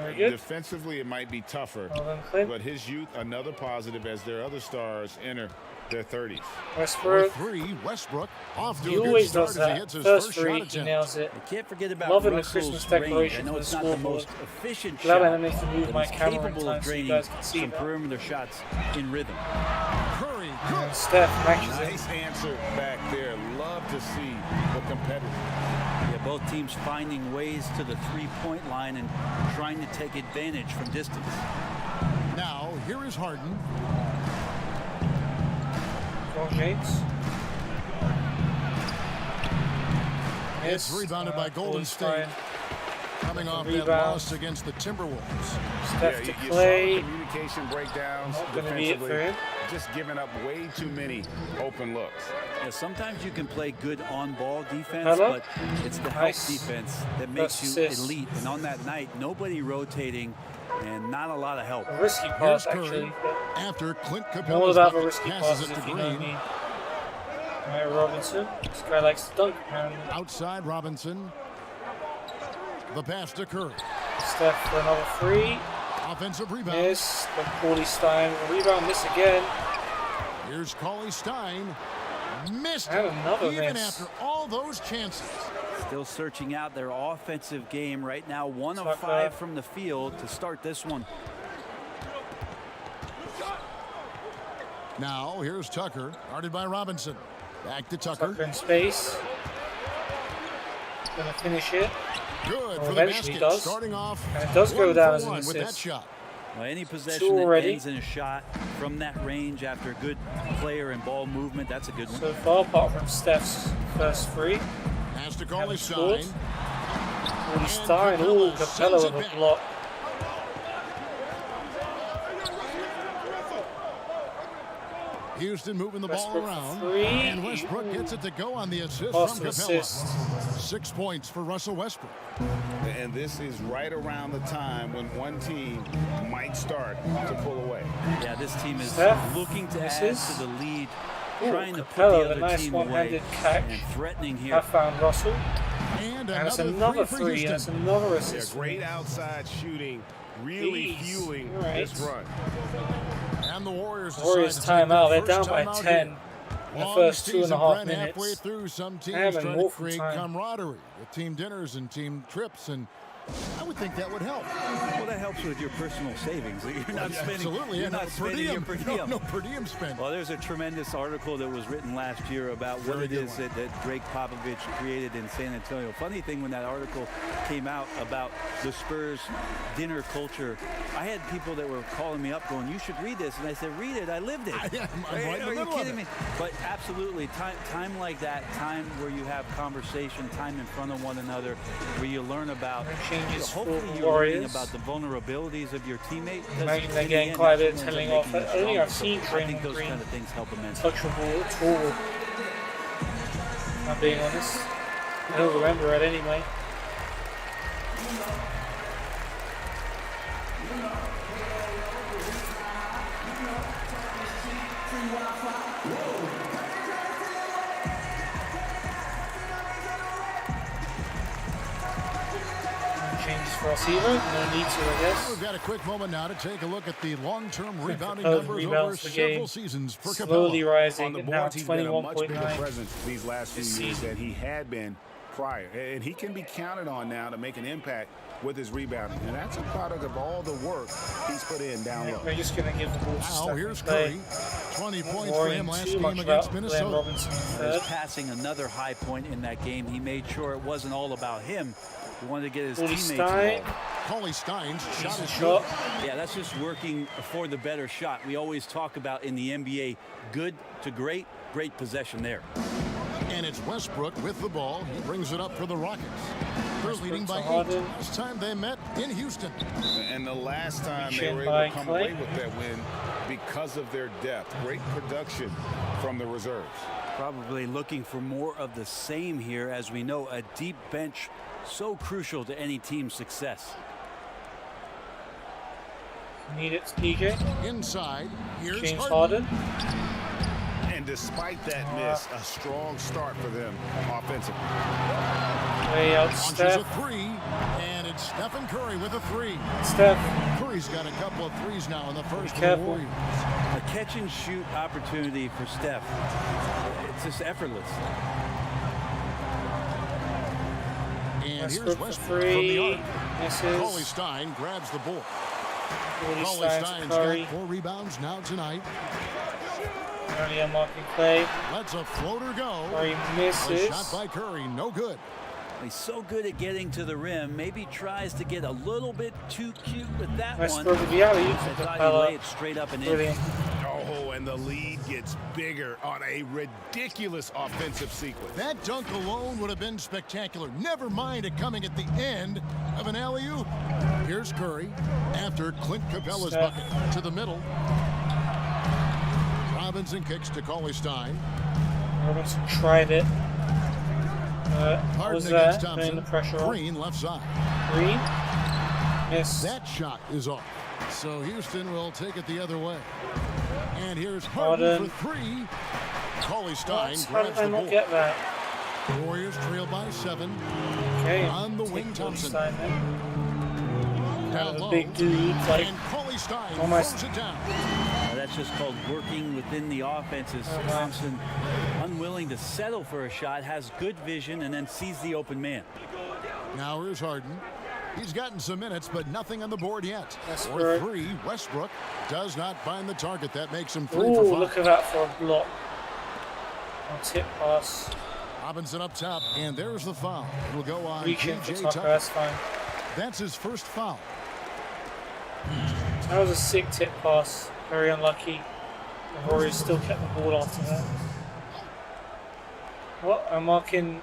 Very good. Defensively, it might be tougher, Well done, Clint. but his youth, another positive as their other stars enter their 30s. Westbrook. 3, Westbrook off to He a good always start does as he that. hits his First first three, shot he attempt. nails it. You can't forget about Loving the Russell's Christmas range. decoration I know for it's the not the scoreboard. most efficient Glad I shot, don't need to move but my he's camera in capable time of so you draining guys can see some that. perimeter shots in rhythm. Curry, And Steph matches it. Nice answer back there. Love to see the competitor. Yeah, both teams finding ways to the three-point line and trying to take advantage from distance. Now, here is Harden. LeBron James. It's rebounded by Golden State. Coming off that Rebound. loss against the Timberwolves. Steph to you Clay. saw the communication breakdowns Not gonna be it for defensively. him. Just giving up way too many open looks. Yeah, sometimes you can play good on-ball defense, Hello? but it's the help Nice. defense that makes First you assist. elite. And on that night, nobody rotating and not a lot of help. A risky Here's pass, Curry. actually. But After Clint I'm all Capella's about the bucket risky passes passes, it to if you know Green. me. Alright, Robinson. This guy likes to dunk, apparently. Outside Robinson. The pass to Curry. Steph for another 3. Offensive rebound. Miss. But Cauley Stein. Rebound, miss again. Here's Cauley Stein. Missed And it, another even miss. after all those chances. Still searching out their offensive game right now. 1 of Tucker. 5 from the field to start this one. Now, here's Tucker. Guarded by Robinson. Back to Tucker. Tucker in space. Gonna finish it. Good Well, for the eventually basket. does. Starting off And it does go 1 down for as an 1 with that assist. shot. Well, any Two possession that already. ends in a shot from that range after good player and ball movement, that's a good one. So far, apart from Steph's first 3. Pass to Cauley Haven't scored. Stein. Cauley And Stein. Capella Ooh, Capella sends with it a back. block. Houston moving the Westbrook ball around. 3. And Westbrook gets it to go on the assist Pass from to Capella. assist. 6 points for Russell Westbrook. And this is right around the time when one team might start to pull away. Yeah, this team is Steph, looking to add misses. to the lead, Ooh, trying to put Capella, the other nice team away, one-handed catch. and threatening here. I found Russell. And That's another another for three. Houston. That's another Yeah, assist. great outside shooting, really Jeez. fueling Right. this run. And the Warriors Warriors decide to take timeout. their They're down first by timeout 10 here. in the Long first season 2.5 run halfway minutes. through, some teams Having trying to awful create time. camaraderie with team dinners and team trips, and I would think that would help. Well, that helps with your personal savings. You're not spending. Absolutely, You're yeah, not no, spending your per diem. No per diem spend. Well, there's a tremendous article that was written last year about what Very it good is one. that Drake Popovich created in San Antonio. Funny thing, when that article came out about the Spurs dinner culture, I had people that were calling me up going, "You should read this," and I said, "Read it. I lived it." I'm right in the Are you middle of kidding it. me? But absolutely, time like that, time where you have conversation, time in front of one another, where you learn about. Changes Hopefully, for you're learning Warriors. about the vulnerabilities of your teammate. Imagine they're getting quite a bit of telling off. I don't think I've seen I Draymond think those Green kind of things help immensely. touch the ball at all. I'm being honest. I don't remember it anyway. Changes for us either. No need to, I guess. We've got a quick moment now to take a look at the long-term rebounding Capella numbers over rebounds per several game. seasons for Slowly Capella. rising On the and now boards, he's been a much bigger 21.9. presence these last few this years season. than he had been prior. And he can be counted on now to make an impact with his rebounding. And that's a product of all the work he's put in down low. We're just going to give the ball to Now Steph here's and play. Curry. 20 points for Worrying him last too game much against about Glenn Minnesota. Robinson He was third. passing another high point in that game. He made sure it wasn't all about him. He wanted to get his Paulie teammates Stein. involved. Cauley Stein's shot Decent is shot. Yeah, that's just working for the better shot. We always talk about in the NBA, good to great, great possession there. And it's Westbrook with the ball. He brings it up for the Rockets. They're leading by 8. Harden. Last time they met in Houston. And the last time they Reaching were able by to come Clay. away with that win because of their depth. Great production from the reserves. Probably looking for more of the same here. As we know, a deep bench so crucial to any team's success. Need it, DJ. Inside, here's James Harden. Harden. And despite that miss, a strong start for them offensively. Way out, Launches a Steph. 3, and it's Stephen Curry with a 3. Steph. Curry's got a couple of threes now in the first for the careful. Warriors. A catch and shoot opportunity for Steph. It's just effortless. And here's Westbrook for Westbrook from the three. arc. Misses. Cauley Stein grabs the ball. Paulie Cauley Stein to Stein's Curry. got 4 rebounds now tonight. Earlier marking Clay. Lets a floater go. Curry A misses. shot by Curry, no good. He's so good at getting to the rim. Maybe tries to get a little bit too cute with that Westbrook one. with the alley-oop I to thought he'd Capella. lay it straight up and in. Brilliant. Oh, and the lead gets bigger on a ridiculous offensive sequence. That dunk alone would have been spectacular. Never mind it coming at the end of an alley-oop. Here's Curry after Clint Capella's Steph. bucket to the middle. Robinson kicks to Cauley Stein. Robinson tried it. Harden Was against that putting the Thompson. pressure on? Green left side. Green. Miss. That shot is off. So Houston will take it the other way. And here's Harden Harden. for 3. Cauley Stein How grabs did I the not ball. get that? Warriors trail by 7. Okay. On the take wing, Paulie Thompson. Stein then. Down A low. big dude, like And Cauley Stein almost- throws it down. That's just called working within the offenses. Thompson, unwilling to settle for a shot, has good vision, and then sees the open man. Now here's Harden. He's gotten some minutes, but nothing on the board yet. For Westbrook. 3, Westbrook does not find the target. That makes him 3 Ooh, for 5. look at that for a block. On tip pass. Robinson up top, and there's the foul. It'll go on Reaching for P.J. Tucker, Tucker. that's fine. That's his first foul. That was a sick tip pass. Very unlucky. The Warriors still kept the ball after that. What? I'm marking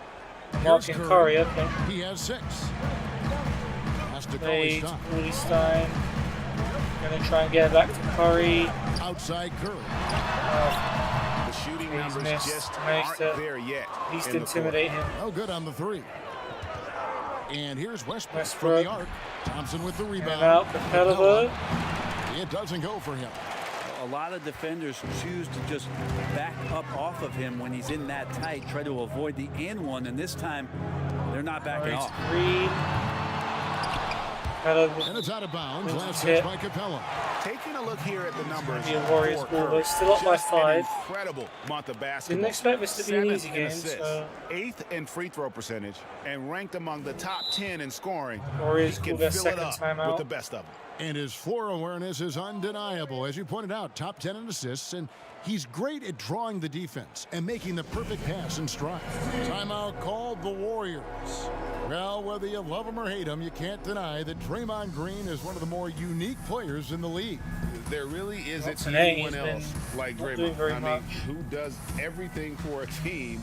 Here's Curry, okay. He has 6. Has to Cauley Page, Stein. Paulie Stein. Gonna try and get it back to Curry. Outside Curry. The shooting He's numbers missed. just Managed aren't to there yet. at least in the intimidate him. No good on the 3. And here's Westbrook from the arc. Thompson with the rebound. And out Capella. It doesn't go for him. A lot of defenders choose to just back up off of him when he's in that tight, try to avoid the and one, and this time they're not backing off. Green. And it's out of bounds. Last hit by Capella. Taking a look here at the numbers. Warriors ball, they're still up by 5. Incredible month of basketball. Didn't expect this to be an easy game. So. 8th in free throw percentage and ranked among the top 10 in scoring. Warriors can call their fill second it up timeout. with the best of them. And his floor awareness is undeniable. As you pointed out, top 10 in assists, and he's great at drawing the defense and making the perfect pass in stride. Timeout called the Warriors. Well, whether you love him or hate him, you can't deny that Draymond Green is one of the more unique players in the league. There really isn't anyone else like Draymond. Much. Who does everything for a team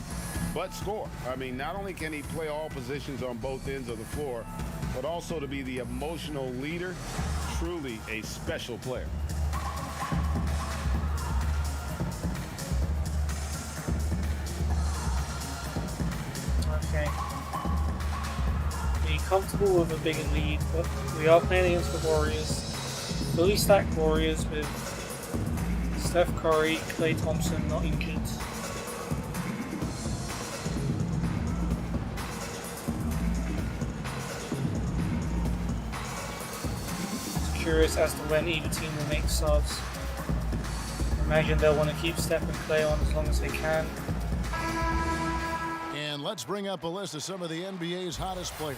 but score. I mean, not only can he play all positions on both ends of the floor, but also to be the emotional leader. Truly a special player. Okay. Be comfortable with a bigger lead, but we are playing against the Warriors. Fully stacked Warriors with Steph Curry, Klay Thompson not injured. Curious as to when either team will make subs. I imagine they'll want to keep Steph and Klay on as long as they can. And let's bring up a list of some of the NBA's hottest players.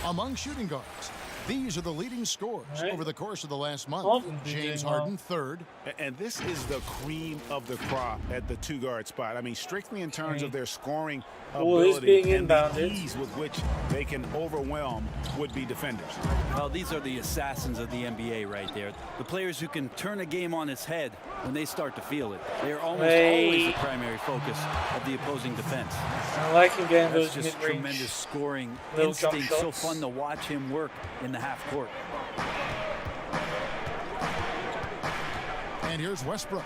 Among shooting guards, these are the leading scorers over the course of the last month. James Harden, 3rd. And this is the cream of the crop at the 2-guard spot. I mean, strictly in terms of their scoring ability and the ease with which they can overwhelm would-be defenders. Well, these are the assassins of the NBA right there. The players who can turn a game on its head when they start to feel it. They are almost always the primary focus of the opposing defense. I like him getting That's those just mid-range tremendous scoring little instinct. jump So shots. fun to watch him work in the half court. And here's Westbrook.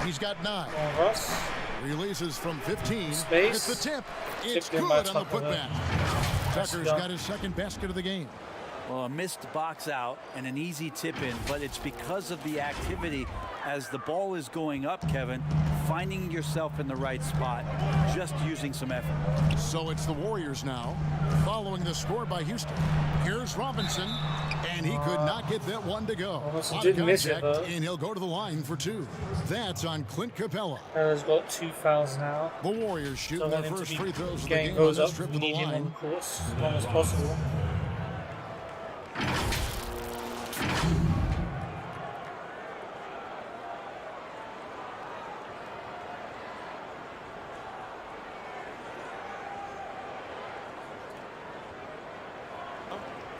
He's got 9. Russ. Releases from 15. Space. It's the tip. It's Tipped in good by on the Tucker. putback. Tucker's got his second basket of the game. Well, a missed box out and an easy tip in, but it's because of the activity as the ball is going up, Kevin, finding yourself in the right spot, just using some effort. So it's the Warriors now, following the score by Houston. Here's Robinson, and he could not get that one to go. He didn't miss it, though. And he'll go to the line for 2. That's on Clint Capella. Capella's got 2 fouls now. The Warriors shooting their first free throws of the game on goes this up, trip to the need him on line. the course as long as possible.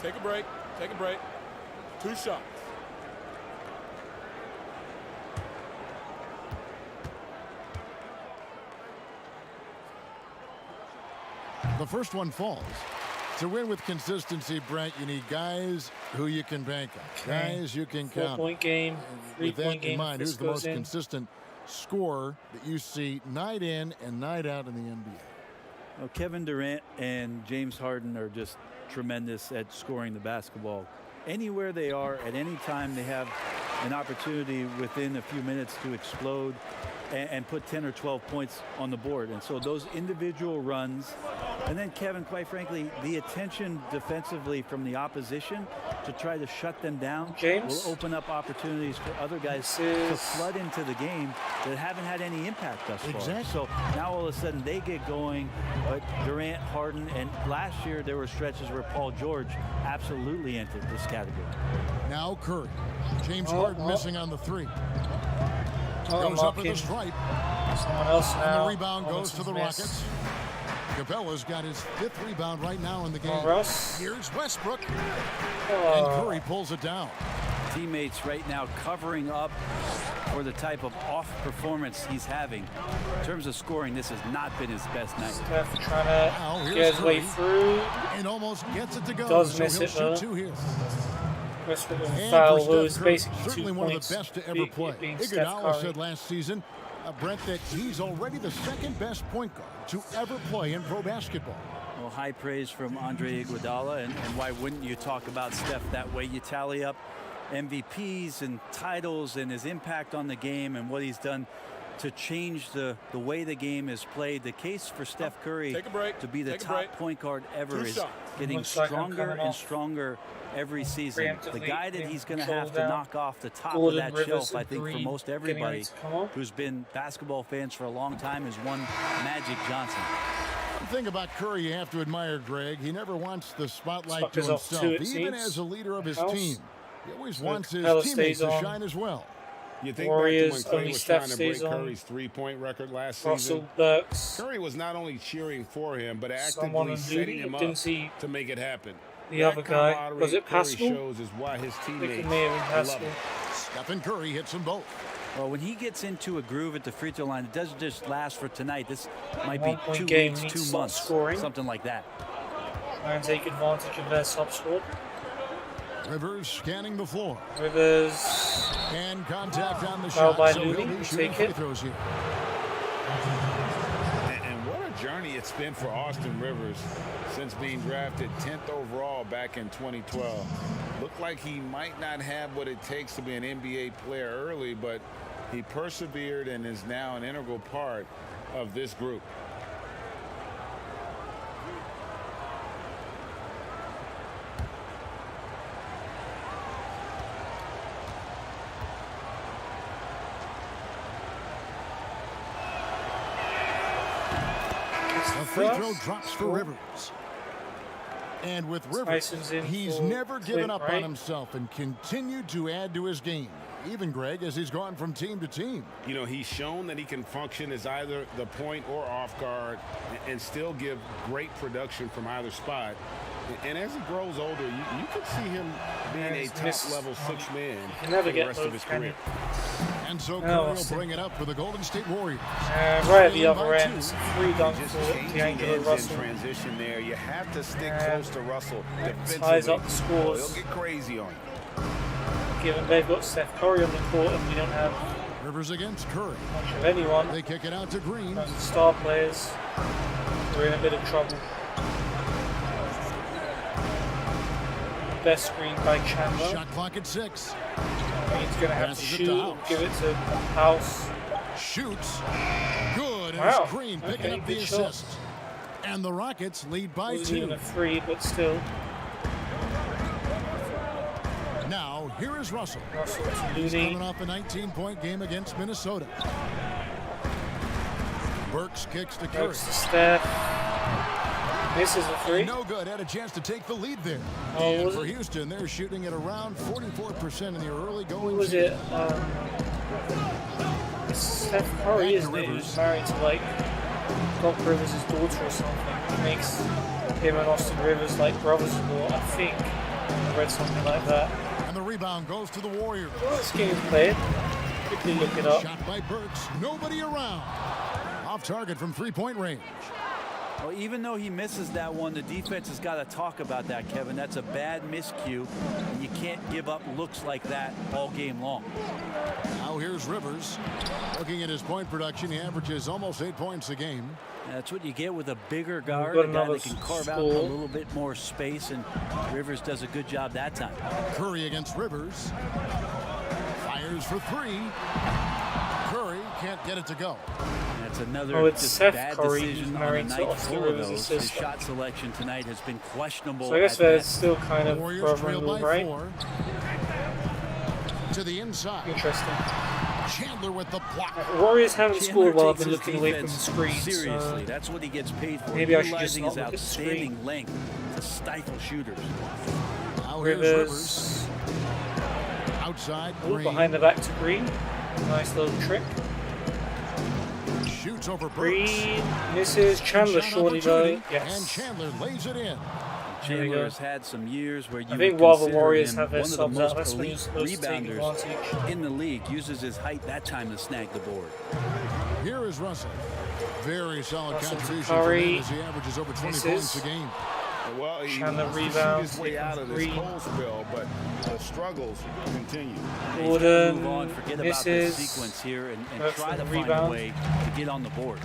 Take a break. Take a break. 2 shots. The first one falls. To win with consistency, Brent, you need guys who you can bank on. Guys you can count. 4-point game, 3-point game. In mind, who's the most consistent scorer that you see night in and night out in the NBA? Well, Kevin Durant and James Harden are just tremendous at scoring the basketball. Anywhere they are, at any time, they have an opportunity within a few minutes to explode and put 10 or 12 points on the board. And so those individual runs, and then Kevin, quite frankly, the attention defensively from the opposition to try to shut them down will open up opportunities for other guys to flood into the game that haven't had any impact thus far. So now all of a sudden they get going, but Durant, Harden, and last year there were stretches where Paul George absolutely entered this category. Now Curry. James Harden missing on the 3. Goes up with the stripe. Someone else now. And the rebound goes to the Rockets. Capella's got his 5th rebound right now in the game. Russ. Here's Westbrook. And Curry pulls it down. Teammates right now covering up for the type of off performance he's having. In terms of scoring, this has not been his best night. Steph trying to get his way through. And almost gets it to go. Does so miss he'll it though. shoot 2 here. Westbrook with a And foul, for though, is Steph Curry, basically 2 certainly one points. of the best to ever play. Being Steph Iguodala Curry. said last season, Brent, that he's already the second best point guard to ever play in pro basketball. Well, high praise from Andre Iguodala, and why wouldn't you talk about Steph that way? You tally up MVPs and titles and his impact on the game and what he's done to change the way the game is played. The case for Steph Curry to be the top point guard ever is getting stronger and stronger every season. The guy that he's going to have to knock off the top of that shelf, I think, for most everybody who's been basketball fans for a long time, is one Magic Johnson. The thing about Curry you have to admire, Greg, he never wants the spotlight to Off himself, too, even as a leader of his team. He always wants his Capella teammates stays to on. shine as well. You think Warriors, back to when Clay only was Steph trying to break stays on. Curry's three-point record last Russell season? Burks. Curry was not only cheering for him, but Someone actively on setting duty. him up Didn't see to make it happen. the That other guy. camaraderie Was it Curry Pascal? shows is why his I think teammates it may have been love Pascal. him. Stephen Curry hits them both. Well, when he gets into a groove at the free throw line, it doesn't just last for tonight. This might be 1 point 2 game, weeks, needs 2 to start months, scoring. something like that. And take advantage of their top score. Rivers scanning the floor. Rivers. And contact on the Foul shot. by So Looney. he'll be We shooting take free it. throws here. And what a journey it's been for Austin Rivers since being drafted 10th overall back in 2012. Looked like he might not have what it takes to be an NBA player early, but he persevered and is now an integral part of this group. A free throw drops for Rivers. And with Rivers, Tyson's in he's for never given Clint, up on right? himself and continued to add to his game. Even, Greg, as he's gone from team to team. You know, he's shown that he can function as either the point or off guard and still give great production from either spot. And as he grows older, you could see him being a top-level six man can never for the get rest of both, his can career. And so No, Curry will Austin. bring it up for the Golden State Warriors. Right at the Trailing other by end. 2. Free dunk Just for changing D'Angelo ends in Russell. transition there. You have to stick close to Russell defensively. Ties up the scores. He'll get crazy on you. Given they've got Steph Curry on the court and we don't have Rivers against Curry. much of anyone. They kick it out to Green. As star players, we're in a bit of trouble. Best screen by Chandler. Shot clock at 6. He's going to have to Passes it shoot, to House. give it to House. Shoots. Good. Wow. As Green picking Okay, up the good shot. assist. And the Rockets lead by Wasn't 2. even a 3, but still. Now, here is Russell. Russell to He's Looney. coming off a 19-point game against Minnesota. Burks kicks to Curry. Burks to Steph. Misses a 3. No good. Had a chance to take the lead there. Oh, and was for it? Houston, they're shooting at around 44% in the early going. Who was season. it? It's Steph Curry, Back to isn't it? Rivers. Who's married to like Doc Rivers' daughter or something. It makes him and Austin Rivers like brothers-in-law, I think. I read something like that. And the rebound goes to the Warriors. Well, this game's played. Quickly look it up. Shot by Burks. Nobody around. Off target from three-point range. Well, even though he misses that one, the defense has got to talk about that, Kevin. That's a bad miscue, and you can't give up looks like that all game long. Now here's Rivers. Looking at his point production, he averages almost 8 points a game. That's what you get with a bigger guard, got a guy another that can carve out a score. little bit more space, and Rivers does a good job that time. Curry against Rivers. Fires for 3. Curry can't get it to go. That's another Oh, it's just Seth bad Curry decision who's on a married to night Austin full of Rivers' those. His assistant. shot selection tonight has been questionable. So I guess at they're best. still kind of Warriors trail brother-in-law, by right? 4. To the inside. Interesting. Chandler with the block. Warriors haven't Chandler scored while I've takes been his looking away from the defense screen. Seriously, So that's what he gets paid for. maybe I should just Utilizing not his look at the screen. outstanding length to stifle shooters. Now here's Rivers. Rivers. Outside. Ooh, Green. behind the back to Green. Nice little trick. Shoots over Burks. Green misses. Chandler Shot surely though. opportunity, Yes. And Chandler lays it in. There we Chandler go. has had some years where you I think would while the consider Warriors him have their one of the subs out, most that's when elite you're supposed to take rebounders advantage. in the league. Uses his height that time to snag the board. Here is Russell. Very solid Russell to contribution from Curry. him as he averages over 20 Misses. points a game. Well, he Chandler wants to shoot rebounds. his way out of this cold spell, but the struggles continue. Gordon move on, forget about misses. this sequence here, and try to find a way to get on the board.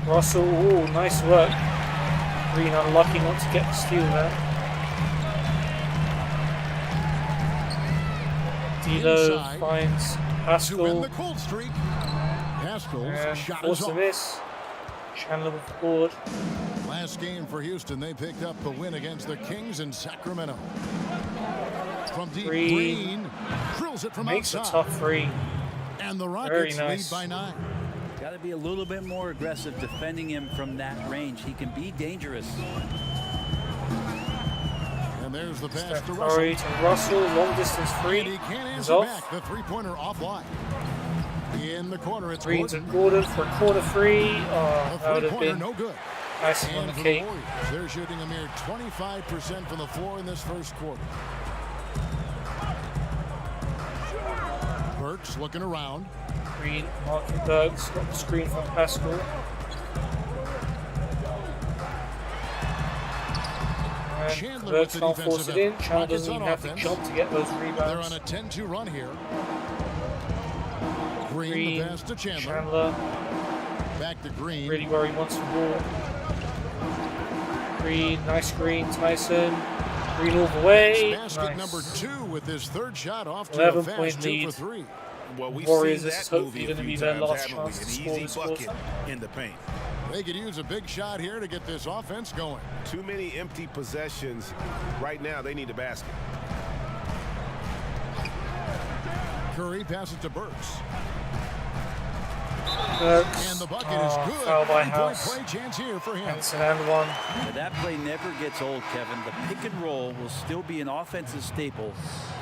Russell, ooh, nice work. Green unlucky not to get the steal there. D'Lo finds Pascal. The cold streak. Pascal's And shot forced is a off. miss. Chandler with the board. Last game for Houston, they picked up the win against the Kings in Sacramento. From deep, Green drills it from makes outside. a tough three. And the Very Rockets nice. lead by 9. Got to be a little bit more aggressive defending him from that range. He can be dangerous. And there's the pass Steph to Curry Russell. to Russell, long distance free. And he can't Is answer off. back. The three-pointer offline. In the corner, it's Green to Gordon. Gordon for a corner free. Oh, that would have Three-pointer, been no good. icing on And the for cake. the Warriors, they're shooting a mere 25% from the floor in this first quarter. Burks looking around. Green, Martin Burks got the screen from Pascal. And Chandler Burks with the can't force defensive it in. effort. Chandler Rockets doesn't on even have to offense. jump to get those They're rebounds. on a 10-2 run here. Green, Green, the pass to Chandler. Chandler, Back to Green. really where he wants the ball. Green, nice screen, Tyson. Green all the way. Basket Nice. number 2 with his third shot off to a 11-point fast 2 lead. for 3. Well, we've Warriors, seen this is that hopefully movie a going to be few their times, last haven't we? chance to An score easy this bucket quarter. in the paint. They could use a big shot here to get this offense going. Too many empty possessions. Right now, they need a basket. Curry passes to Burks. Burks. And the bucket is good. Foul by 1-point House. play chance here for him. It's an and one. But that play never gets old, Kevin. The pick and roll will still be an offensive staple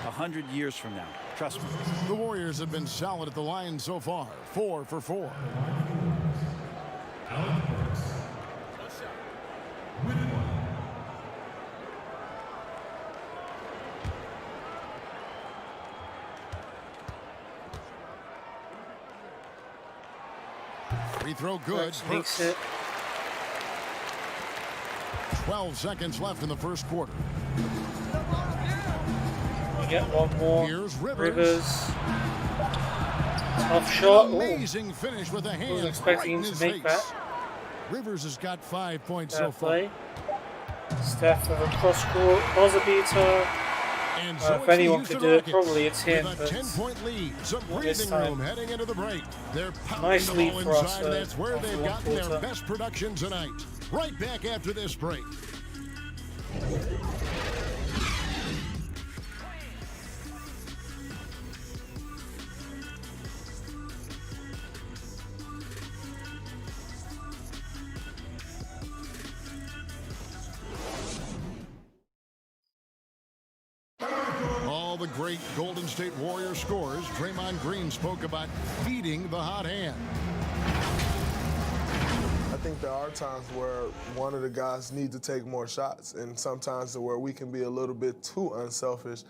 100 years from now. Trust me. The Warriors have been solid at the line so far. 4 for 4. Free throw good. Makes Burks. it. 12 seconds left in the first quarter. We get one more. Here's Rivers. Tough shot. Ooh. Amazing finish with a hand. Wasn't expecting right in him his to make face. that. Rivers has got 5 points Fair so far. play. Steph with a cross court buzzer beater. And If anyone could do it, probably it's him. With a But 10-point lead, some not this breathing time. room heading into the break. They're pounding Nice the lead ball for us, inside, and that's where after they've one gotten their quarter. best production tonight. Right back after this break. All the great Golden State Warriors scorers, Draymond Green spoke about feeding the hot hand. I think there are times where one of the guys needs to take more shots, and sometimes where we can be a little bit too unselfish.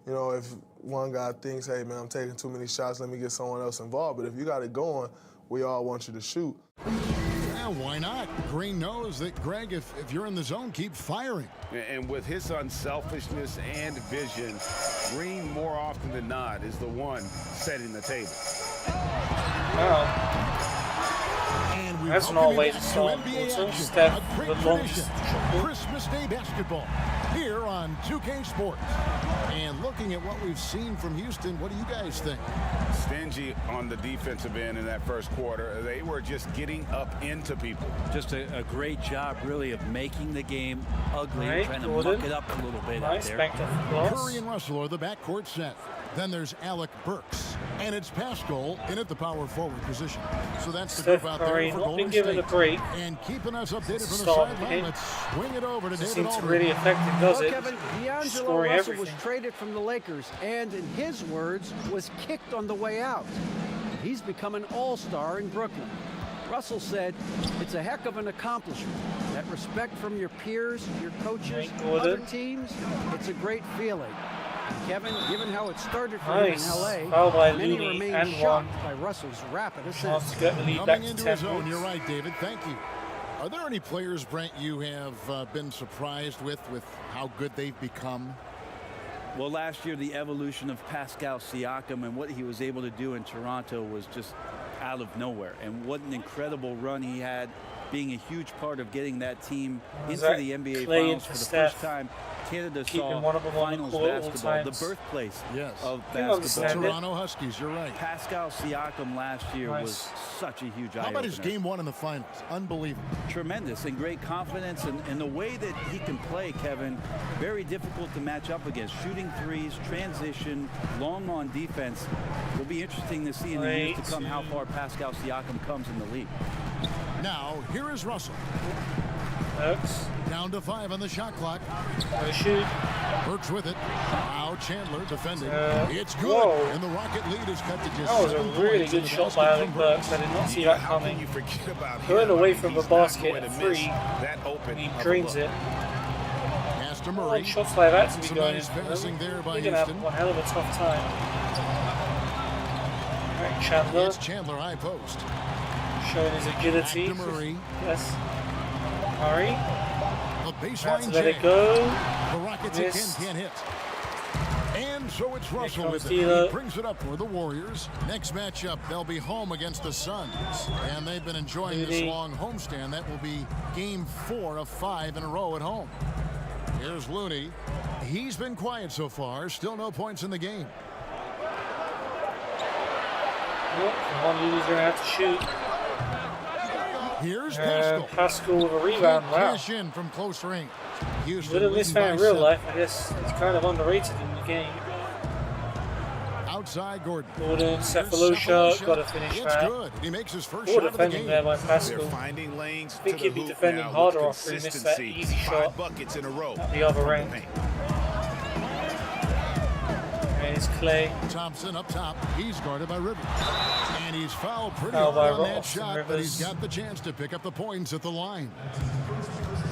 You know, if one guy thinks, hey, man, I'm taking too many shots, let me get someone else involved. But if you got it going, we all want you to shoot. Yeah, why not? Green knows that, Greg, if you're in the zone, keep firing. And with his unselfishness and vision, Green, more often than not, is the one setting the table. Wow. That's not a way to start. Also, Steph A with great the long tradition. Christmas Day basketball here on 2K Sports. And looking at what we've seen from Houston, what do you guys think? Stingy on the defensive end in that first quarter. They were just getting up into people. Just a great job, really, of making the game ugly, Right, trying to Gordon. muck it up a little bit Nice, out there. back to cross. Curry and Russell are the backcourt set. Then there's Alec Burks. And it's Pascal in at the power forward position. So that's the Steph group out Curry there for not Golden been given State. a break. And keeping us updated from the Start sideline, game. let's swing it over to David Seems Aldridge. really effective, does Well, it? Kevin, D'Angelo Scoring Russell everything. was traded from the Lakers and, in his words, was kicked on the way out. He's become an all-star in Brooklyn. Russell said, it's a heck of an accomplishment. That respect from your peers, your coaches, other teams, it's a great feeling. And Kevin, given how it started for Nice. him in Foul by LA, many Looney remain and shocked one. by Russell's rapid Chance ascent. to get the lead back Coming to into 10 his own, points. you're right, David. Thank you. Are there any players, Brent, you have been surprised with how good they've become? Well, last year, the evolution of Pascal Siakam and what he was able to do in Toronto was just out of nowhere. And what an incredible run he had, being a huge part of getting that team into the NBA Finals for the first time. Canada saw finals basketball, the birthplace of basketball. Toronto Huskies, you're right. Pascal Siakam last year was such a huge eye-opener. How about his game one in the finals? Unbelievable. Tremendous and great confidence, and the way that he can play, Kevin, very difficult to match up against. Shooting threes, transition, long on defense. Will be interesting to see in the years to come how far Pascal Siakam comes in the league. Now, here is Russell. Down to 5 on the shot clock. Shoot. Burks with it. Now Chandler defending. It's good. Whoa. And the Rocket lead is cut to just That was a really good shot by Alec Burks. I did not see that coming. Going away from the basket at 3. And he drains it. Astor Murray. Shots like that to be going nice in. passing there by You're going to have Houston. one hell of a tough time. Alright, Chandler. It's Chandler high post. Showing his agility. Back to Murray. Yes. Murray. A baseline Let it go. The Rockets Missed. again can't hit. And so it's Russell with it. Tila. He brings it up for the Warriors. Next matchup, they'll be home against the Suns. And they've been enjoying this long homestand. That will be game 4 of 5 in a row at home. Here's Looney. He's been quiet so far. Still no points in the game. Come on, Looney's going to have to shoot. Here's Pascal. Pascal with a rebound. Wow. Cash in from close range. Houston Little this man in real life, I guess he's kind of underrated in the game. Outside Gordon. Gordon, Cephalosha, got to finish It's that. good. He makes his first Poor shot of the defending game. there by Pascal. They're finding lanes I think to he'd the be hoop defending now harder with after he missed that consistency. easy 5 shot buckets in a row at the other end. Here's Clay. Thompson up top. He's guarded by Rivers. And he's fouled pretty Fouled hard by on that Austin shot, but Rivers. he's got the chance to pick up the points at the line.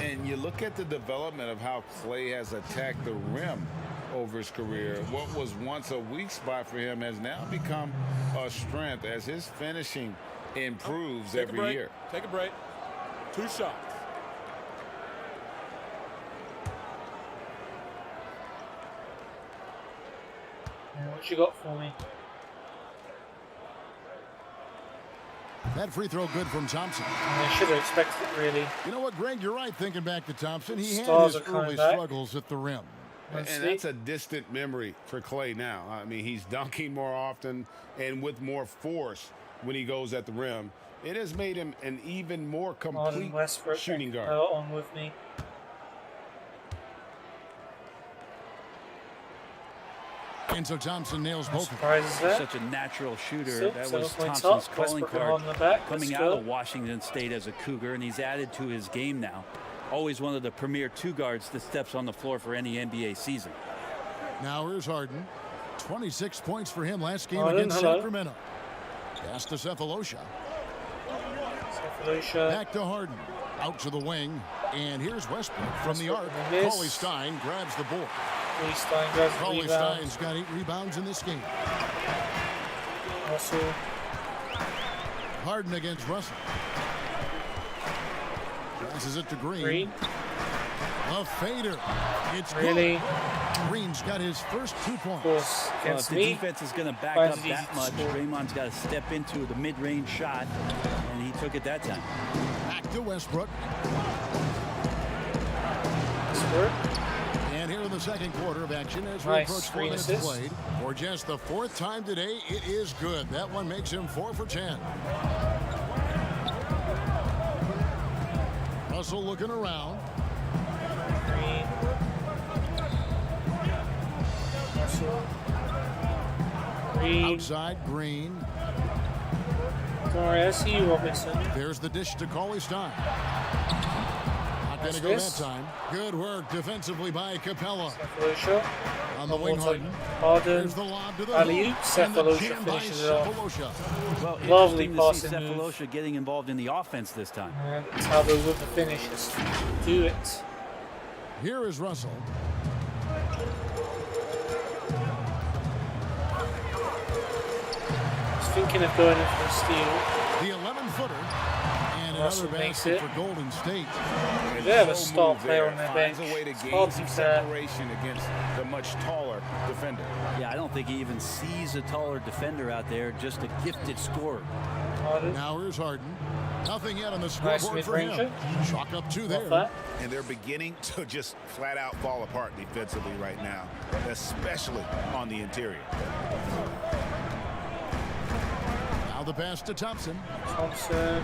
And you look at the development of how Clay has attacked the rim over his career. What was once a weak spot for him has now become a strength as his finishing improves every year. Take a break. 2 shots. What you got for me? That free throw good from Thompson. I should have expected it, really. You know what, Greg? You're right thinking back to Thompson. He Stars had are his coming early back. struggles at the rim. And that's a distant memory for Clay now. I mean, he's dunking more often and with more force when he goes at the rim. It has made him an even more complete Westbrook shooting guard. on with me. And so Thompson nails both. Surprises there. Such a natural shooter. Still, that 7 was points Thompson's up. calling Westbrook card on the back. coming Let's out go. of Washington State as a Cougar, and he's added to his game now. Always one of the premier 2 guards that steps on the floor for any NBA season. Now here's Harden. 26 points for him last game Harden, against hello. Sacramento. Pass to Cephalosha. Cephalosha. Back to Harden. Out to the wing. And here's Westbrook from the arc. Miss. Cauley Stein grabs the board. Cauley Stein grabs the Cauley rebound. Stein's got 8 rebounds in this game. Russell. Harden against Russell. Passes it to Green. A fader. It's Really? good. Green's got his first 2 points. Of course, If against the me. defense is going to back Finds up it easy that to much, score. Draymond's got to step into the mid-range shot, and he took it that time. Back to Westbrook. Westbrook. And here in the second quarter of action as we Nice approach 4 screen minutes assist. played. For just the 4th time today, it is good. That one makes him 4 for 10. Russell looking around. Green. Russell. Green. Outside, Green. Sorry, I see you, Robinson. There's the dish to Cauley Stein. Not going to go that time. Good work defensively by Capella. Cephalosha. On the wing, Harden. Harden. There's the lob to the Alley-oop. hoop. And the Cephalosha jam by finishes it off. Cephalosha. Well, Lovely interesting to see passing move. Cephalosha getting involved in the offense this time. And Tabo with the finish. Just do it. Here is Russell. Thinking of going in for a steal. The 11-footer. And another makes basket it. for Golden State. And They have a so star moves player there, on their finds bench. a way to It's gain hard some to say. separation against the much taller defender. Yeah, I don't think he even sees a taller defender out there, just a gifted scorer. Now here's Harden. Nothing yet on the Nice scoreboard for him. mid-ranger. Chalk up 2 Love there. that. And they're beginning to just flat out fall apart defensively right now, especially on the interior. Now the pass to Thompson. Thompson.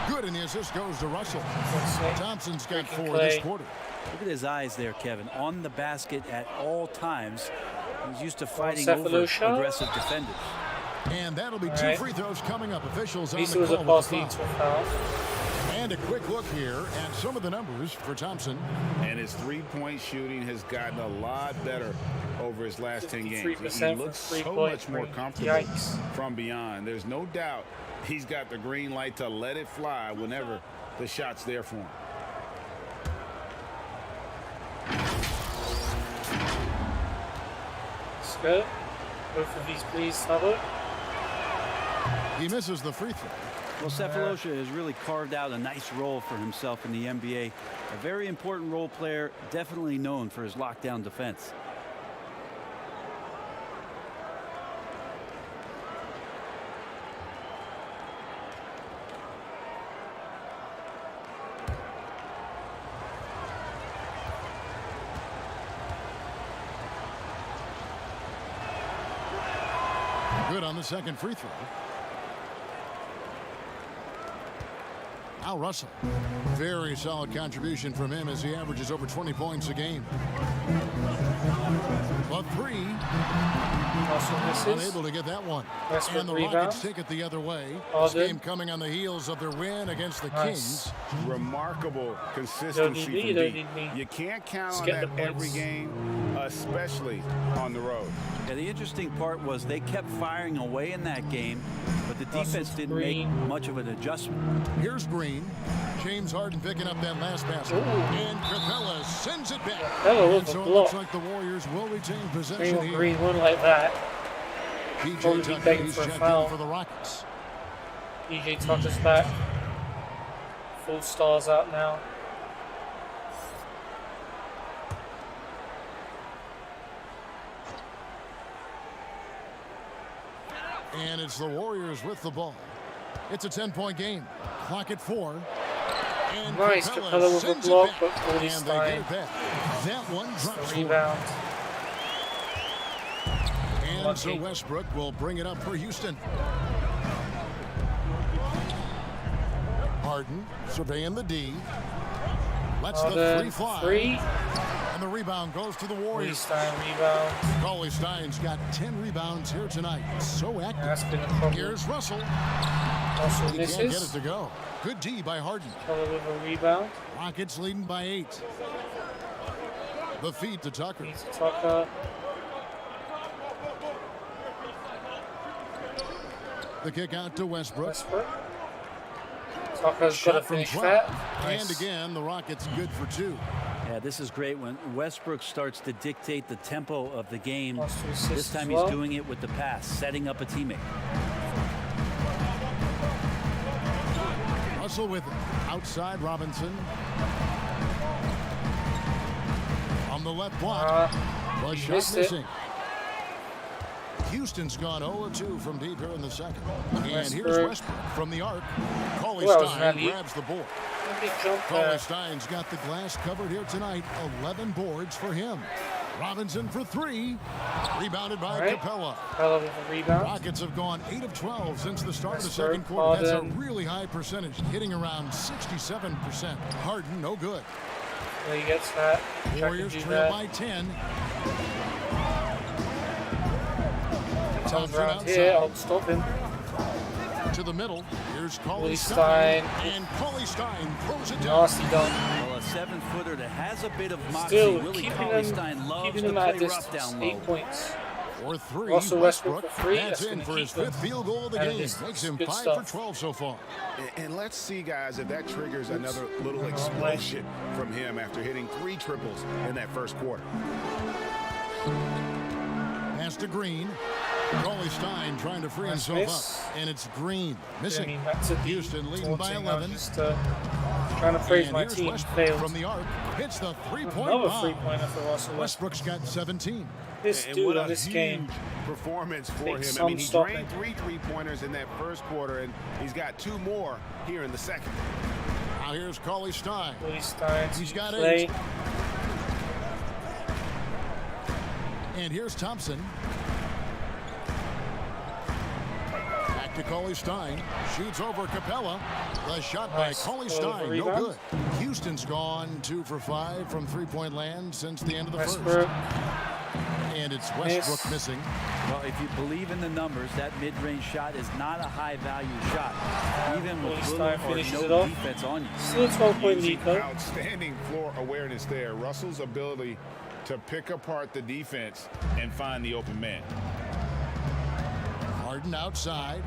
Good, and the assist goes to Russell. Thompson's got Breaking 4 play. this quarter. Look at his eyes there, Kevin. On the basket at all times. He's used to fighting Cephalou over shot. aggressive defenders. And that'll be 2 Alright. free throws coming up. Officials on This the was a call pass with lead the to a foul. foul. And a quick look here at some of the numbers for Thompson. And his three-point shooting has gotten a lot better over his last 10 games. 53% He looks from so three-point much more range. comfortable Yikes. from beyond. There's no doubt he's got the green light to let it fly whenever the shot's there for him. Let's go. Both of these, please, Sabo. He misses the free throw. Well, Cephalosha has really carved out a nice role for himself in the NBA. A very important role player, definitely known for his lockdown defense. Good on the second free throw. Now Russell. Very solid contribution from him as he averages over 20 points a game. But 3. Russell misses. Unable to get that one. Westbrook And the rebound. Rockets take it the other way. This Harden. game coming on the heels of their win against the Nice. Kings. Remarkable Don't consistency need me, from don't D. need me. You can't count Let's on get that the every points. game, especially on the road. Yeah, the interesting part was they kept firing away in that game, but the defense Russell's didn't make Green. much of an adjustment. Here's Green. James Harden picking up that last basket. Ooh. And Capella sends it back. Capella with And a so it block. looks like the Warriors will retain possession Draymond here. Green one like that. PJ Probably be Tucker, begging he's for a checked foul. in for the Rockets. PJ Tucker's back. Full stars out now. And it's the Warriors with the ball. It's a 10-point game. Clock at 4. And Nice, Capella with a sends it block, back. but Cody And they Stein. get it back. That one drops The for rebound. And so Lucky. Westbrook will bring it up for Houston. Harden surveying the D. Lets the Harden, 3 fly. 3. And the rebound goes to the Cody Warriors. Stein rebound. Cauley Stein's got 10 rebounds here tonight. So active. That's been a problem. Here's Russell. Russell He can't get it misses. to go. Good D by Harden. Capella with a rebound. Rockets leading by 8. The feed to Tucker. Needs Tucker. The kick out to Westbrook. Westbrook. Tucker's got to Shot from finish 12. that. And Nice. again, the Rockets good for 2. Yeah, this is great when Westbrook starts to dictate the tempo of the game. Wants to assist This time as he's well. doing it with the pass, setting up a teammate. Russell with it. Outside Robinson. On the left block. The he shot missed it. missing. Houston's gone 0-2 from deep here in the second. And here's Westbrook. Westbrook from the arc. Cauley Well, it's Stein not he. grabs the board. Big jump Cauley there. Stein's got the glass covered here tonight. 11 boards for him. Robinson for 3. Rebounded by All right. Capella. Capella with a rebound. Rockets have gone 8 of 12 since the start of the Westbrook, second quarter. That's a Harden. really high percentage, hitting around 67%. Harden, no good. Well, he gets that. Warriors Jack can do trail that. by 10. Comes Thompson around here. outside I'll stop him. to the middle. Here's Cauley Cauley Stein. Stein. And Cauley Stein throws it down. Nasty dunk. Well, a 7-footer that has a bit of moxie. Still Willie keeping Cauley them, Stein loves keeping to them at play a rough distance. down low. 8 points. For 3, Russell Westbrook for 3. That's That's in gonna for his keep them 5th field goal of the at a game. distance. Makes him Good 5 stuff. for 12 so far. And let's see, guys, if that triggers another little explosion from him after hitting 3 triples in that first quarter. Pass to Green. Coley Stein trying to free Nice himself miss. up. And it's Green. Missing. I mean, that's a Houston leading by taunting. 11. I'm just trying to praise And my here's team. Westbrook Failed. from the arc. Hits the three-point Another bomb. three-pointer for Russell Westbrook. Westbrook's got 17. This And dude what on a this huge game performance for takes him. I mean, he some drained three-pointers in that first quarter, and he's got 2 more here in the second. Now here's Coley Stein. Coley Stein. He's got play. 8. And here's Thompson. Back to Coley Stein. Shoots over Capella. The shot Nice. by Coley Over Stein. No rebound. good. Houston's gone 2 for 5 from three-point land since the end of the Westbrook. first. And it's Westbrook Miss. missing. Well, if you believe in the numbers, that mid-range shot is not a high-value shot, even with Coley little Stein or finishes it no off. defense on you. Still 12-point Using lead, though. outstanding floor awareness there. Russell's ability to pick apart the defense and find the open man. Harden outside.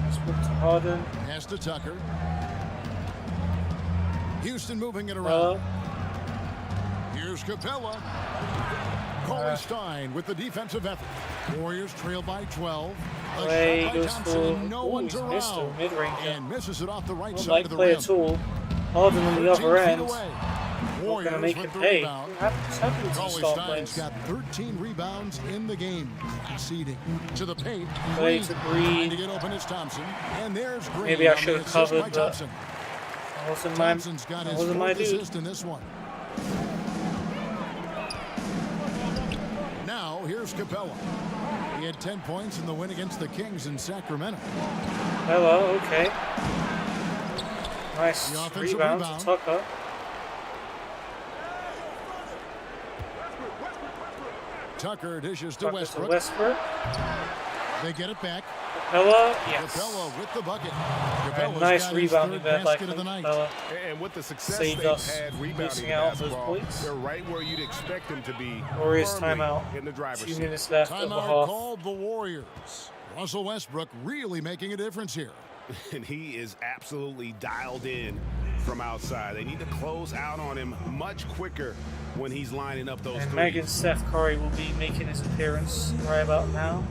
Westbrook to Harden. Pass to Tucker. Houston moving it around. Here's Capella. Coley Stein with the defensive effort. Warriors trail by 12. A Play shot by goes Thompson. for- No Ooh, one's he's missed a around. mid-range. And misses it off the right Not side like of the play rim. at all. Harden on the 13 other feet end. away. Not Warriors gonna make with it the pay. rebound. What's happening to Coley star Stein's players? got 13 rebounds in the game. Class eating. To the paint. Play to Trying Green. to get open is Thompson. And there's Green. Maybe I on the should have assist covered, by but Thompson. that wasn't my, Thompson's got that his wasn't my 4th dude. assist in this one. Now, here's Capella. He had 10 points in the win against the Kings in Sacramento. Hello, okay. Nice The offensive rebound rebound. to Tucker. Tucker dishes to Tucker Westbrook. to Westbrook. They get it back. Capella, yes. Capella with the bucket. And Capella's nice got his rebounding 3rd there by basket of the night. Capella. And with the success Saved they've us had rebounding losing the out on those basketball, points. they're right where you'd expect them to be. Warriors firmly timeout. in the driver's 2 seat. minutes left of the Timeout half. called the Warriors. Russell Westbrook really making a difference here. And he is absolutely dialed in from outside. They need to close out on him much quicker when he's lining up those And threes. Megan Steph Curry will be making his appearance right about now.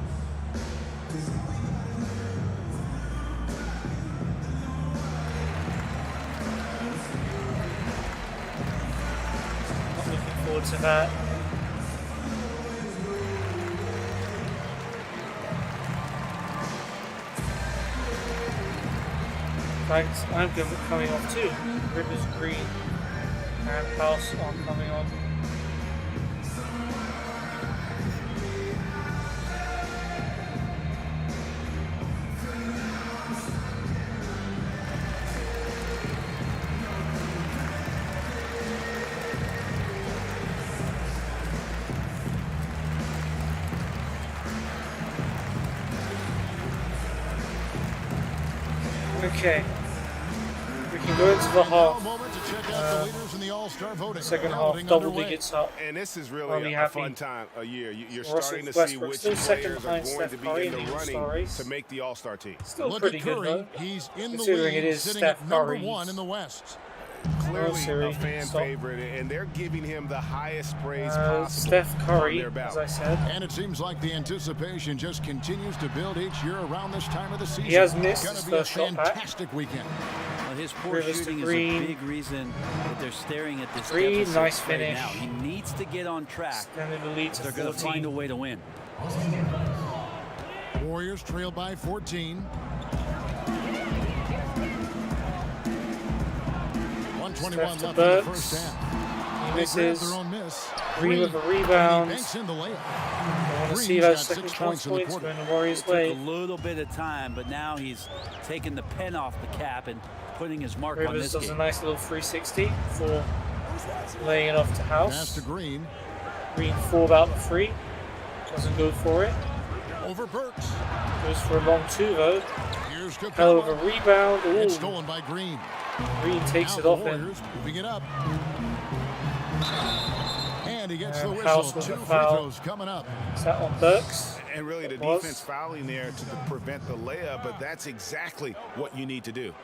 Not looking forward to that. Thanks, I'm coming off too. Rivers Green and House are coming on. Okay. We can go into the half. Moment to check out the leaders in the All-Star voting. Second half, Balloting double underway. digits up. And this is I'll really be a happy. fun time of year. You're Russell starting to see Westbrook which still second players are behind going Steph to be Curry in in the the running All-Star race. to make the All-Star team. Still Look pretty at good Curry. though. He's in the Considering lead, it is sitting Steph at number Curry. 1 in the West. Clearly Siri, a fan stop. favorite, and they're giving him the highest praise possible Steph Curry, on their ballot. as I said. And it seems like the anticipation just continues to build each year around this time of the season. He has missed Gonna his be a first shot back. fantastic weekend. Well, his poor Rivers to shooting is Green. a big reason that they're staring at this Green, deficit nice right finish. now. He needs to get on track. Extended the lead to They're going to 14. find a way to win. Warriors trail by 14. 121 Steph to left in the Burks. first half. He They grabbed misses. their own miss. Green with a And rebound. he banks in the layup. I want to see Green's that got second 6 chance points in the points quarter. going the Warriors' Took a way. little bit of time, but now he's taking the pen off the cap and putting his mark on Rivers this does a game. nice little 360 for laying it off to Pass House. to Green. Green 4 about the 3. Doesn't go for it. Over Burks. Goes for a long 2 though. Here's Hell of Capella. a rebound. It's Ooh. stolen by Green. Green takes Now it the off him. Warriors moving it up. And he gets And the House whistle. with 2 a free foul. throws coming up. Is that on Burks? And really the It was. defense fouling there to prevent the layup, but that's exactly what you need to do.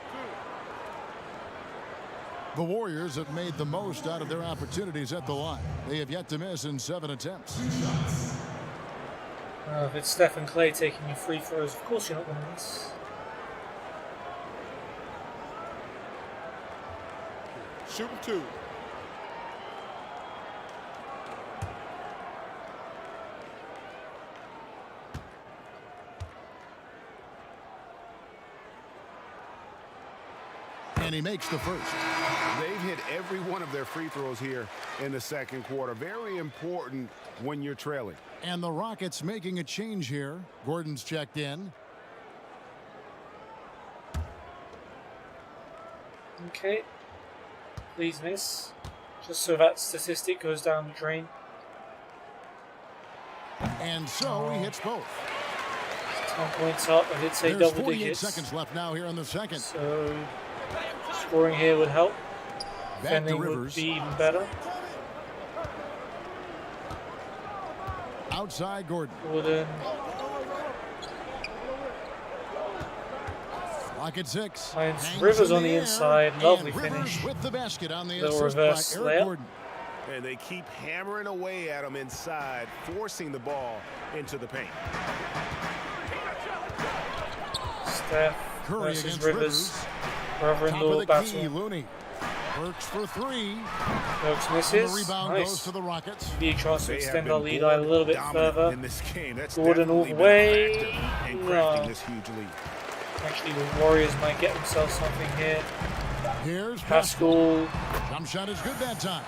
The Warriors have made the most out of their opportunities at the line. They have yet to miss in 7 attempts. If it's Steph and Clay taking your free throws, of course you're not going to miss. Shooting 2. And he makes the first. They've hit every one of their free throws here in the second quarter. Very important when you're trailing. And the Rockets making a change here. Gordon's checked in. Okay. Please miss. Just so that statistic goes down the drain. And so he hits both. 10 points up. I did say There's double 48 digits. seconds left now here in the second. So scoring here would help. Back to Defending would Rivers. be even better. Outside Gordon. Gordon. Lock at 6. Finds Hangs Rivers in on the air, inside. Lovely and Rivers finish. with the basket on the Little assist reverse by Eric layup. Gordon. And they keep hammering away at him inside, forcing the ball into the paint. Steph Curry versus against Rivers. Top Brother-in-law of the key, battle. Looney. Burks for 3. Burks And misses. the rebound Nice. goes to the Rockets. Be a chance to They have extend been our lead a little bit dominant further. in this game. That's Gordon all the definitely been a way. factor in No. crafting this huge lead. Actually, the Warriors might get themselves something here. Here's Pascal. Jump shot is good that time.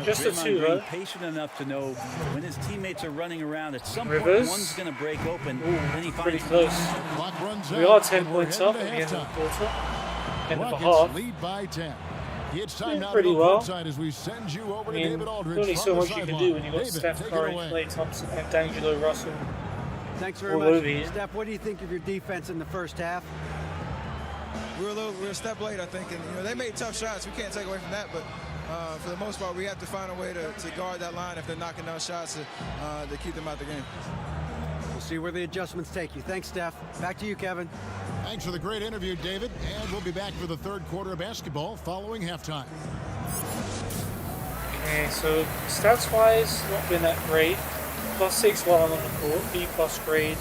Just a Draymond 2, Green huh? patient enough to know when his teammates are running around, at some Rivers. point one's going to break open. Then he Pretty finds close. Clock runs We out, are 10 and we're points heading up to at the end of the halftime. quarter. End of the Rockets half. lead by 10. It's time Yeah, now to pretty go well. courtside as we send you over I to mean, David Aldridge. only from so the much you can sideline. do when you've got David, Steph take it Curry, away. Klay Thompson, and D'Angelo Russell. Thanks very all much. over you. Steph, what do you think of your defense in the first half? We were a step late, I think, and they made tough shots. We can't take away from that, but for the most part, we have to find a way to guard that line if they're knocking down shots to keep them out the game. We'll see where the adjustments take you. Thanks, Steph. Back to you, Kevin. Thanks for the great interview, David. And we'll be back for the third quarter of basketball following halftime. Okay, so stats-wise, not been that great. +6 while I'm on the court, B+ grade.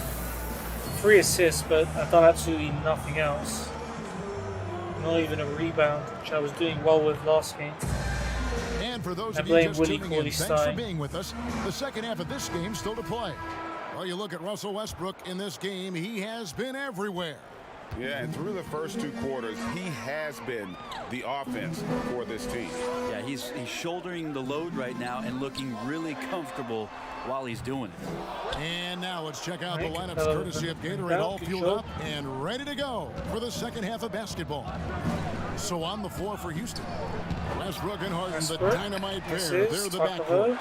3 assists, but I've done absolutely nothing else. Not even a rebound, which I was doing well with last game. And for those I of you blame just Willie tuning in, thanks for Cauley-Stein. being with us. The second half of this game still to play. Well, you look at Russell Westbrook in this game, he has been everywhere. Yeah, and through the first 2 quarters, he has been the offense for this team. Yeah, he's shouldering the load right now and looking really comfortable while he's doing it. And now let's check out the Right, lineups courtesy of Gatorade, all good fueled job. up and ready to go for the second half of basketball. So on the floor for Houston, Westbrook and Harden, the Westbrook, dynamite pair. misses, They're the Tucker. backcourt.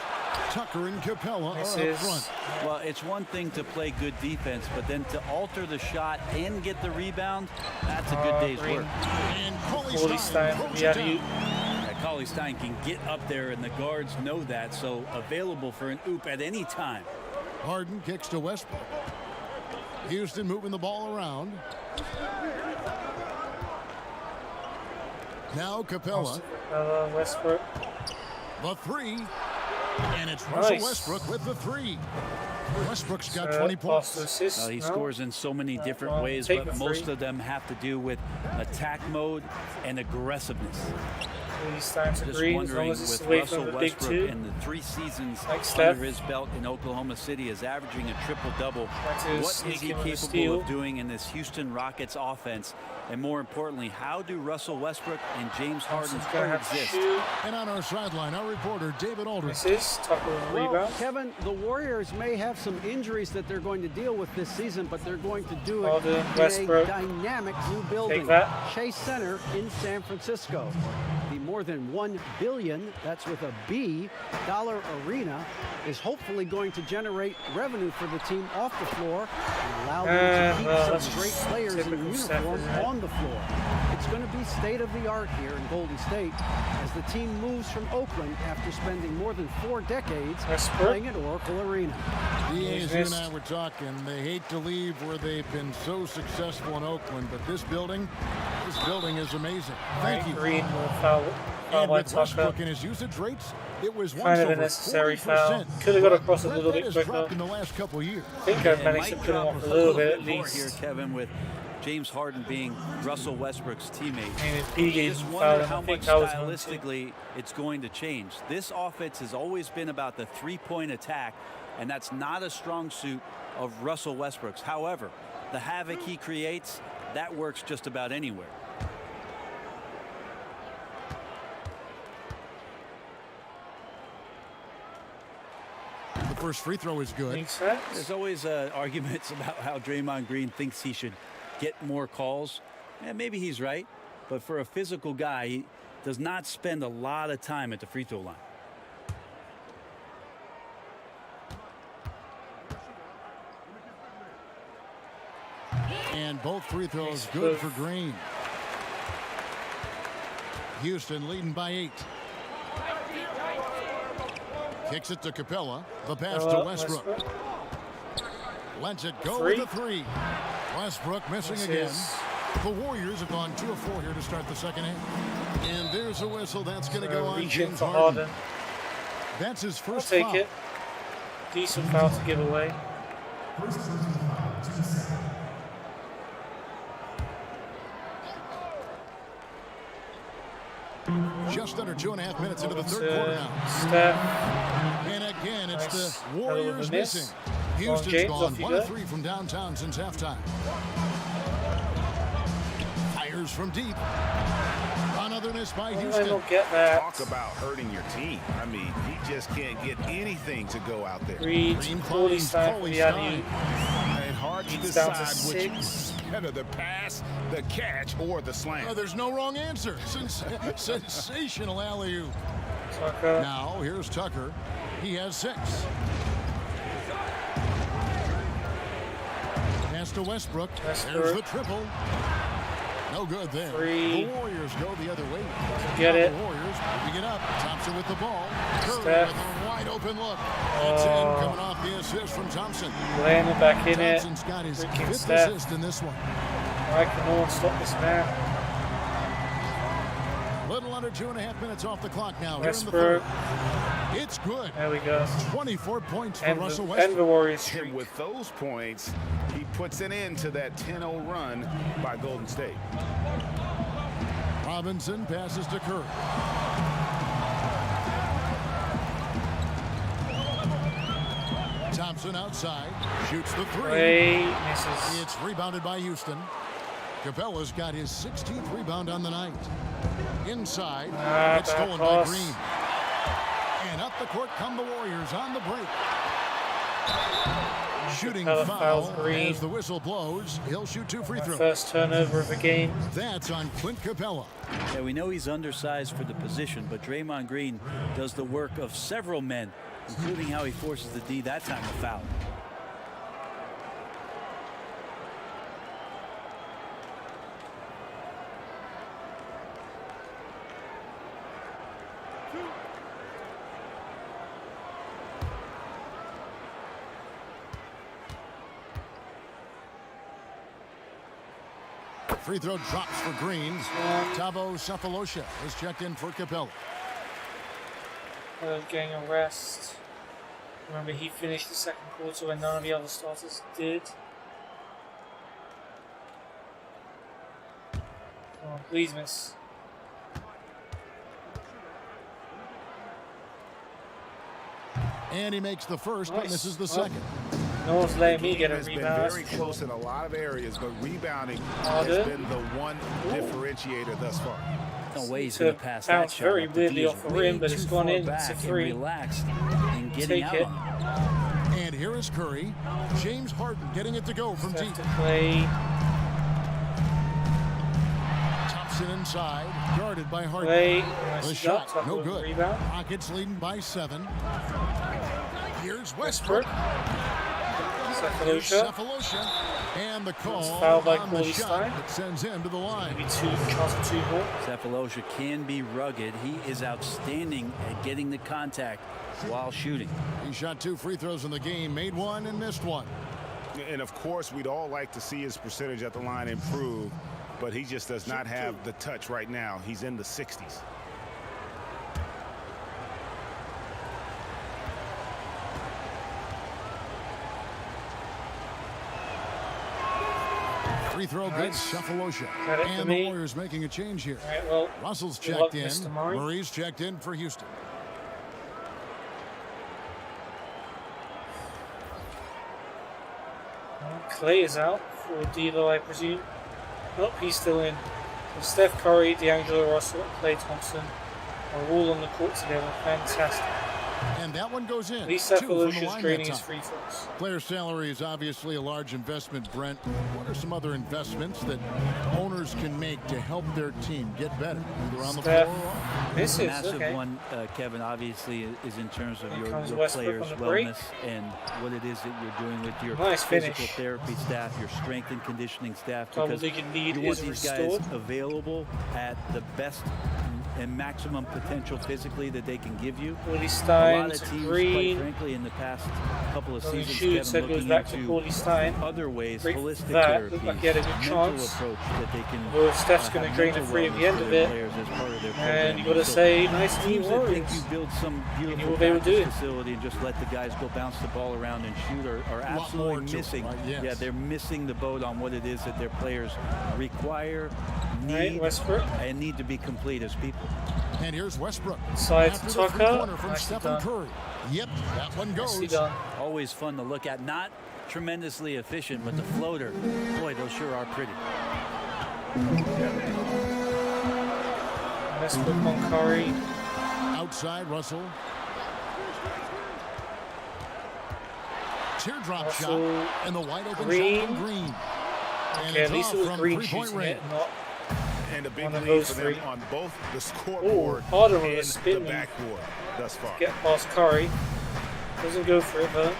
Tucker and Capella are up Misses. front. Well, it's one thing to play good defense, but then to alter the shot and get the rebound, that's a good day's Green. work. And Cauley-Stein, throws yeah, it down. you. Yeah, Cauley-Stein can get up there, and the guards know that, so available for an oop at any time. Harden kicks to Westbrook. Houston moving the ball around. Now Capella. Westbrook. The 3. And it's Russell Nice. Westbrook with the 3. Westbrook's got So, 20 pass points. to assist. He No. scores in so many different well, ways, take but the most three. of them have to do with attack mode and aggressiveness. He's time to Just agree as long wondering, as it's with away Russell from the big Westbrook 2. in the 3 seasons Like Steph. under his belt in Oklahoma City is averaging a triple-double. Try to What is sneak he in with a capable steal. of doing in this Houston Rockets offense? And more importantly, how do Russell Westbrook and James Harden Thompson's gonna have to coexist? shoot. And on our sideline, our reporter, David Aldridge. Misses. Tucker with a Well, rebound. Kevin, the Warriors may have some injuries that they're going to deal with this season, but they're going to do it Harden, in Westbrook. a dynamic new building. Take that. Chase Center in San Francisco. The more than $1 billion, that's with a B, dollar arena is hopefully going to generate revenue for the team off the floor and allow them to well, keep that's some great players in typical Steph, uniform isn't it? on the floor. It's going to be state-of-the-art here in Golden State as the team moves from Oakland after spending more than 4 decades Westbrook. playing at Oracle Arena. DAs, you and I were talking. They hate to leave where they've been so successful in Oakland, but this building is amazing. Thank you. Green will foul And by with Tucker. Westbrook in his usage rates, it was once Kind of a over necessary 40%. foul. Could have got across a But little that bit has quicker. dropped in the last couple of years. I think I've managed to put him off a little bit at more least. here, Kevin, with James Harden being Russell Westbrook's teammate. And if PJ Just didn't wonder foul him, how I think much I was going to. stylistically it's going to change. This offense has always been about the three-point attack, and that's not a strong suit of Russell Westbrook's. However, the havoc he creates, that works just about anywhere. The first free throw is good. Makes sense. There's always arguments about how Draymond Green thinks he should get more calls. And maybe he's right, but for a physical guy, he does not spend a lot of time at the free throw line. And both free throws good for Green. Houston leading by 8. Kicks it to Capella. The pass to Westbrook. Lets it go with the 3. Westbrook missing again. The Warriors have gone 2 of 4 here to start the second half. And there's a whistle that's going to go on James Harden. That's his first I'll foul. take it. Decent foul to give away. Just under 2.5 minutes into the third quarter now. Steph. And again, it's Nice. the Warriors miss. missing. James, Houston's gone off you 1 of go. 3 from downtown since halftime. Fires from deep. Another miss by I Houston. don't get that. Talk about hurting your team. I mean, he just can't get anything to go out there. Reed, Green Paulie finds Stein for Paulie the alley-oop. And hard to He's down to decide which 6. is better, the pass, the catch, or the slam. Oh, there's no wrong answer. Sensational alley-oop. Tucker. Now, here's Tucker. He has 6. Pass to Westbrook. There's the triple. No good there. 3. The Warriors go the other way. Get Now it. The Warriors moving it up. Thompson with the ball. Curry Steph. with a wide open look. It's in, coming off the assist from Thompson. Landed back in it. Thompson's got his Freaking 5th Steph. assist in this one. Why can no one stop this man? Little under 2.5 minutes off the clock now. Westbrook. Here in the third. It's good. There we go. 24 points for And Russell the Westbrook. Warriors And streak. with those points, he puts an end to that 10-0 run by Golden State. Robinson passes to Curry. Thompson outside. Shoots the 3. Ray misses. It's rebounded by Houston. Capella's got his 16th rebound on the night. Inside. It's bad stolen by pass. Green. And up the court come the Warriors on the break. Shooting Capella foul fouls Green. as the whistle blows. He'll shoot 2 free throws. First turnover of the game. That's on Clint Capella. Yeah, we know he's undersized for the position, but Draymond Green does the work of several men, including how he forces the D that time to foul. Free throw drops for Green. Tabo Cephalosha is checked in for Capella. Getting a rest. Remember, he finished the second quarter when none of the other starters did. Oh, please miss. And he makes the first, but Nice. misses the Oh. second. No one's letting me get a Has been rebound. very close in a lot of areas, but rebounding Harden. has been the one differentiator thus far. No way he's To going to pass that bounce shot. very up. The weirdly D is off the way rim, but too it's gone far in. It's a back and 3. relaxed and getting Take out it. on it. And here is Curry. James Harden getting it to go from Steph deep. to play. Thompson inside, guarded by Harden. Play. The Nice shot, shot. no Tucker with good. the rebound. Rockets leading by 7. Here's Westbrook. Cephalosha. Cephalosha. And the call Foul by on the Paulie shot Stein. that sends him to the line. Maybe chance of 2 more. Cephalosha can be rugged. He is outstanding at getting the contact while shooting. He shot 2 free throws in the game, made 1 and missed 1. And of course, we'd all like to see his percentage at the line improve, but he just does not have the touch right now. He's in the 60s. Free throw good, Cephalosha. And the Warriors making a change here. All right, well, Russell's good checked luck, in. Mr. Murray. Murray's checked in for Houston. Clay is out for D'Lo, I presume. Nope, he's still in. So Steph Curry, D'Angelo Russell, and Klay Thompson are all on the court together. Fantastic. And that one goes in. At least Two from the Cephalosha's line draining that his time. free throws. Player salary is obviously a large investment, Brent. What are some other investments that owners can make to help their team get better, either on the floor or off? This The is massive okay. one, Kevin, obviously is in terms of Here your comes Westbrook players' on the break. wellness and what it is that you're doing with your Nice physical finish. therapy staff, your strength and conditioning staff, Double because digit lead you want is these restored. guys available at the best and maximum potential physically that they can give you. Paulie A Stein lot of to teams, Green. quite frankly, in the past couple of Doesn't seasons, shoot, Kevin, so it goes looking back to into Paulie Stein. other ways, Great for holistic that. therapy, Looked like he had a good mental chance. approach that they can Well, Steph's going to have drain the mental free at the wellness end for of their it. players as part of their And you programming. got to So say, nice team teams that think Warriors. you build some You beautiful will be able to do practice it. facility and just let the guys go bounce the ball around and shoot are more absolutely to it, missing. right? Yes. Yeah, they're missing the boat on what it is that their players require, Right, need, Westbrook. and need to be complete as people. And here's Westbrook. Side After to the Tucker. three-pointer from Nicely Stephen done. Curry. Yep, that one Nicely goes. done. Always fun to look at. Not tremendously efficient, but the floater, boy, those sure are pretty. Westbrook on Curry. Outside, Russell. Teardrop Russell, shot, and the wide open Green. shot from Green. And Okay, it's at least off it was from Green three-point shooting range. it, not And a big one of lead those for them three. on both the Ooh, scoreboard Harden with and a the spin. backboard thus far. Get past Curry. Doesn't go for it though.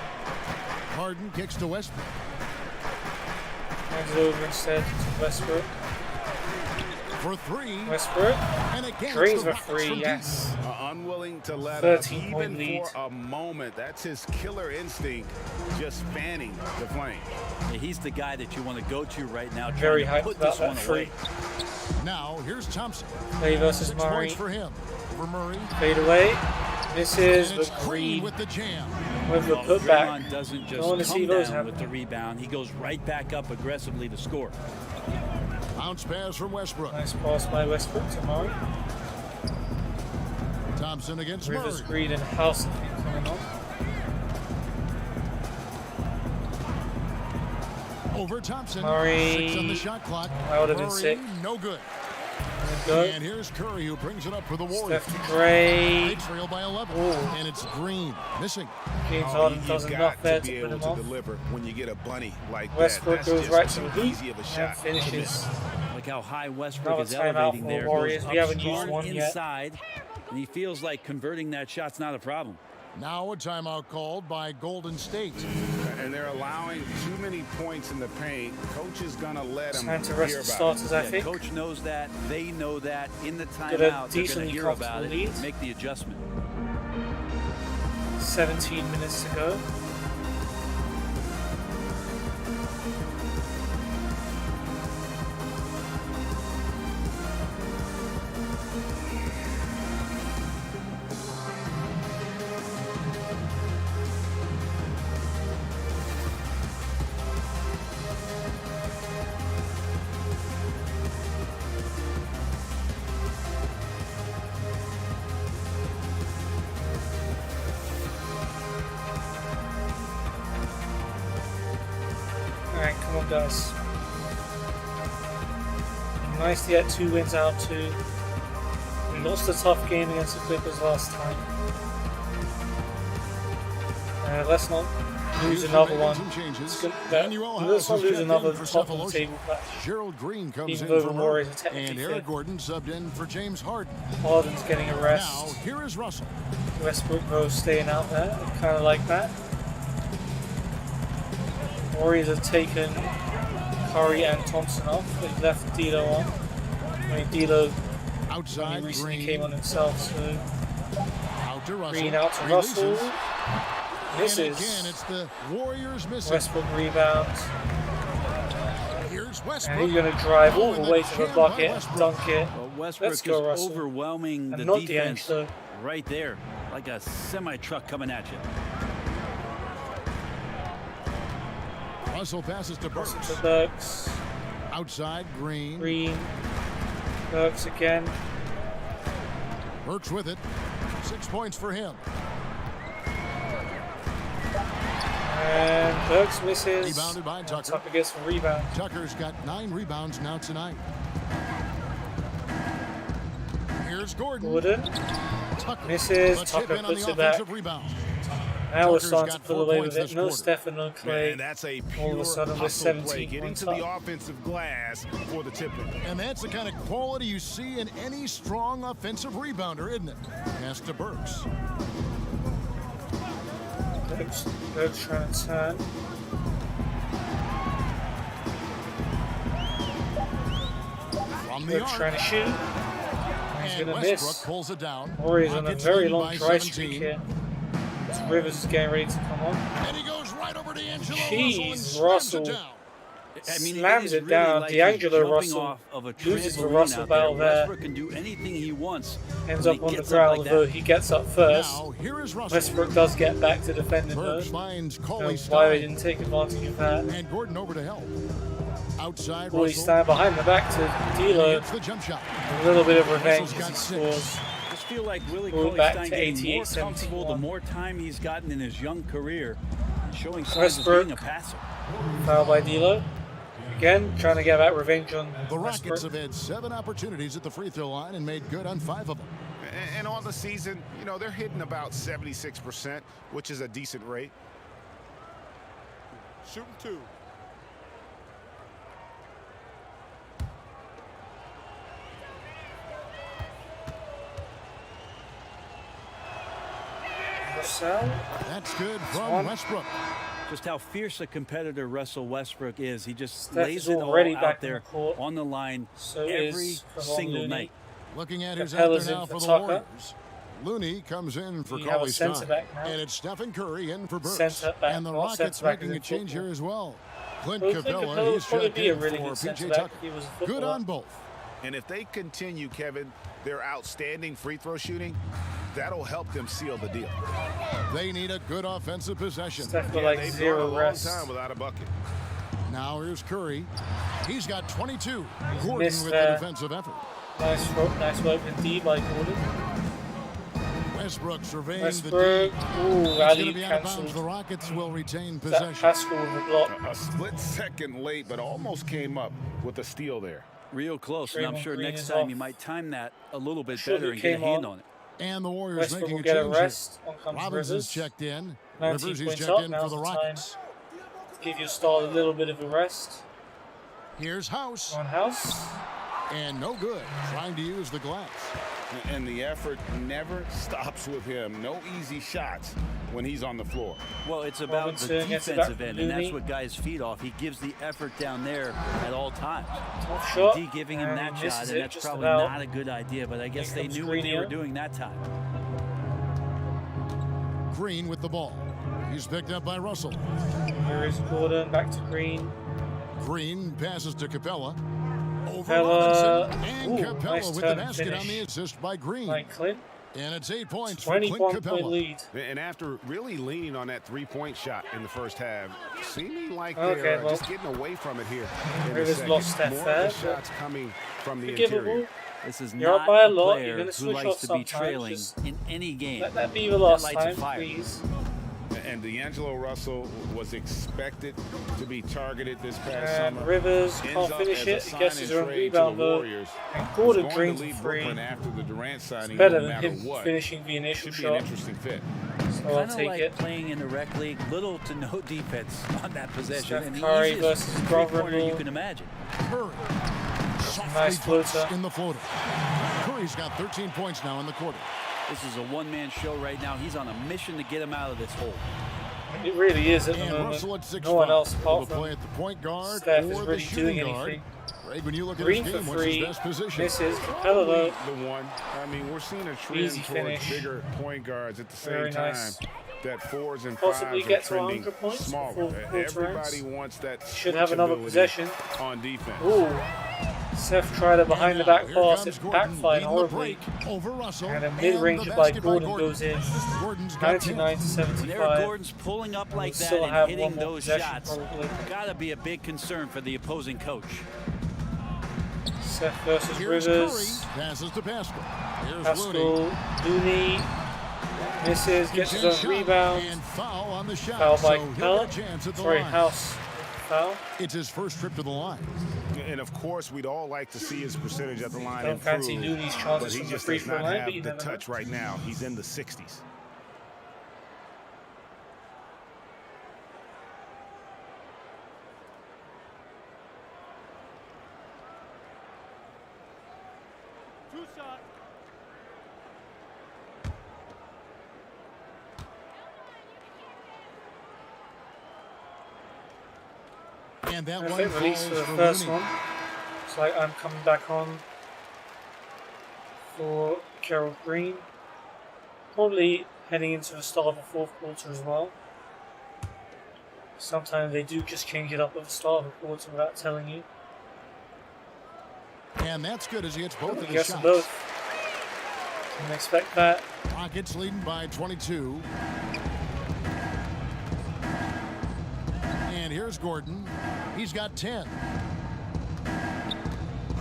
Harden kicks to Westbrook. Hands it over instead to Westbrook. For three. Westbrook. And again, Drains it's the for Rockets free, from yes. Unwilling to let up 13-point even lead. for a moment. That's his killer instinct, just fanning the flame. Yeah, he's the guy that you want to go to right now, Very trying to hyped put about this one that away. deep. Now, here's Thompson. Clay versus 6 Murray. points for him. For Murray. Fade away. This is And the it's Green Green with the jam. with the Well, putback. Draymond doesn't Don't want to just see come those down with happen. the rebound. He goes right back up aggressively to score. Bounce pass from Westbrook. Nice pass by Westbrook to Murray. Thompson against Rivers, Murray. Green, and House I think, coming on. Over Thompson. Murray. 6 on the shot clock. That would have been Murray, sick. no good. Go. And here's Curry who brings it up for the Warriors. Steph to Gray. They trail by 11. Ooh. And it's Green. Missing. James Oh, Harden you does got enough there to to be put able him to off. deliver when you get a bunny like Westbrook that. goes That's right just to the too hoop easy of a and shot. finishes. Like how high Westbrook Another is timeout elevating for there. Warriors. Goes We up haven't used strong one yet. inside, and he feels like converting that shot's not a problem. Now a timeout called by Golden State. And they're allowing too many points in the paint. Coach is going to let them Time to hear rest the about starters, I Yeah, think. coach knows that. They know that. In the Get a timeout, they're going to decently hear about comfortable it, lead. make the adjustment. 17 minutes to go. Alright, come on, guys. Nice to get 2 wins out of 2. We lost a tough game against the Clippers last time. Let's not lose another one. Let's not lose another top of the table clash. Gerald Green comes Even in though for the Murray. Warriors are technically And fifth. Eric Gordon subbed in for James Harden. Harden's getting a Now, rest. here is Russell. Westbrook Rose staying out there. Kind of like that. Warriors have taken Curry and Thompson off. They've left D'Lo on. I mean, D'Lo Outside, recently Green. came on himself, so Out to Russell. Green out to Releases. Russell. And Misses. again, it's the Warriors missing. Westbrook rebounds. Here's And Westbrook. he's going to drive all Oh, the way to the jam by bucket and Westbrook. dunk it. Well, Westbrook Let's go, is Russell. overwhelming And the not defense D'Angelo. right there, like a semi-truck coming at you. Russell passes to Burks. To Burks. Outside, Green. Green. Burks again. Burks with it. 6 points for him. And Burks misses. Rebounded by Tucker. Tucker gets a rebound. Tucker's got 9 rebounds now tonight. Here's Gordon. Tucker misses. Tucker puts it back. Now we're starting to pull away with it. No Steph and no Clay. And that's a all of a sudden we're 17 getting points to the up. offensive glass for the tip-in. And that's the kind of quality you see in any strong offensive rebounder, isn't it? Pass to Burks. Burks trying to turn. From the Burks arc. trying to shoot. He's And going to Westbrook miss. pulls it down. Warriors on a Rockets very lead long by dry 17. streak here. Rivers is getting ready to come on. And he goes right over to Angelo Jeez, Russell. Russell. I mean, Slams it really down. like D'Angelo jumping Russell off of a loses the trampoline Russell out battle there. Westbrook can do anything he wants. Ends when up he on the gets ground, like although that. he gets up first. Now, here is Russell. Westbrook does get back to defending Burks though. finds So Cauley why they Stein. didn't take advantage of that. And Gordon over to help. Outside, Cauley Russell. Stein behind the back to And he D'Lo. hits the jump shot. A little bit of revenge Russell's as he got 6. scores. I just feel like Willie Pulled Cauley back Stein to getting more comfortable 88-71. the more time he's gotten in his young career, and showing signs Westbrook. of being a passer. Foul by D'Lo. Again, trying to get back revenge on The Rockets Westbrook. have had 7 opportunities at the free throw line and made good on 5 of them. And on the season, you know, they're hitting about 76%, which is a decent rate. Shooting 2. Russell. That's good from One. Westbrook. Just how fierce a competitor Russell Westbrook is. He just Steph lays is it all already back out on the there court. on the line So every is Kevon single Looney. night. Looking at who's out Capella's there in now for for the Tucker. Warriors. Looney comes in for You have a Cauley Stein. centre back now. And it's Stephen Curry in for Burks. Centre back, And the not Rockets centre back making a in change football. here as well. Clint Well, Clint Capella, Capella he's would probably checked be a in really for good PJ centre back Tucker. if he was a Good footballer. on both. And if they continue, Kevin, their outstanding free throw shooting, that'll help them seal the deal. They need a good offensive possession. Steph got like they've gone a 0 long rest. time without a bucket. Now here's Curry. He's got 22. Gordon missed with there. the defensive effort. Nice work with D by Gordon. Westbrook surveying Westbrook. the D. Ooh, It's going to alley be out of bounds. cancelled. The Rockets will retain That possession. Pascal with the block. A split second late, but almost came up with a steal there. Real close, and I'm Draymond sure Green next is time off. you might time that a little bit Sure, better he and get a came hand on. on it. And the Warriors Westbrook making will a get a change here. rest. On comes Robinson's Rivers. checked in. 19 Rivers, he's points checked up. in for Now's the the time. Rockets. Give your star a little bit of a rest. Here's House. On House. And no good. Trying to use the glass. And the effort never stops with him. No easy shots when he's on the floor. Well, it's about Robinson the gets it defensive back end, from and that's Looney. what guys feed off. He gives the effort down there at all times. Tough shot. D giving him And that misses shot, it and that's just probably about. not a good idea, but I guess Here they comes knew what they Green were here. doing that time. Green with the ball. He's picked up by Russell. Here is Gordon. Back to Green. Green passes to Capella. Over Capella. Robinson. And Ooh, Capella nice with the turn basket finish on the assist by Green. By Clint. And it's 8 points for Clint 21 Capella. point lead. And after really leaning on that three-point shot in the first half, seeming like Okay, they're well, just getting away from it here in the Rivers second. lost that More of fair, the shots coming from the Forgivable. interior. This is You're not up by a a lot. You're player gonna who switch likes off to be sometimes. trailing Just in any game. Let that be the last lights a time, fire. please. And D'Angelo Russell was expected to be targeted this past And summer. Rivers Ends can't up finish as a it. He gets his sign and own trade to rebound the though. Warriors. And He's Gordon going Green to leave for free. Brooklyn after the Durant signing, It's better no than matter him what. finishing the initial Should be an shot. interesting fit. So I'll Kind of take like it. playing in the rec league, little to no defense on that possession, Steph and the Curry easiest versus three-pointer brother-in-law. you can imagine. Curry. Softly Nice puts floater. in the floater. Curry's got 13 points now in the quarter. This is a one-man show right now. He's on a mission to get him out of this hole. It really is at the And moment. Russell at 6'5". No one else Able apart to play from at the point guard Steph or is the really shooting doing guard. anything. Greg, when you look at Green this for game, what's free. his best position? Misses. Capella though. The one. I mean, we're seeing a trend Easy towards finish. bigger point guards at the same Very time. nice. That fours and Possibly fives get are to trending 100 points smaller. before quarter Everybody ends. wants that Should have another switchability possession. on defense. Ooh. Seth tried a behind the back Here pass. comes It Gordon, backfired leading the horribly. break over Russell. And a And mid-range the by basket Gordon goes in. Gordon's got 99 to 10. When Eric 75. Gordon's pulling up like We'll that still and have hitting one more those possession shots, probably. gotta be a big concern for the opposing coach. Seth versus Here's Rivers. Curry, passes to Pascal. Here's Pascal, Looney misses, gets his own rebound. And foul on the shot. Foul by so Capella. Sorry, line. House. Foul. It's his first trip to the line. And of course, we'd all like to see his percentage at the line Don't improve, fancy Looney's but chances he from the just free does throw not line, have but you the never touch know. right now. He's in the 60s. And that I one think release for the falls first Looney. one. It's like I'm coming back on for Gerald Green. Probably heading into the start of the fourth quarter as well. Sometimes they do just change it up at the start of the quarter without telling you. And that's good as he hits both of He his gets them shots. both. Didn't expect that. Rockets leading by 22. And here's Gordon. He's got 10.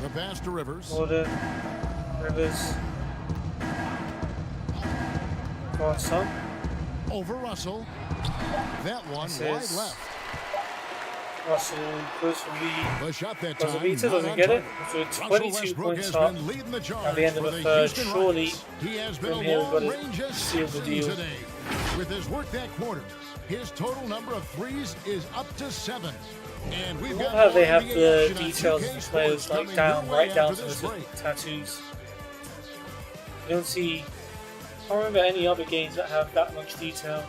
The pass to Rivers. Gordon, Rivers. Go on, son. Over Russell. That one This wide is left. Russell goes for The shot that Doesn't time. beat it, not doesn't on get it. target. So Russell 22 Westbrook points has up been leading the charge at the end of for the third. Houston Surely, Rockets. He has been from a here we've got to long-range seal the assassin deal. today. With his work that quarter, his total number of threes is up to 7. And we've I love got how they have NBA the action on details 2K of the players Sports like coming down, your way right down after to this the break. tattoos. You don't see. I don't remember any other games that have that much detail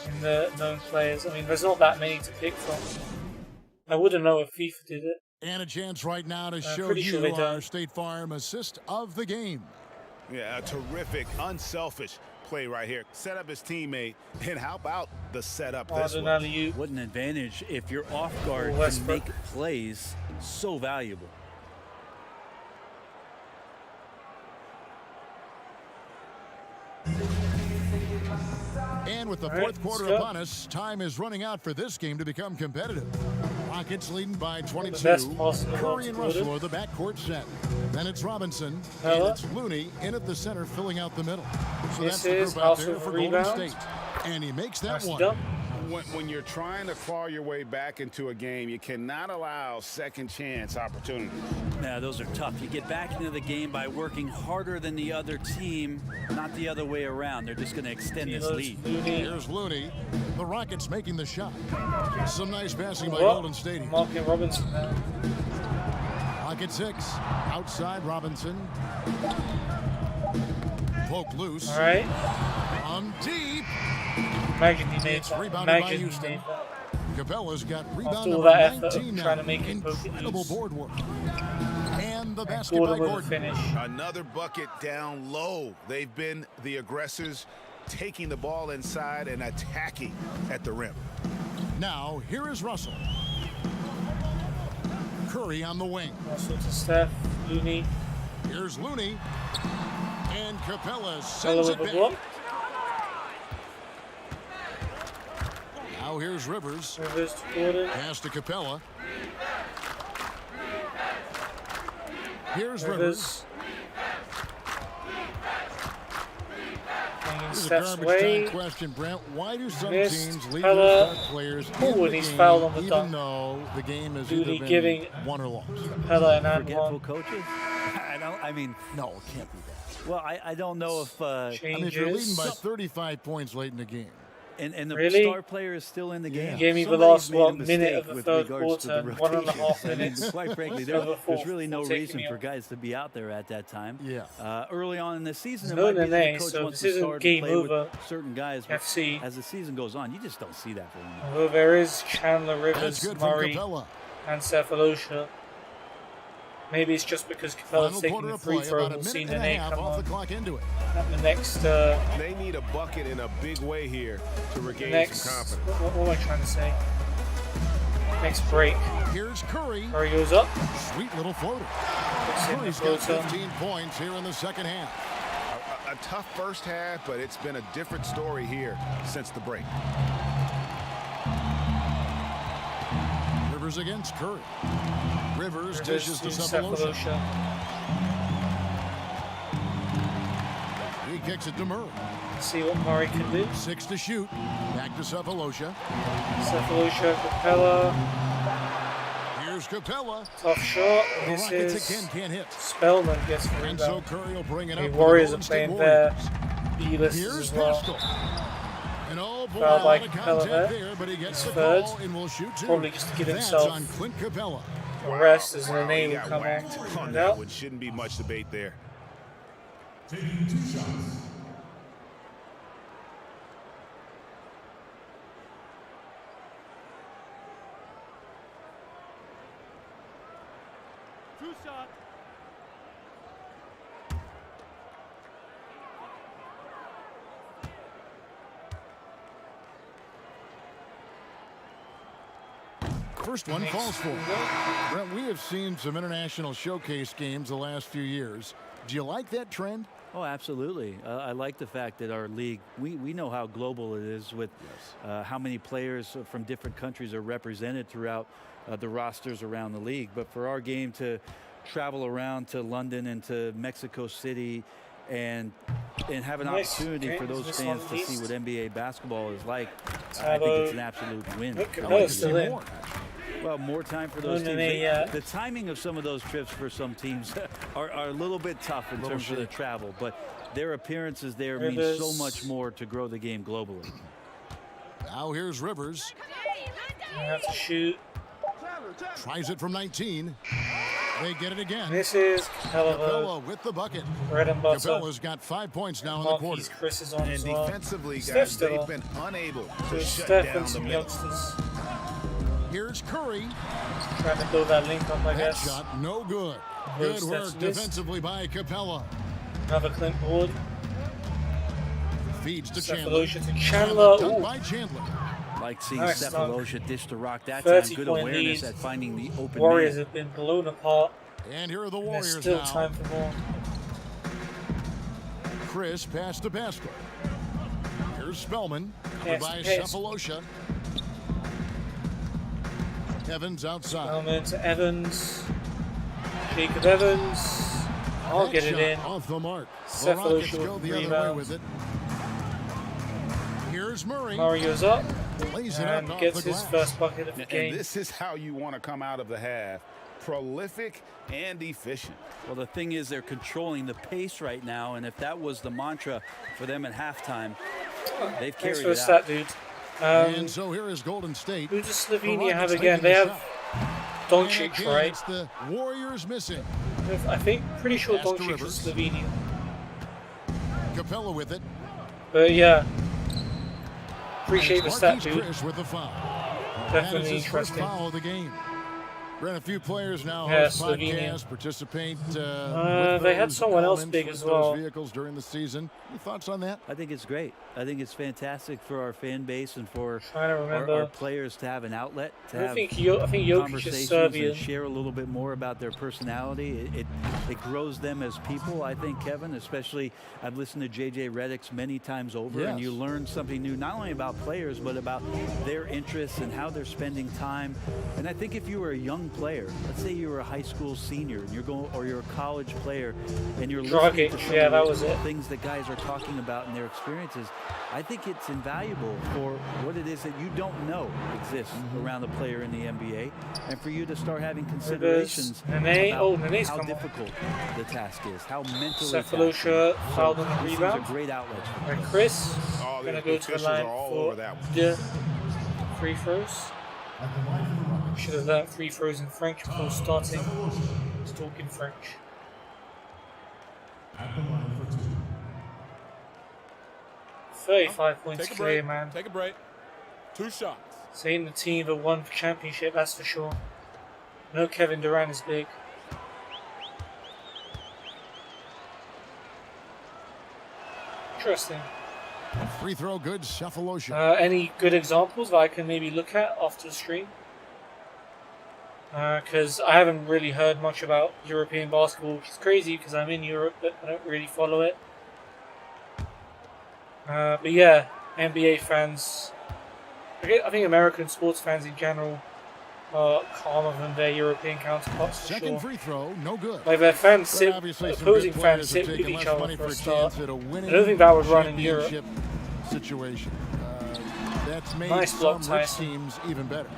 in the known players. I mean, there's not that many to pick from. I wouldn't know if FIFA did it. And a chance right now to show pretty you sure they our don't. State Farm assist of the game. Yeah, a terrific, unselfish play right here. Set up his teammate, and how about the setup this Arden way? alley-oop. What an advantage if you're off guard can Westbrook. make plays so valuable. And with the All right, fourth quarter let's go. upon us, time is running out for this game to become competitive. Rockets leading by 22. best pass in the world Curry and to Russell Gordon. are the backcourt set. Then it's Robinson, Hello. and it's Looney in at the center, filling out the middle. So This that's the is group out also there a for Golden rebound. State. And he makes that Nicely one. done. When you're trying to claw your way back into a game, you cannot allow second chance opportunities. Now, those are tough. You get back into the game by working harder than the other team, not the other way around. They're just going to extend this lead. Here's Looney. The Rockets making the shot. Some nice passing by Whoa. Golden State. Marking Robinson now. Rocket 6. Outside Robinson. Poke loose. All right. On deep. Imagine he made It's that. rebounded by Imagine he Houston. made that. Capella's got After rebound all number that effort of 19 now. trying to make it poke it Incredible loose. board work. And the basket Gordon by with a Gordon. finish. Another bucket down low. They've been the aggressors, taking the ball inside and attacking at the rim. Now, here is Russell. Curry on the wing. Russell to Steph. Looney. Here's Looney. And Capella Hello sends with it the block. back. Now here's Rivers. Rivers to Gordon. Pass to Capella. Here's Rivers. Rivers. Hanging Here's a Steph's garbage way. time question, Brent. Why do some Missed. teams leave Capella. their star players in Oh, the and he's game fouled on the even dunk. though the game is Looney either been giving won or lost? Capella and Forgetful one. coaches? I mean, no, it can't be that. Well, I don't know if I mean, if you're leading by 35 points late in the game. and the Really? star player is still in the game. He gave me the Somebody's last made a minute mistake of the with third regards to quarter, the 1.5 rotations. I mean, minutes. quite frankly, Of the there's fourth really no for taking reason me for off. guys to be out there at that time. Yeah. Early on in the season, There's it might no be that delay, the coach so wants this to isn't start game to play over. with certain guys. But FC. as the season goes on, you just don't see that very much. Although there is Chandler, That's Rivers, good from Murray, Capella. and Cephalosha. Maybe it's just because Capella's Final taking quarter the of free play, throw about a and minute seen and an a 8 half come off on. the clock into it. At the next, They need a bucket in a big way here to regain some confidence. what am I trying to say? Next break. Here's Curry. Curry goes up. Sweet little floater. Puts in the Curry's got floater. 15 points here in the second half. A tough first half, but it's been a different story here since the break. Rivers against Curry. Rivers dishes to Cephalosha. Cephalosha. He kicks it to Murray. See what Murray can do. 6 to shoot. Back to Cephalosha. Cephalosha, Capella. Here's Capella. Tough shot. The This Rockets is again can't hit. Spellman gets the And so rebound. Curry will bring it The up. Warriors for are the playing Golden there. State Warriors. B-list Here's as well. Pascal. And oh boy, Foul a by lot of Capella contact there. there, but he gets the Third. ball and will shoot two. Probably just to give That's himself on Clint Capella. a rest as an He enable got come on. whacked on And that out. one. Shouldn't be much debate there. Taking 2 shots. First one falls for him. Brent, we have seen some international showcase games the last few years. Do you like that trend? Oh, absolutely. I like the fact that our league, we know how global it is with how many players from different countries are represented throughout the rosters around the league. But for our game to travel around to London and to Mexico City and have an opportunity for those fans to see what NBA basketball is like, I think it's an absolute win. Well, more time for those teams. The timing of some of those trips for some teams are a little bit tough in terms of the travel, but their appearances there mean so much more to grow the game globally. Now here's Rivers. You have to shoot. Tries it from 19. They get it again. This is Capella with the bucket. Bread and butter. Capella's got 5 points now in the quarter. Chris is on And as well. defensively, guys, Steph's still they've on. been unable So to shut Steph down and the some middle. youngsters Here's Curry. trying to build that link up, I That guess. shot no good. Good work defensively by Capella. Another Clint board. Feeds to Chandler. Cephalosha to Chandler. Done by Chandler. Like seeing Nice Cephalosha dish to Rock that 30 time. Good point awareness lead. at finding the open Warriors man. have been blown apart. And here are the And Warriors there's still now. time for more. Chris passed to Pascal. Here's Spellman. Pass, By pass. Cephalosha. Evans outside. Spellman to Evans. Jacob Evans. I'll That get it shot in. Off the mark. The Cephalosha Rockets go with the other way rebound. with it. Here's Murray. Murray goes up Lays it and up off gets the his glass. first bucket of the And game. this is how you want to come out of the half. Prolific and efficient. Well, the thing is they're controlling the pace right now, and if that was the mantra for them at halftime, they've Thanks carried for the it stat, out. dude. And so here is Golden State. Who does The Slovenia have Rockets again? taking They the have shot. Doncic, And again, right? It's the Warriors missing. I think, pretty sure Pass to Doncic Rivers. is Slovenia. Capella with it. But yeah, appreciate the stat, Marquise dude. Chris with the foul. That is Definitely his first interesting. foul of the game. Brent, a few players now Yeah, host Slovenia. podcasts, participate. They had someone else big as well. Vehicles during the season. Any thoughts on that? I think it's great. I think it's fantastic for our fan base and for Trying to remember. our players to have an outlet to I have think Jokic is conversations Serbian. and share a little bit more about their personality. It grows them as people, I think, Kevin. Especially, I've listened to JJ Redick's many times over, and Yes. you learn something new, not only about players, but about their interests and how they're spending time. And I think if you were a young player, let's say you were a high school senior, and you're a college player, and you're listening to Dragic, some yeah, of that the was it. things that guys are talking about in their experiences, I think it's invaluable for what it is that you don't know exists around a player in the NBA, and for you to start having considerations Nene. about Oh, Nene's how come on. difficult the task is, how mentally Cephalosha taxing. fouled on the these things rebound. are great outlets. And Chris Oh, gonna the go to the officials line are all for over that one. the free throws. Should have learned free throws in French before starting talking French. At the line for 2. 35 points Take a clear, break. man. Take a break. 2 shots. This ain't the team that won the championship, that's for sure. No Kevin Durant is big. Interesting. Free throw good, Cephalosha. Any good examples that I can maybe look at after the stream? Because I haven't really heard much about European basketball, which is crazy because I'm in Europe, but I don't really follow it. But yeah, NBA fans, I think American sports fans in general, calmer than their European counterparts for Second sure. free throw, no good. Like their fans But sit, obviously some opposing good fans players sit have with taken each less other money for a a start. chance at a I winning don't think that would run in Europe. championship situation. That's made Nice block, some rich Tyson. teams even better.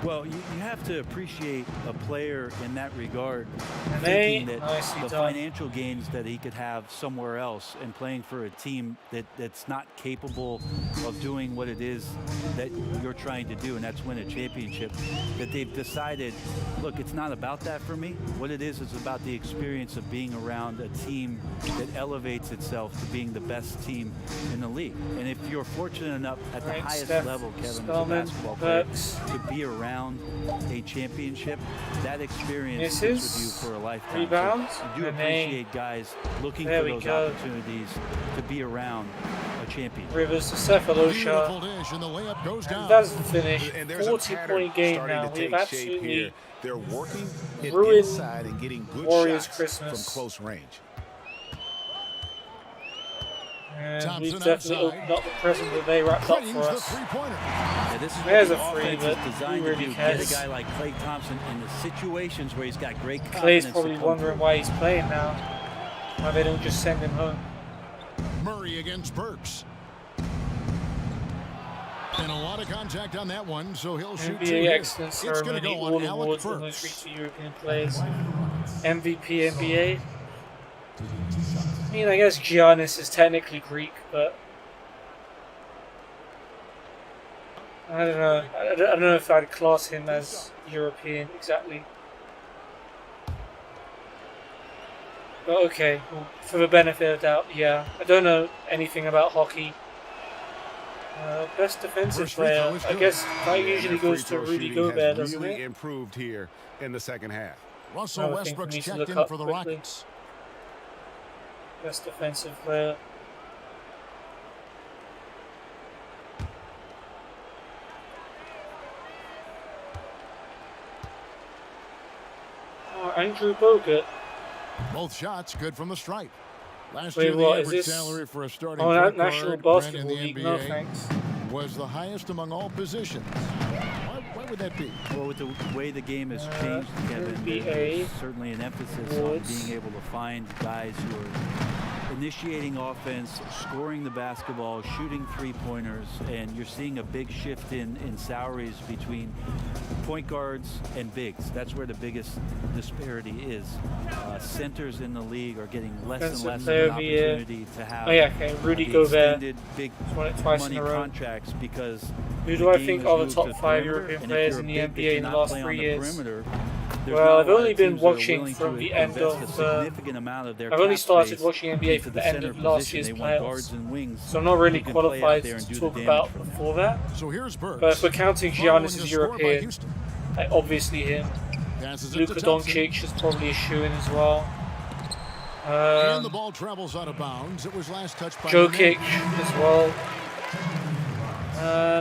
Well, you have to appreciate a player in that regard, And thinking that nicely the done. financial gains that he could have somewhere else and playing for a team that's not capable of doing what it is that you're trying to do, and that's win a championship, that they've decided, look, it's not about that for me. What it is about the experience of being around a team that elevates itself to being the best team in the league. And if you're fortunate enough at the Right, highest Steph, level, Kevin, as a Spellman, basketball player, Burks. to be around a championship, that experience Misses. sticks with you for a lifetime. Rebounds. So you do And appreciate guys looking There for we those go. opportunities to be around a champion. Rivers to Cephalosha. Beautiful dish, and the layup goes down. And that's the finish. And there's a 40-point game starting now. to We've take shape absolutely here. They're working it ruined inside and getting good Warriors shots Christmas. from close range. And Thompson we've definitely outside. opened up the present that they wrapped up Cranes for the us. three-pointer. Yeah, this is There's what a the free, offense but is designed who to really do. cares? Get a guy like Klay Thompson in the situations where he's got great confidence. Clay's to probably come wondering through. why he's playing now. Why they don't just send him home. Murray against Burks. And a lot of contact on that one, so he'll shoot two NBA here. Excellence It's going to Ceremony, go on all Alec awards for Burks. most recent European players. MVP NBA. I mean, I guess Giannis is technically Greek, but I don't know. I don't know if I'd class him as European exactly. But okay, well, for the benefit of doubt, yeah. I don't know anything about hockey. Best defensive First free player, throw is I good. guess that And usually their goes free to throw Rudy shooting Gobert, has doesn't really it? improved here in the second half. Russell Another thing for Westbrook's me to checked look in up for the quickly. Rockets. Best defensive player. Oh, Andrew Bogut. Both shots good from the stripe. Last Wait, year, the what, is average this- salary for a starting Oh, point National guard Brent, in Basketball the League. NBA No thanks. was the highest among all positions. Why would that be? Well, with the way the game has changed, Kevin, NBA there's certainly an emphasis awards. on being able to find guys who are initiating offense, scoring the basketball, shooting three-pointers, and you're seeing a big shift in salaries between point guards and bigs. That's where the biggest disparity is. Centers in the league are getting less and Defensive less of player an of the year. opportunity to have Oh yeah, okay. Rudy the Gobert. extended big Won it twice money in a row. contracts because Who the do I game think has are the moved top to 5 perimeter, European and if players you're in a the big that NBA in the cannot last play on 3 the years? perimeter, there's Well, not a I've lot only of been teams that are watching willing from to the end invest of a the. significant amount of their I've only cap started space watching NBA into from the the end center of last position. year's They want playoffs, guards and wings so I'm not really who can play out qualified there and do to the talk damage about from there. before that. So here's Burks. But if we're counting Following Giannis the as score by European, Houston. like obviously him. Passes it Luka to Thompson. Doncic is probably a shoe-in as well. And the ball travels out of bounds. It was last touched by Jokic Nene. as well.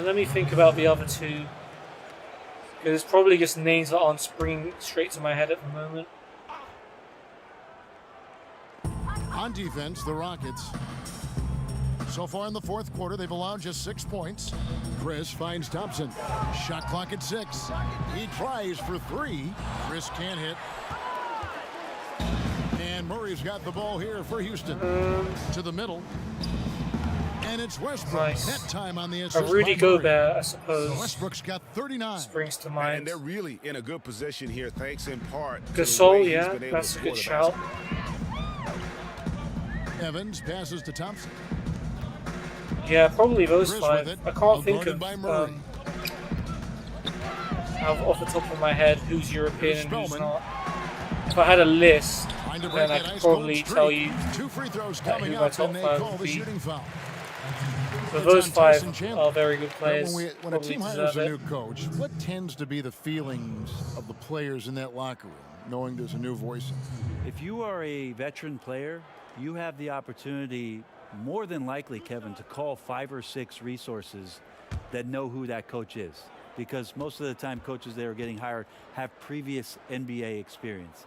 Let me think about the other two. Because it's probably just names that aren't springing straight to my head at the moment. On defense, the Rockets. So far in the fourth quarter, they've allowed just 6 points. Chris finds Thompson. Shot clock at 6. He tries for 3. Chris can't hit. And Murray's got the ball here for Houston. To the middle. And it's Westbrook. Nice. Net time on the A assist Rudy by Murray. Gobert, I suppose. So Westbrook's got 39. Springs to And mind. they're really in a good position here, thanks in part to the Gasol, way he's yeah, been able that's to a good score the shout. Evans passes to Thompson. Yeah, probably those Chris 5. with it. I can't think Guarded of by Murray. off the top of my head who's European and who's Spellman. not. If I had a list, Trying to break then I that could ice cold probably streak. tell you 2 free throws who coming my up, top and they 5 call would the be. shooting foul. So It's those on 5 Tyson Chandler. are very good But players. when a Probably team hires deserve a it. new coach, what tends to be the feelings of the players in that locker room, knowing there's a new voice? If you are a veteran player, you have the opportunity, more than likely, Kevin, to call 5 or 6 resources that know who that coach is. Because most of the time coaches that are getting hired have previous NBA experience.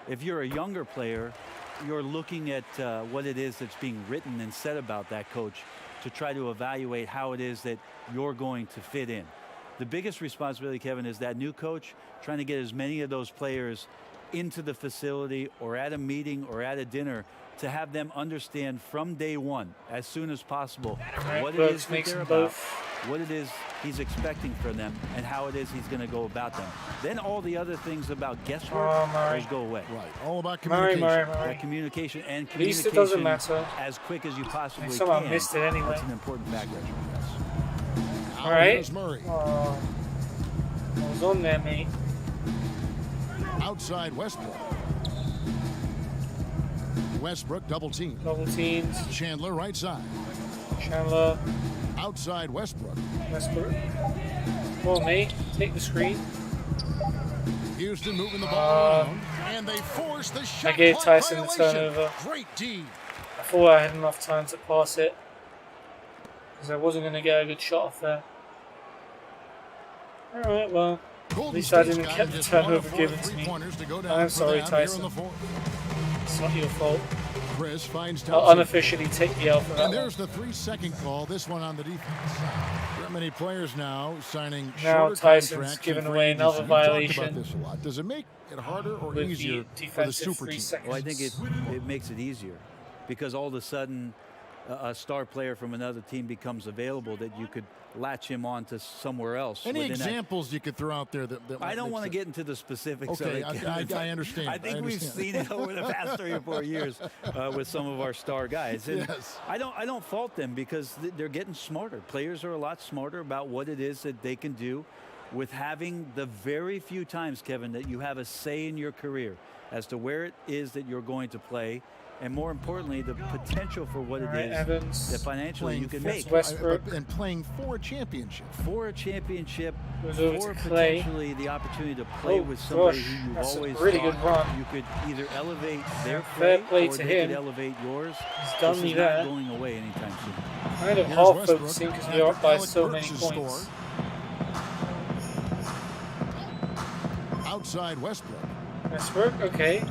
If you're a younger player, you're looking at what it is that's being written and said about that coach to try to evaluate how it is that you're going to fit in. The biggest responsibility, Kevin, is that new coach trying to get as many of those players into the facility or at a meeting or at a dinner to have them understand from day one, as soon as possible, what it is that they're about, what it is he's expecting from them, and how it is he's going to go about them. Then all the other things about guesswork, those go away. Right, all about communication. That communication and At least communication it doesn't matter. as quick as you possibly can. Somehow missed it anyway. That's an important factor. All right. Here's Murray. Oh, I was on there, mate. Outside Westbrook. Westbrook double team. Double teams. Chandler right side. Chandler. Outside Westbrook. Westbrook. Well, mate, take the screen. Houston moving the ball around, and they force the shot. I gave Tyson the violation. turnover. Great D. I thought I had enough time to pass it because I wasn't going to get a good shot off there. All right, well, at least I didn't get the turnover given to me. I'm sorry, Tyson. It's not your fault. Chris finds I'll unofficially take the L for that. And there's the 3-second call, this one on the defense. There are many players now signing shorter Tyson's contracts giving and away free another agency. We've talked violation. about this a lot. Does it make it harder or With easier the for the defensive super 3 team? seconds. Well, I think it makes it easier because all of a sudden a star player from another team becomes available that you could latch him on to somewhere else. Any examples you could throw out there that I don't want to get into the specifics Okay, of it. I understand. I think we've seen it over the past 3 or 4 years with some of our star guys. And yes. I don't fault them because they're getting smarter. Players are a lot smarter about what it is that they can do with having the very few times, Kevin, that you have a say in your career as to where it is that you're going to play. And more importantly, the potential for what it is Evans, that financially you can make. And playing for a championship. For a championship, over for to Clay. potentially the opportunity to play with gosh, somebody who you've that's a always really thought good run. you could either elevate their Fair play or to they him. could elevate yours. He's done This me is there. not going away anytime soon. Kind of Here's half Westbrook focusing because we are up by after so Alec many Burks' points. score. Outside Westbrook. Westbrook, okay.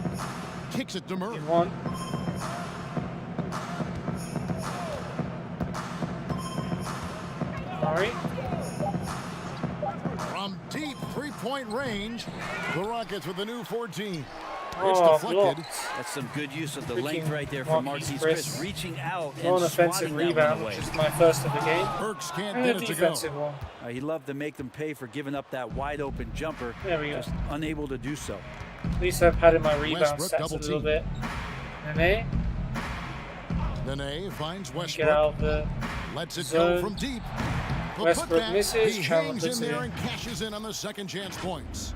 Kicks it to Murray. Game one. Murray. From deep three-point range, the Rockets with the new 14. Oh, It's deflected. blocked. That's some good use of the Freaking length right there from Marquise Marquise Chris. Chris, reaching out No and offensive swatting that rebound, one away. which is my first of the game. Burks can't And get a it to go. defensive one. He loved to make them pay for giving up that wide open jumper. There we go. Just unable to do so. At least I've padded my rebound Westbrook stats a double little team. bit. Nene, Nene finds get Westbrook. out of the Lets it zone. go from deep. The Westbrook putback, misses, he Chandler hangs puts in it there in. and cashes in on the second chance points.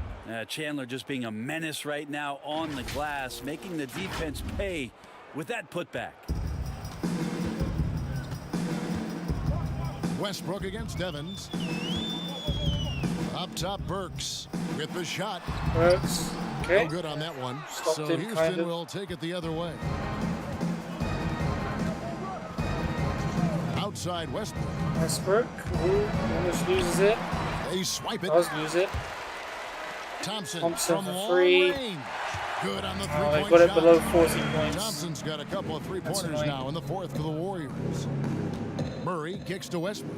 Chandler just being a menace right now on the glass, making the defense pay with that putback. Westbrook against Evans. Up top, Burks with the shot. Burks. Okay. No good on that one. Stopped So him, Houston kind of. will take it the other way. Outside Westbrook. Westbrook, who almost loses it. They swipe it. Does lose it. Thompson for from long three. range. Good on the Oh, three-point they got it shot. below 40 points. Thompson's got a couple of three-pointers annoying. now in the fourth for the Warriors. Murray kicks to Westbrook.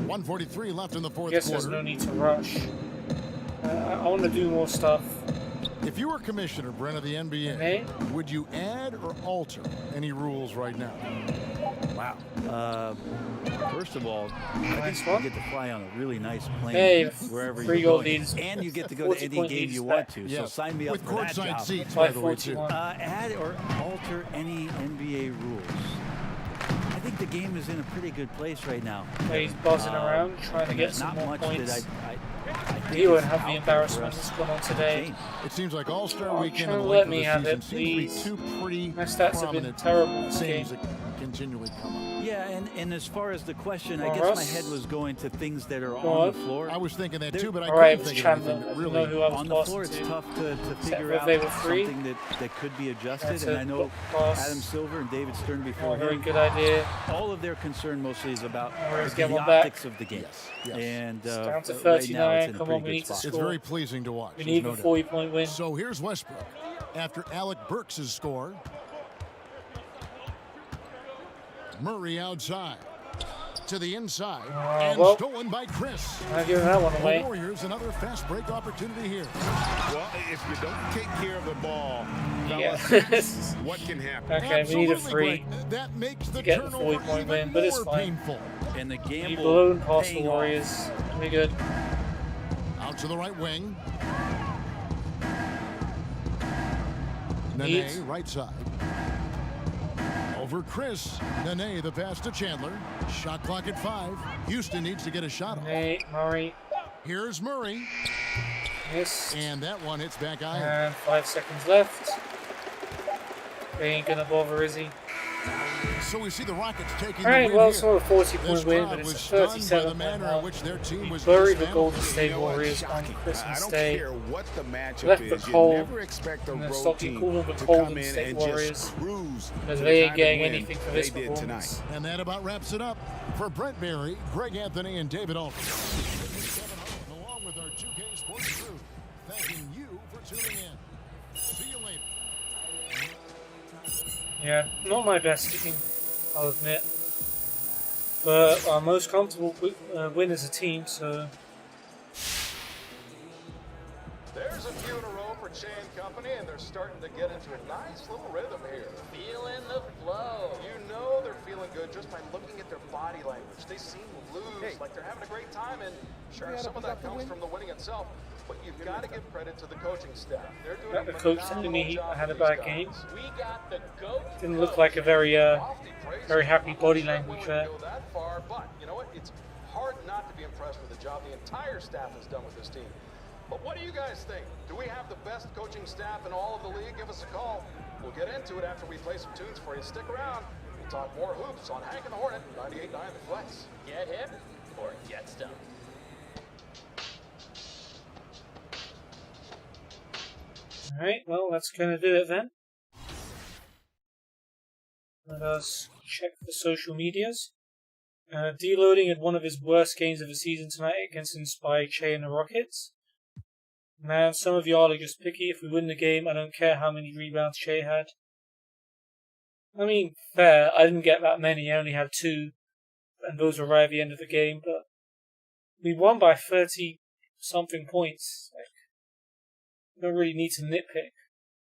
1:43 left in the fourth Guess quarter. there's no need to rush. I want to do more stuff. If you were commissioner, Brent, of the NBA, Okay. would you add or alter any rules right now? Wow. First of all, Nice I think one. you get to fly on a really nice plane Hey, wherever free you're goal going. leads. And you get to go to 40 any point game leads you back. want to. So Yes. sign me up With for that courtside job. seats, By by the way, too. 41. Add or alter any NBA rules. I think the game is in a pretty good place right now. He's buzzing around, trying to get there's some not more much points. that I think He is won't have out the there embarrassment for us. that's going on today. It seems like All-Star Oh, Weekend try and to the let length me of the have season it, seem to be please. two pretty My stats have been prominent terrible this game. things that continually come up. Yeah, and as far as the question, I Well, guess my Russ- head was going to things that are Go on on. the floor. I was thinking that There- too, but I All right, couldn't it's think of anything Chandler. that You know really. who I was On the passing floor, it's to. tough to Except figure for if out they were free. something that could be adjusted. That's And a I know pass. Adam Silver and David Stern before Oh, very him, good idea. all of their concern mostly is about Warriors the get one back. optics of the game. Yes. And It's down to right now, it's 39. in a Come pretty on, we good need to spot. It's score. very pleasing to watch. We there's need no a doubt. 40-point win. So here's Westbrook after Alec Burks' score. Murray outside. To the inside. And well, stolen by Chris. I'll give that one away. The Warriors, another fast break opportunity here. Well, if you don't take care of the ball, Yeah. fellas, what can happen? Okay, we need a free that makes the to get the turnover 40-point win, even but it's more fine. painful. And the We gamble blown past the paying off. Warriors. We good. Out to the right wing. Neat. Nene, right side. Over Chris. Nene, the pass to Chandler. Shot clock at 5. Houston needs to get a shot off. Hey, Murray. Here's Murray. Yes. And that one hits back iron. And 5 seconds left. He ain't gonna bother, is he? So we see the Rockets taking Alright, the win well, here. it's not a 40-point This win, crowd but it's a was stunned by the 37-point manner in win. which their team We was buried the defended. Golden State You know what? Warriors on Shocking. I Christmas don't Day. care what the matchup Left the is. You cold, never expect a and then road stopped team calling the to Golden come in State and Warriors just cruise because to they the ain't kind of getting win anything for they this did performance. tonight. And that about wraps it up for Brent Berry, Greg Anthony, and David Aldridge. Along with our 2K Sports crew, thanking you for tuning in. See you later. Yeah, not my best kicking, I'll admit. But our most comfortable win as a team, so... There's a few in a row for Chain Company, and they're starting to get into a nice little rhythm here. Feeling the flow. You know they're feeling good just by looking at their body language. They seem loose, like they're having a great time, and sure, some of that comes from the winning itself. But you've got to give credit to the coaching staff. They're doing The coach telling me I had a bad game. We got the goat. Didn't look like a very happy body language there. Go that far, but you know what? It's hard not to be impressed with the job the entire staff has done with this team. But what do you guys think? Do we have the best coaching staff in all of the league? Give us a call. We'll get into it after we play some tunes for you. Stick around. We'll talk more hoops on Hank and the Hornet, 98.9 The Flex. Get hip or get stumped. Alright, well, that's gonna do it then. Let us check the social medias. Deloading had one of his worst games of the season tonight against Inspired Che and the Rockets. Man, some of y'all are just picky. If we win the game, I don't care how many rebounds Che had. I mean, fair, I didn't get that many, I only had 2, and those were right at the end of the game, but we won by 30-something points. Like, don't really need to nitpick.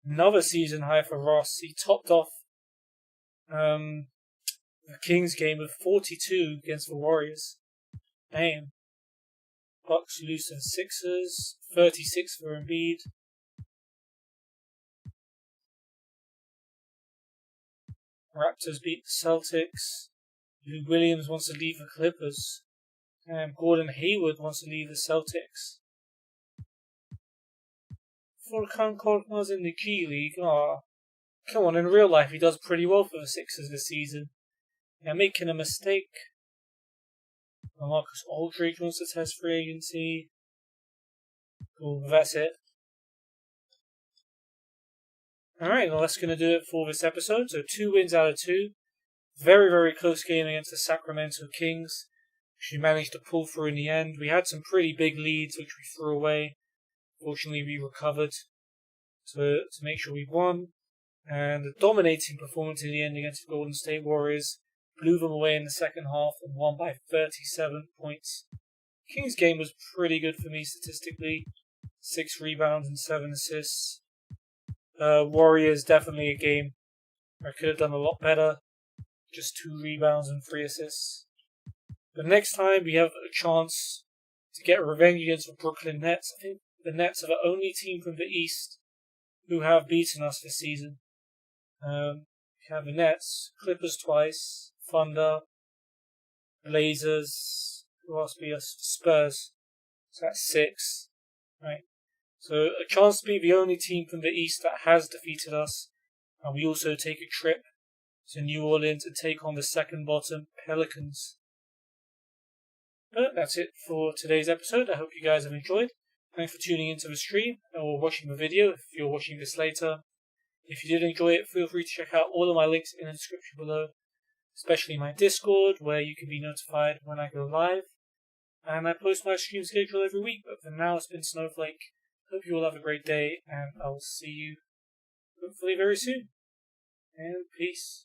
Another season high for Ross. He topped off the Kings game with 42 against the Warriors. Damn. Bucks lose to the Sixers. 36 for Embiid. Raptors beat the Celtics. Lou Williams wants to leave the Clippers. Gordon Hayward wants to leave the Celtics. Furkan Korkmaz in the G League. Aw, come on, in real life he does pretty well for the Sixers this season. They're making a mistake. Marcus Aldridge wants to test free agency. Cool, that's it. Alright, well that's going to do it for this episode. So 2 wins out of 2. Very, very close game against the Sacramento Kings. She managed to pull through in the end. We had some pretty big leads which we threw away. Fortunately, we recovered to make sure we won. And a dominating performance in the end against the Golden State Warriors. Blew them away in the second half and won by 37 points. Kings' game was pretty good for me statistically. 6 rebounds and 7 assists. Warriors, definitely a game where I could have done a lot better. Just 2 rebounds and 3 assists. But next time we have a chance to get revenge against the Brooklyn Nets. I think the Nets are the only team from the East who have beaten us this season. We have the Nets, Clippers twice, Thunder, Blazers, who else beat us? Spurs. So that's 6. Right. So a chance to be the only team from the East that has defeated us. And we also take a trip to New Orleans and take on the second bottom Pelicans. But that's it for today's episode. I hope you guys have enjoyed. Thanks for tuning into the stream or watching the video if you're watching this later. If you did enjoy it, feel free to check out all of my links in the description below, especially my Discord, where you can be notified when I go live. And I post my stream schedule every week, but for now it's been Snowflake. Hope you all have a great day, and I'll see you hopefully very soon. And peace.